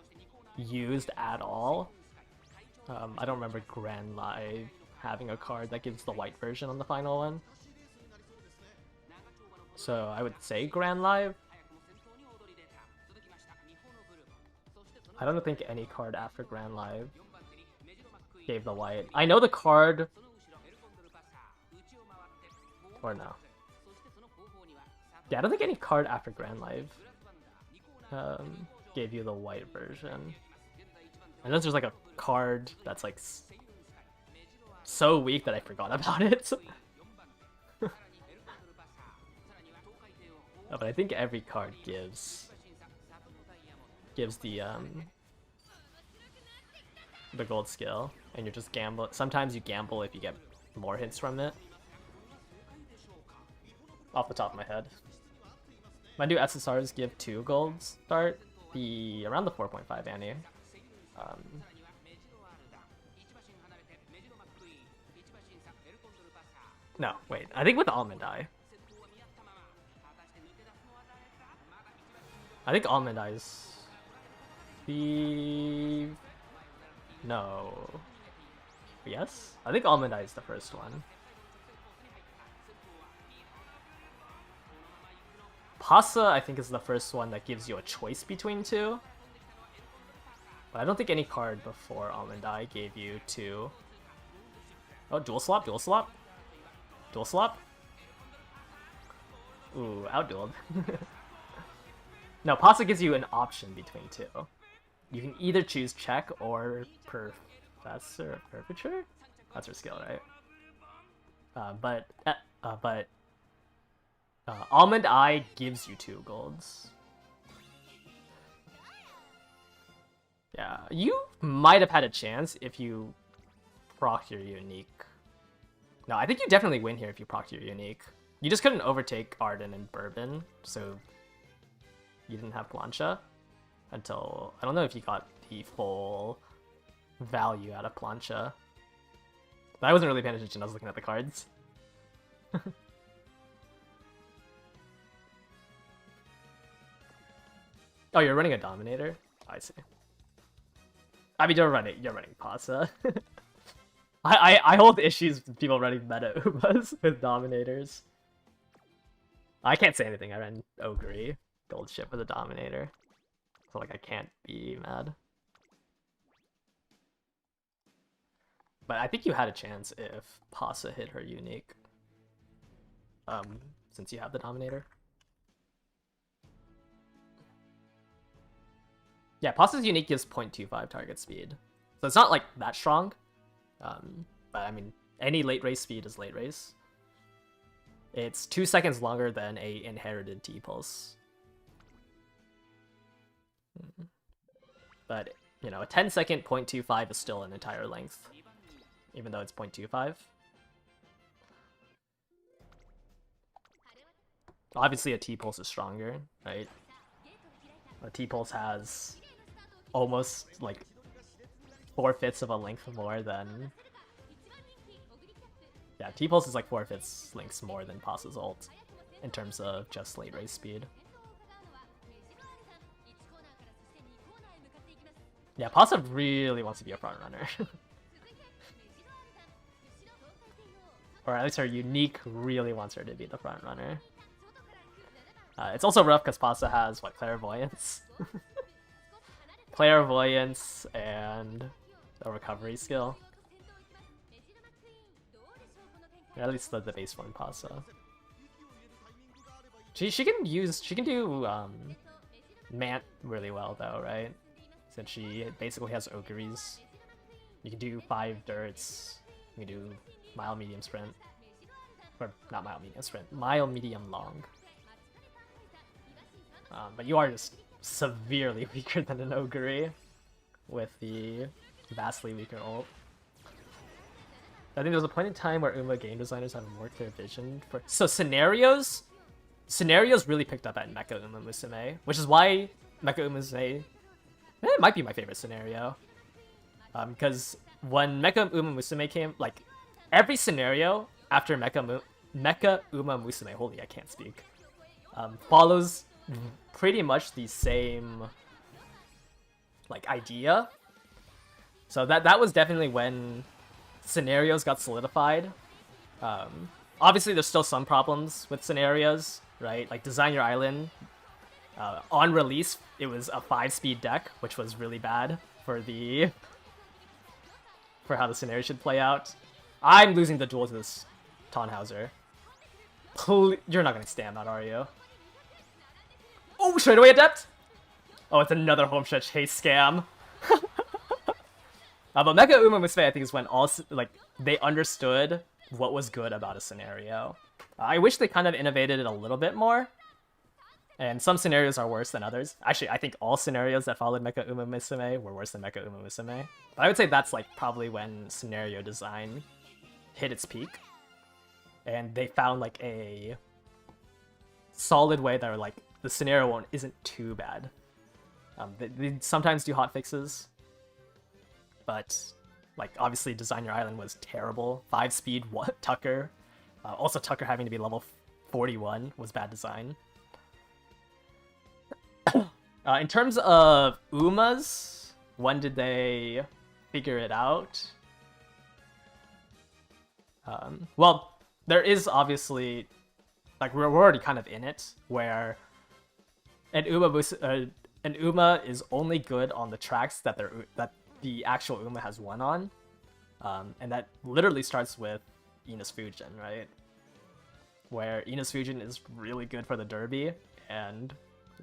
used at all. I don't remember Grand Live having a card that gives the white version on the final one. So I would say Grand Live. I don't think any card after Grand Live gave the white. I know the card... Or no. Yeah, I don't think any card after Grand Live gave you the white version. Unless there's like a card that's like so weak that I forgot about it. Oh, but I think every card gives the gold skill, and you're just gamble. Sometimes you gamble if you get more hints from it. Off the top of my head, my new SSRs give 2 gold start. Around the 4.5 ante. No, wait. I think with Almond Eye. I think Almond Eye's the... No. Yes? I think Almond Eye is the first one. Pasa, I think, is the first one that gives you a choice between two. But I don't think any card before Almond Eye gave you two. Oh, dual swap, dual swap. Dual swap. Ooh, outdueled. No, Pasa gives you an option between two. You can either choose check or Professor Perpetrator? That's her skill, right? But Almond Eye gives you 2 golds. Yeah, you might have had a chance if you proc your unique. No, I think you definitely win here if you proc your unique. You just couldn't overtake Arden and Bourbon, so you didn't have Plancha until... I don't know if you got the full value out of Plancha. But I wasn't really paying attention, I was looking at the cards. Oh, you're running a Dominator? I see. I mean, you're running Pasa. I hold issues with people running meta Umas with Dominators. I can't say anything, I ran Ogre, gold ship with a Dominator. So like I can't be mad. But I think you had a chance if Pasa hit her unique. Since you have the Dominator. Yeah, Pasa's unique gives 0.25 target speed. So it's not like that strong. But I mean, any late race speed is late race. It's 2 seconds longer than a inherited T-pulse. But, you know, a 10-second 0.25 is still an entire length. Even though it's 0.25. Obviously a T-pulse is stronger, right? A T-pulse has almost like 4/5 of a length more than... Yeah, T-pulse is like 4/5 lengths more than Pasa's ult in terms of just late race speed. Yeah, Pasa really wants to be a front runner. Or at least her unique really wants her to be the front runner. It's also rough because Pasa has, what, Clairvoyance? Clairvoyance and a recovery skill. Or at least the base form Pasa. She can do Mant really well though, right? Since she basically has Ogres. You can do 5 dirts. You can do mild medium sprint. Or not mild medium sprint, mild medium long. But you are just severely weaker than an Ogre with the vastly weaker ult. I think there was a point in time where Uma game designers have a more clear vision for... So scenarios really picked up at Mecha Uma Musume, which is why Mecha Uma Musume it might be my favorite scenario. Because when Mecha Uma Musume came, like, every scenario after Mecha Uma Musume, holy, I can't speak, follows pretty much the same, like, idea. So that was definitely when scenarios got solidified. Obviously, there's still some problems with scenarios, right? Like, Design Your Island, on release, it was a 5-speed deck, which was really bad for how the scenario should play out. I'm losing the duel to this Tannhauser. You're not gonna stand that, are you? Oh, straightaway adept! Oh, it's another home stretch haste scam. But Mecha Uma Musume, I think, is when they understood what was good about a scenario. I wish they kind of innovated it a little bit more. And some scenarios are worse than others. Actually, I think all scenarios that followed Mecha Uma Musume were worse than Mecha Uma Musume. But I would say that's like probably when scenario design hit its peak. And they found like a solid way that were like, the scenario one isn't too bad. They sometimes do hotfixes. But like obviously Design Your Island was terrible. 5-speed Tucker Also, Tucker having to be level 41 was bad design. In terms of Umas, when did they figure it out? Well, there is obviously, like, we're already kind of in it, where an Uma is only good on the tracks that the actual Uma has won on, and that literally starts with Ines Fujin, right? Where Ines Fujin is really good for the Derby, and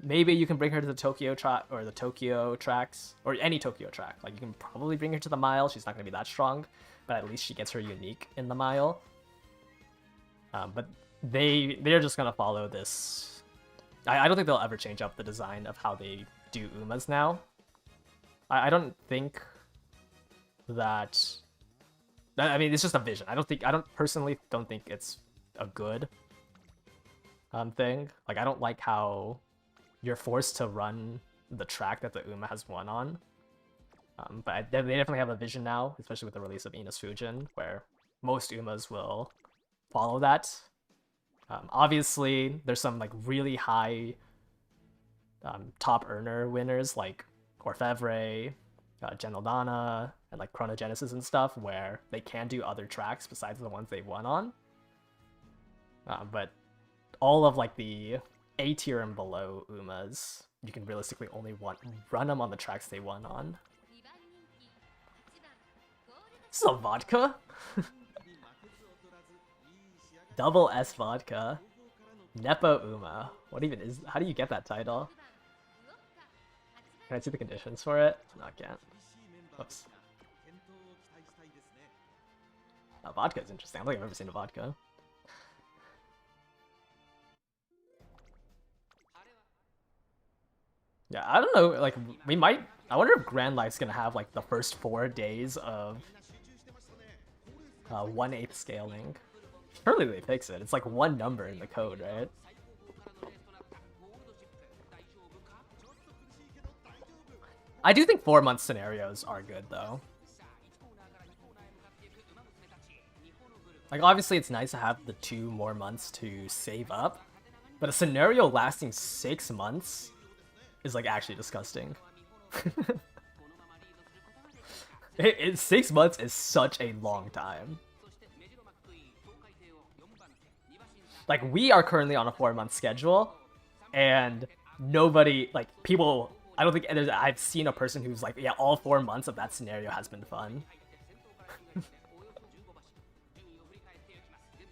maybe you can bring her to the Tokyo track or the Tokyo tracks or any Tokyo track. Like, you can probably bring her to the mile. She's not going to be that strong, but at least she gets her unique in the mile. But they're just going to follow this. I don't think they'll ever change up the design of how they do Umas now. I don't think that. I mean, it's just a vision. I personally don't think it's a good thing. Like, I don't like how you're forced to run the track that the Uma has won on. But they definitely have a vision now, especially with the release of Ines Fujin, where most Umas will follow that. Obviously, there's some like really high top earner winners like Orfevre, Genildana, and like Chronogenesis and stuff, where they can do other tracks besides the ones they won on. But all of like the A tier and below Umas, you can realistically only run them on the tracks they won on. This is a vodka? Double S vodka. Nepo Uma. What even is... How do you get that title? Can I see the conditions for it? No, I can't. Oops. Vodka is interesting. I don't think I've ever seen a vodka. Yeah, I don't know, like, we might... I wonder if Grand Life's gonna have, like, the first 4 days of 1/8 scaling. Surely they fix it. It's like one number in the code, right? I do think 4-month scenarios are good, though. Like, obviously it's nice to have the 2 more months to save up, but a scenario lasting 6 months is, like, actually disgusting. 6 months is such a long time. Like, we are currently on a 4-month schedule, and nobody, like, people, I don't think I've seen a person who's like, yeah, all 4 months of that scenario has been fun.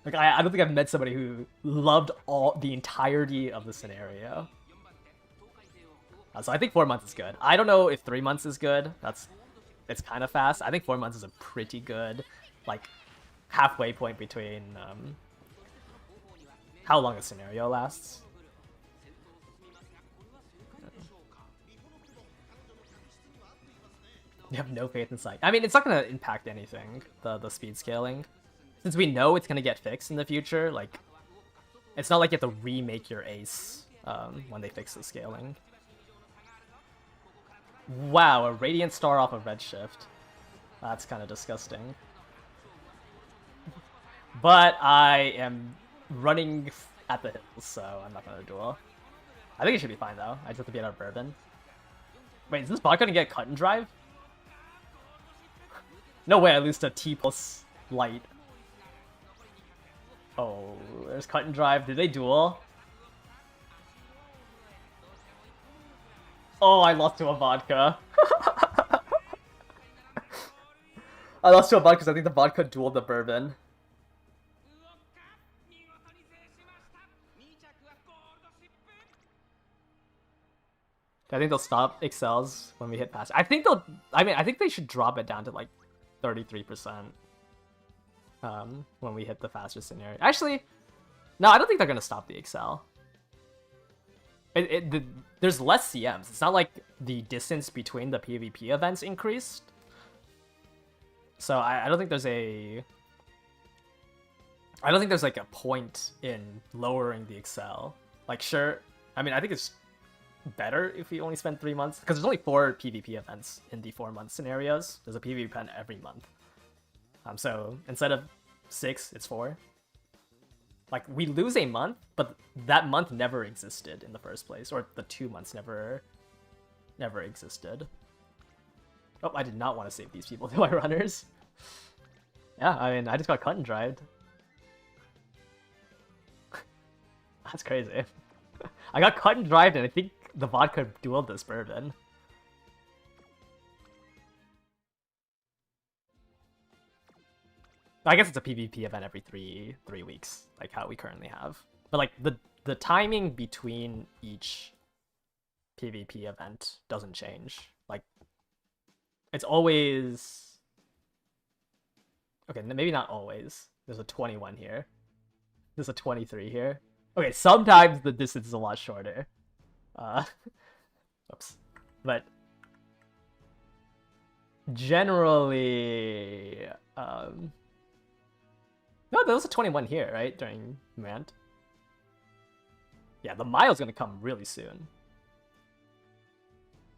Like, I don't think I've met somebody who loved the entirety of the scenario. So I think 4 months is good. I don't know if 3 months is good. It's kind of fast. I think 4 months is a pretty good, like, halfway point between how long a scenario lasts. You have no faith in sight. I mean, it's not going to impact anything, the speed scaling. Since we know it's going to get fixed in the future, like, it's not like you have to remake your ace when they fix the scaling. Wow, a Radiant Star off of Redshift. That's kind of disgusting. But I am running at the hills, so I'm not going to duel. I think it should be fine, though. I just have to be out of Bourbon. Wait, is this bot going to get cut and drive? No way I lose to T plus light. Oh, there's cut and drive. Did they duel? Oh, I lost to a vodka. I lost to a vodka because I think the vodka dueled the Bourbon. I think they'll stop excels when we hit past. I think they should drop it down to like 33% when we hit the faster scenario. Actually, no, I don't think they're gonna stop the excel. There's less CMs. It's not like the distance between the PvP events increased. So I don't think there's like a point in lowering the excel. Like, sure, I mean, I think it's better if we only spend 3 months, because there's only 4 PvP events in the 4-month scenarios. There's a PvP event every month. So instead of 6, it's 4. Like, we lose a month, but that month never existed in the first place, or the 2 months never existed. Oh, I did not want to save these people, do I, runners? Yeah, I mean, I just got cut and dried. That's crazy. I got cut and dried, and I think the vodka dueled this bourbon. I guess it's a PvP event every three weeks, like how we currently have. But like the timing between each PvP event doesn't change. Like, it's always... Okay, maybe not always. There's a 21 here. There's a 23 here. Okay, sometimes the distance is a lot shorter. Oops. But generally, no, there was a 21 here, right? During Mant. Yeah, the mile's gonna come really soon.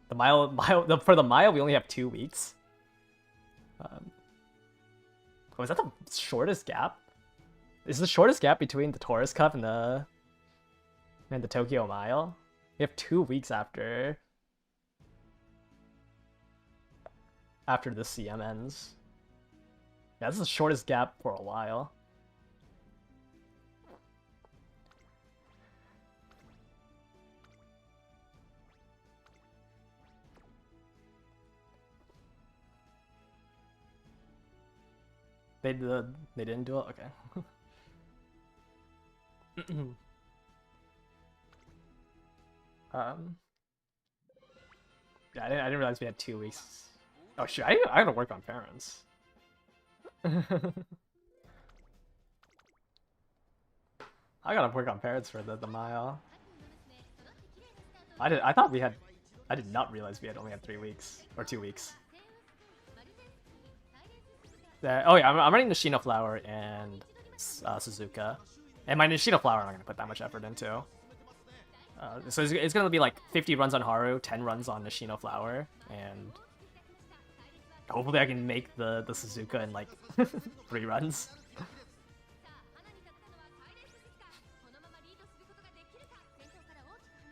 The for the mile, we only have 2 weeks. Oh, is that the shortest gap? Is the shortest gap between the Taurus Cup and the Tokyo Mile? We have 2 weeks after the CM ends. Yeah, this is the shortest gap for a while. They didn't do it? Okay. Yeah, I didn't realize we had 2 weeks. Oh shoot, I gotta work on parents. I gotta work on parents for the mile. I did not realize we had only had 3 weeks or 2 weeks. Oh yeah, I'm running Nishino Flower and Suzuka. And my Nishino Flower I'm not going to put that much effort into. So it's going to be like 50 runs on Haru, 10 runs on Nishino Flower, and hopefully I can make the Suzuka in like 3 runs.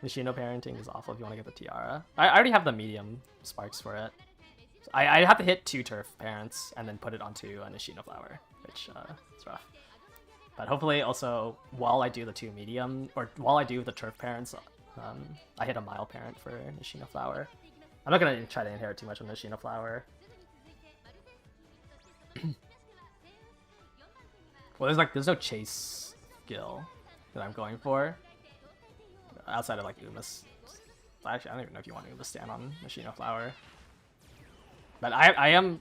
Nishino parenting is awful if you want to get the tiara. I already have the medium sparks for it. I have to hit 2 turf parents and then put it onto a Nishino Flower, which is rough. But hopefully also, while I do the 2 medium, or while I do the turf parents, I hit a mile parent for Nishino Flower. I'm not going to try to inherit too much on Nishino Flower. Well, there's no chase skill that I'm going for. Outside of like Uma's. Actually, I don't even know if you want Uma stand on Nishino Flower. But I am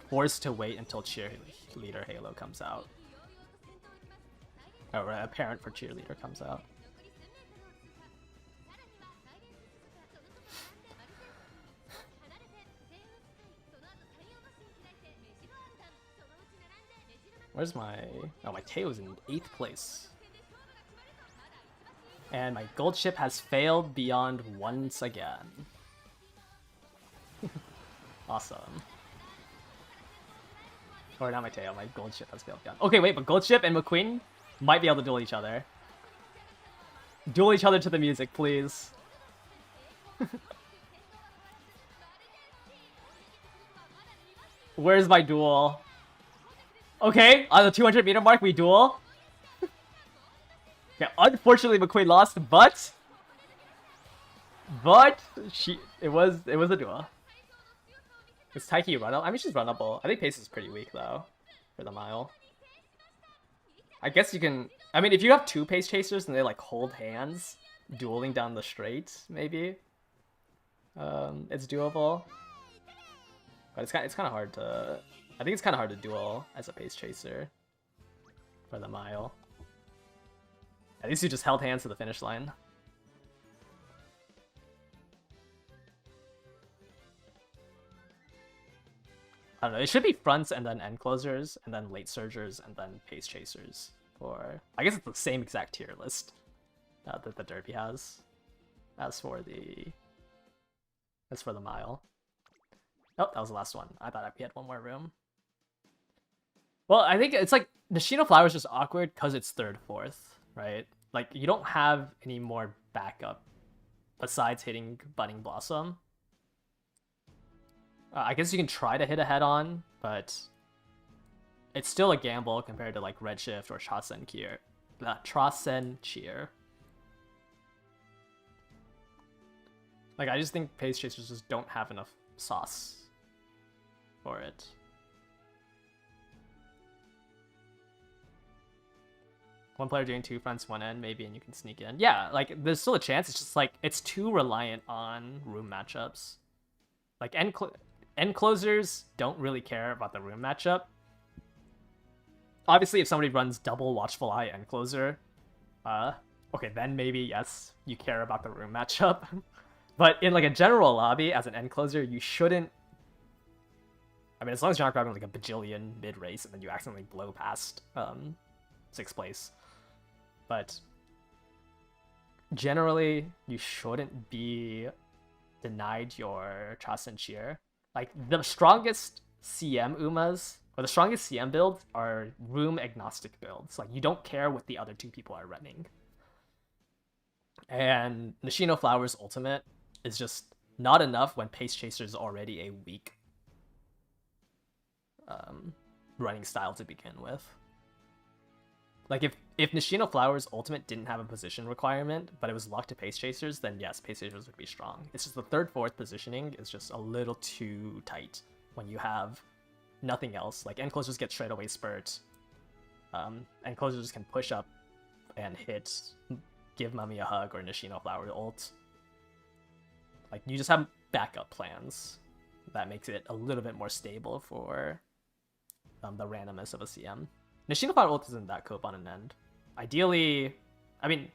forced to wait until Cheerleader Halo comes out. Or a parent for Cheerleader comes out. Where's my... Oh, my Teo's in 8th place. And my gold ship has failed beyond once again. Awesome. Or not my Teo, my gold ship has failed beyond. Okay, wait, but gold ship and McQueen might be able to duel each other. Duel each other to the music, please. Where's my duel? Okay, on the 200 meter mark, we duel. Okay, unfortunately, McQueen lost, but it was a duel. Is Taiki runnable? I mean, she's runnable. I think pace is pretty weak though for the mile. I guess you can. I mean, if you have 2 pace chasers and they like hold hands, dueling down the straight, maybe it's doable. But it's kind of hard to. I think it's kind of hard to duel as a pace chaser for the mile. At least you just held hands to the finish line. I don't know, it should be fronts and then end closers, and then late surgers, and then pace chasers. For I guess it's the same exact tier list that the Derby has. As for the mile. Oh, that was the last one. I thought we had one more room. Well, I think it's like Nishino Flower is just awkward because it's 3rd, 4th, right? Like, you don't have any more backup besides hitting Budding Blossom. I guess you can try to hit a head-on, but it's still a gamble compared to like Redshift or Trasen Cheer. Like, I just think Pace Chasers just don't have enough sauce for it. One player doing 2 fronts, 1 end, maybe, and you can sneak in. Yeah, like, there's still a chance. It's just like, it's too reliant on room matchups. Like, end closers don't really care about the room matchup. Obviously, if somebody runs double Watchful Eye end closer, okay, then maybe, yes, you care about the room matchup. But in, like, a general lobby, as an end closer, you shouldn't... I mean, as long as you're not grabbing, like, a bajillion mid-race and then you accidentally blow past 6th place. But generally, you shouldn't be denied your Trasen Cheer. Like, the strongest CM Umas, or the strongest CM builds, are room-agnostic builds. Like, you don't care what the other 2 people are running. And Nishino Flower's ultimate is just not enough when Pace Chaser is already a weak running style to begin with. Like, if Nishino Flower's ultimate didn't have a position requirement, but it was locked to Pace Chasers, then yes, Pace Chasers would be strong. It's just the 3rd, 4th positioning is just a little too tight when you have nothing else. Like, end closers get straight away spurt. End closers can push up and hit, give Mummy a hug, or Nishino Flower ult. Like, you just have backup plans. That makes it a little bit more stable for the randomness of a CM. Nishino Flower ult isn't that cope on an end. Ideally, I mean,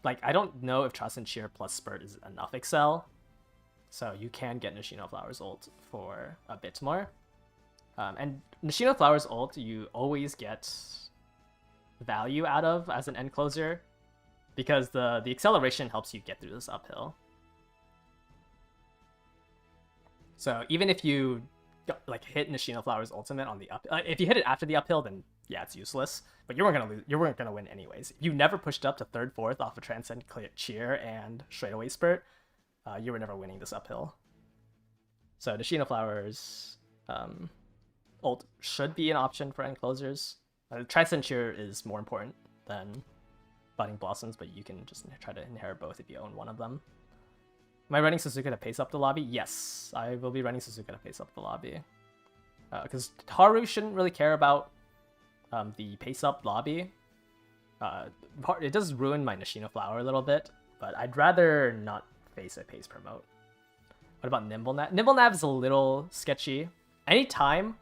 like, I don't know if Trasen Cheer plus Spurt is enough Excel, so you can get Nishino Flower's ult for a bit more. And Nishino Flower's ult, you always get value out of as an end closer, because the acceleration helps you get through this uphill. So even if you like hit Nishino Flower's ultimate on the up, if you hit it after the uphill, then yeah, it's useless. But you weren't gonna lose. You weren't gonna win anyways. If you never pushed up to 3rd, 4th off of Transcend Cheer and straightaway Spurt, you were never winning this uphill. So Nishino Flower's ult should be an option for end closers. Transcend Cheer is more important than Budding Blossoms, but you can just try to inherit both if you own one of them. Am I running Suzuka to pace up the lobby? Yes, I will be running Suzuka to pace up the lobby. Because Haru shouldn't really care about the pace up lobby. It does ruin my Nishino Flower a little bit, but I'd rather not face a pace promote. What about Nimble Nav? Nimble Nav is a little sketchy. Anytime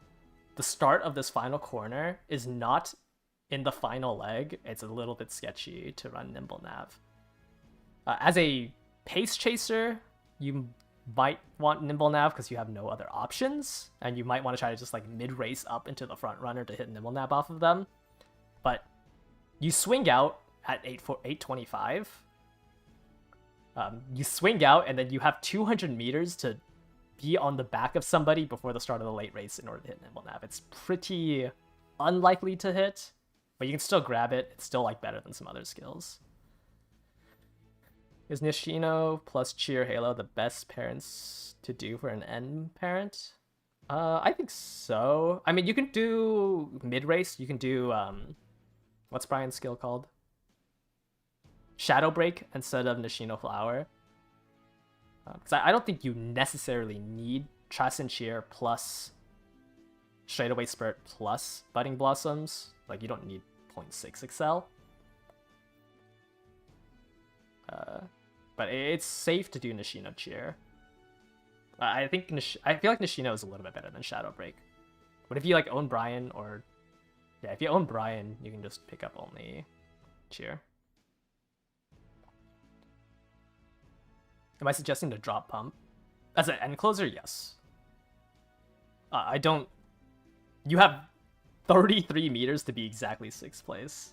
the start of this final corner is not in the final leg, it's a little bit sketchy to run Nimble Nav. As a Pace Chaser, you might want Nimble Nav because you have no other options, and you might want to try to just like mid-race up into the front runner to hit Nimble Nav off of them. But you swing out at 825. You swing out, and then you have 200 meters to be on the back of somebody before the start of the late race in order to hit Nimble Nav. It's pretty unlikely to hit, but you can still grab it. It's still like better than some other skills. Is Nishino plus Cheer Halo the best parents to do for an end parent? I think so. I mean, you can do mid-race. You can do, what's Brian's skill called? Shadow Break instead of Nishino Flower. Because I don't think you necessarily need Trasen Cheer plus Straightaway Spurt plus Budding Blossoms. Like, you don't need 0.6 Excel. But it's safe to do Nishino Cheer. I feel like Nishino is a little bit better than Shadow Break. But if you like own Brian, or yeah, if you own Brian, you can just pick up only Cheer. Am I suggesting to drop Pump? As an end closer, yes. I don't... You have 33 meters to be exactly 6th place.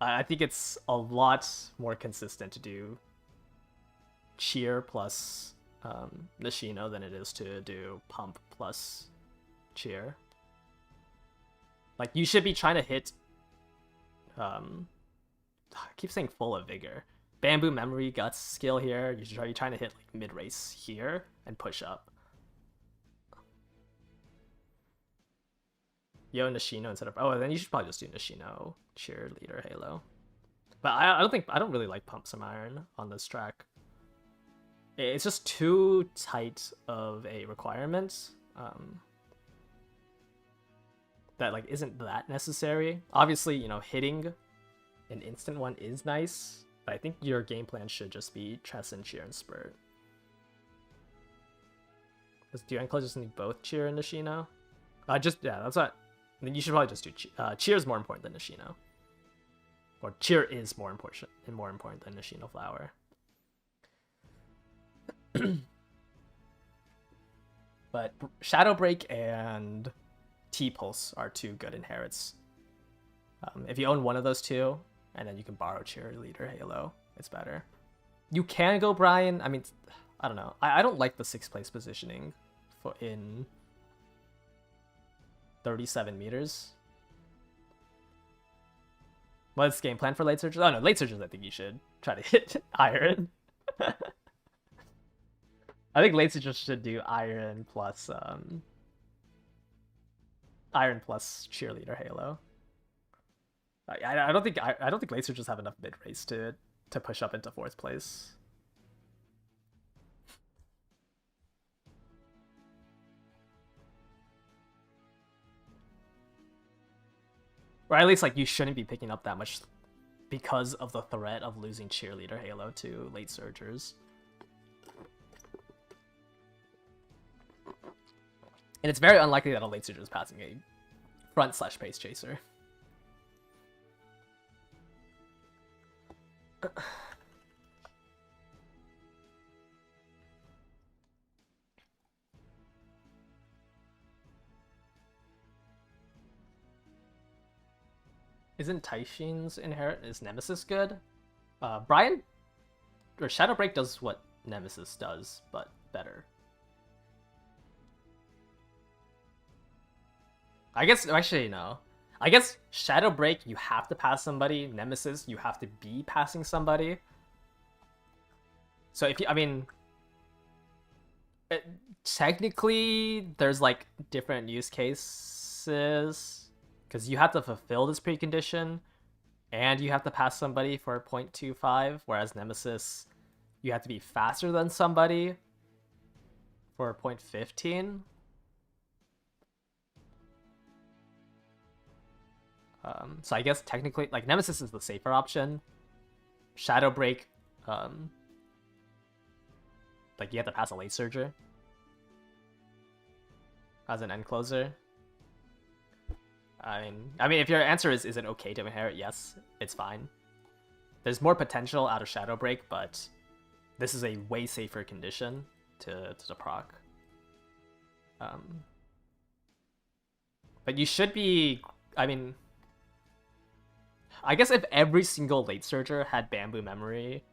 I think it's a lot more consistent to do Cheer plus Nishino than it is to do Pump plus Cheer. Like, you should be trying to hit... I keep saying full of vigor. Bamboo memory guts skill here. You should be trying to hit like mid-race here and push up. Yo Nishino instead of... Oh, then you should probably just do Nishino, cheerleader, Halo. But I don't really like Pump Some Iron on this track. It's just too tight of a requirement. That like isn't that necessary. Obviously, you know, hitting an instant one is nice, but I think your game plan should just be Chess and Cheer and Spurt. Does do Enclosure just need both Cheer and Nishino? Yeah, that's what. Then you should probably just do Cheer is more important than Nishino. Or Cheer is more important than Nishino Flower. But Shadow Break and T-Pulse are two good inherits. If you own one of those two, and then you can borrow Cheerleader Halo, it's better. You can go Brian. I mean, I don't know. I don't like the 6th place positioning in 37 meters. What's game plan for late surges? Oh no, late surges I think you should try to hit Iron. I think late surges should do Iron plus Cheerleader Halo. I don't think late surges have enough mid race to push up into 4th place. Or at least like you shouldn't be picking up that much because of the threat of losing Cheerleader Halo to late surgers. And it's very unlikely that a late surger is passing a front/pace chaser. Isn't Taishin's inherit? Is Nemesis good? Brian or Shadow Break does what Nemesis does, but better. I guess actually no. I guess Shadow Break you have to pass somebody. Nemesis you have to be passing somebody. So if you, I mean, technically there's like different use cases. Because you have to fulfill this precondition, and you have to pass somebody for 0.25, whereas Nemesis, you have to be faster than somebody for 0.15. So I guess technically, like, Nemesis is the safer option. Shadow Break, like, you have to pass a late surger as an end closer. I mean, if your answer is it okay to inherit? Yes, it's fine. There's more potential out of Shadow Break, but this is a way safer condition to proc. But you should be, I mean, I guess if every single late surger had Bamboo Memory,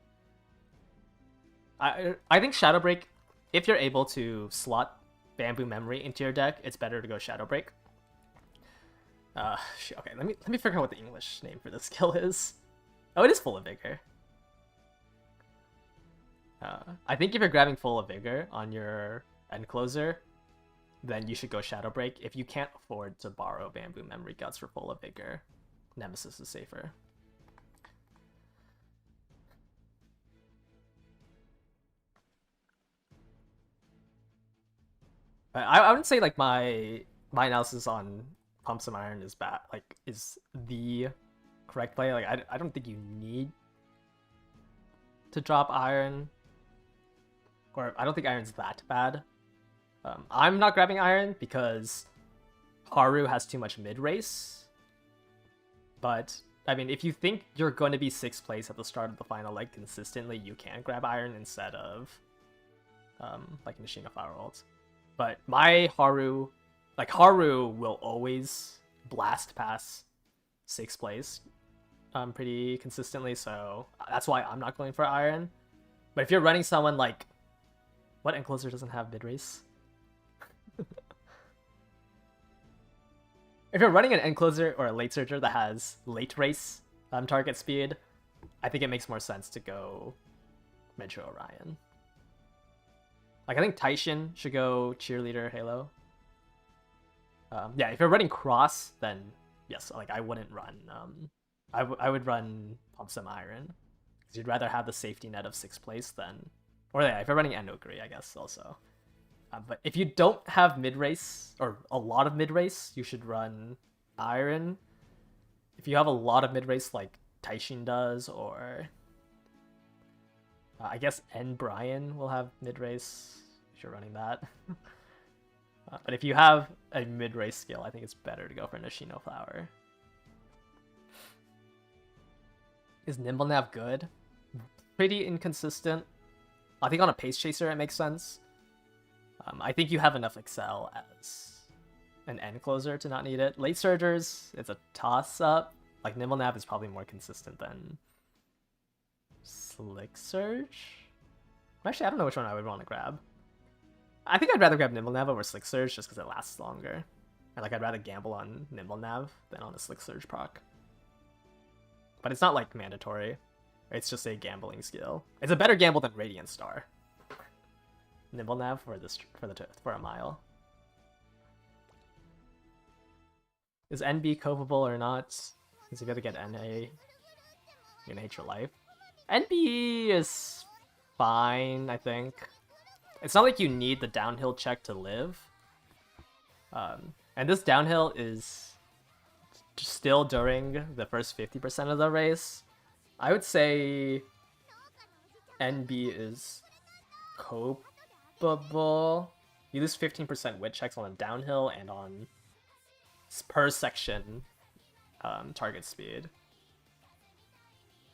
I think Shadow Break, if you're able to slot Bamboo Memory into your deck, it's better to go Shadow Break. Okay, let me figure out what the English name for this skill is. Oh, it is Full of Vigor. I think if you're grabbing Full of Vigor on your end closer, then you should go Shadow Break. If you can't afford to borrow Bamboo Memory Guts for Full of Vigor, Nemesis is safer. I wouldn't say like my analysis on Pump Some Iron is bad, like is the correct play. Like I don't think you need to drop Iron, or I don't think Iron's that bad. I'm not grabbing Iron because Haru has too much mid race. But I mean, if you think you're going to be 6th place at the start of the final leg consistently, you can grab Iron instead of like Nishino Flower ult. But my Haru, like Haru will always blast past 6th place pretty consistently, so that's why I'm not going for Iron. But if you're running someone like, what encloser doesn't have mid race? If you're running an end closer or a late surger that has late race target speed, I think it makes more sense to go Metro Orion. Like, I think Taishin should go Cheerleader Halo. Yeah, if you're running Cross, then yes, like, I wouldn't run... I would run Pump Some Iron. Because you'd rather have the safety net of 6th place than... Or yeah, if you're running Enogre, I guess, also. But if you don't have mid-race, or a lot of mid-race, you should run Iron. If you have a lot of mid-race, like Taishin does, or... I guess N Brian will have mid-race, if you're running that. But if you have a mid-race skill, I think it's better to go for Nishino Flower. Is Nimble Nav good? Pretty inconsistent. I think on a Pace Chaser it makes sense. I think you have enough Excel as an end closer to not need it. Late Surgers, it's a toss-up. Like, Nimble Nav is probably more consistent than Slick Surge? Actually, I don't know which one I would want to grab. I think I'd rather grab Nimble Nav over Slick Surge just because it lasts longer. And like, I'd rather gamble on Nimble Nav than on a Slick Surge proc. But it's not like mandatory. It's just a gambling skill. It's a better gamble than Radiant Star. Nimble Nav for a mile. Is NB copable or not? Because if you have to get NA, you're gonna hate your life. NB is fine, I think. It's not like you need the downhill check to live. And this downhill is still during the first 50% of the race. I would say NB is copable. You lose 15% wit checks on a downhill and on per section target speed.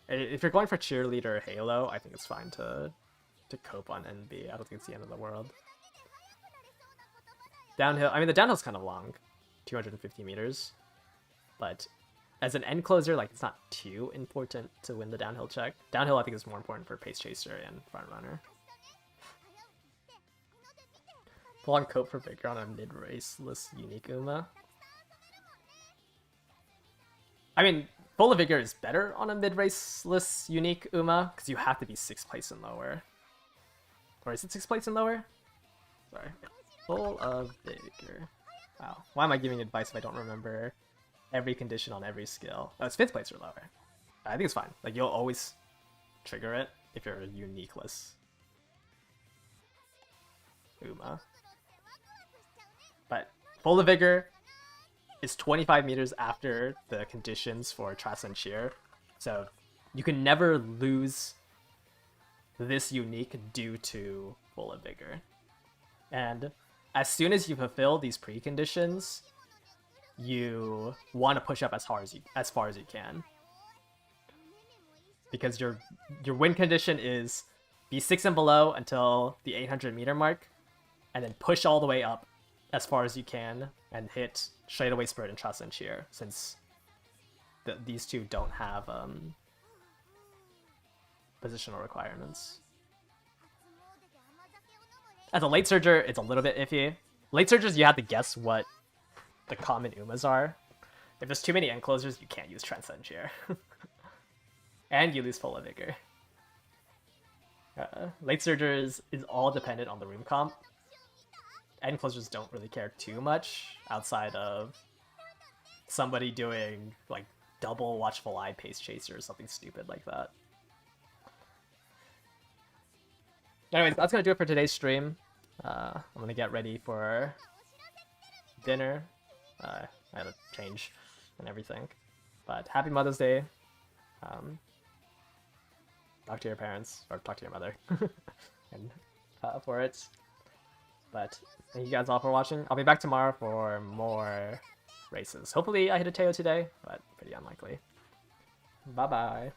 If you're going for Cheerleader or Halo, I think it's fine to cope on NB. I don't think it's the end of the world. Downhill, I mean, the downhill's kind of long, 250 meters, but as an end closer, like, it's not too important to win the downhill check. Downhill, I think, is more important for Pace Chaser and Front Runner. Full on cope for Vigor on a mid-raceless unique Uma. I mean, Full of Vigor is better on a mid-raceless unique Uma, because you have to be 6th place and lower. Or is it 6th place and lower? Sorry. Full of Vigor. Wow. Why am I giving advice if I don't remember every condition on every skill? Oh, it's 5th place or lower. I think it's fine. Like, you'll always trigger it if you're a uniqueless Uma. But Full of Vigor is 25 meters after the conditions for Transcend Sheer. So you can never lose this unique due to Full of Vigor. And as soon as you fulfill these preconditions, you want to push up as far as you can. Because your win condition is be 6 and below until the 800 meter mark, and then push all the way up as far as you can and hit Straightaway Spirit and Transcend Sheer, since these two don't have positional requirements. As a late surger, it's a little bit iffy. Late surgers, you have to guess what the common Umas are. If there's too many end closers, you can't use Transcend Sheer. And you lose Full of Vigor. Late surgers is all dependent on the room comp. End closers don't really care too much outside of somebody doing like double Watchful Eye Pace Chaser or something stupid like that. Anyways, that's gonna do it for today's stream. I'm gonna get ready for dinner. I had to change and everything. But happy Mother's Day. Talk to your parents, or talk to your mother and for it. But thank you guys all for watching. I'll be back tomorrow for more races. Hopefully I hit a Teo today, but pretty unlikely. Bye-bye.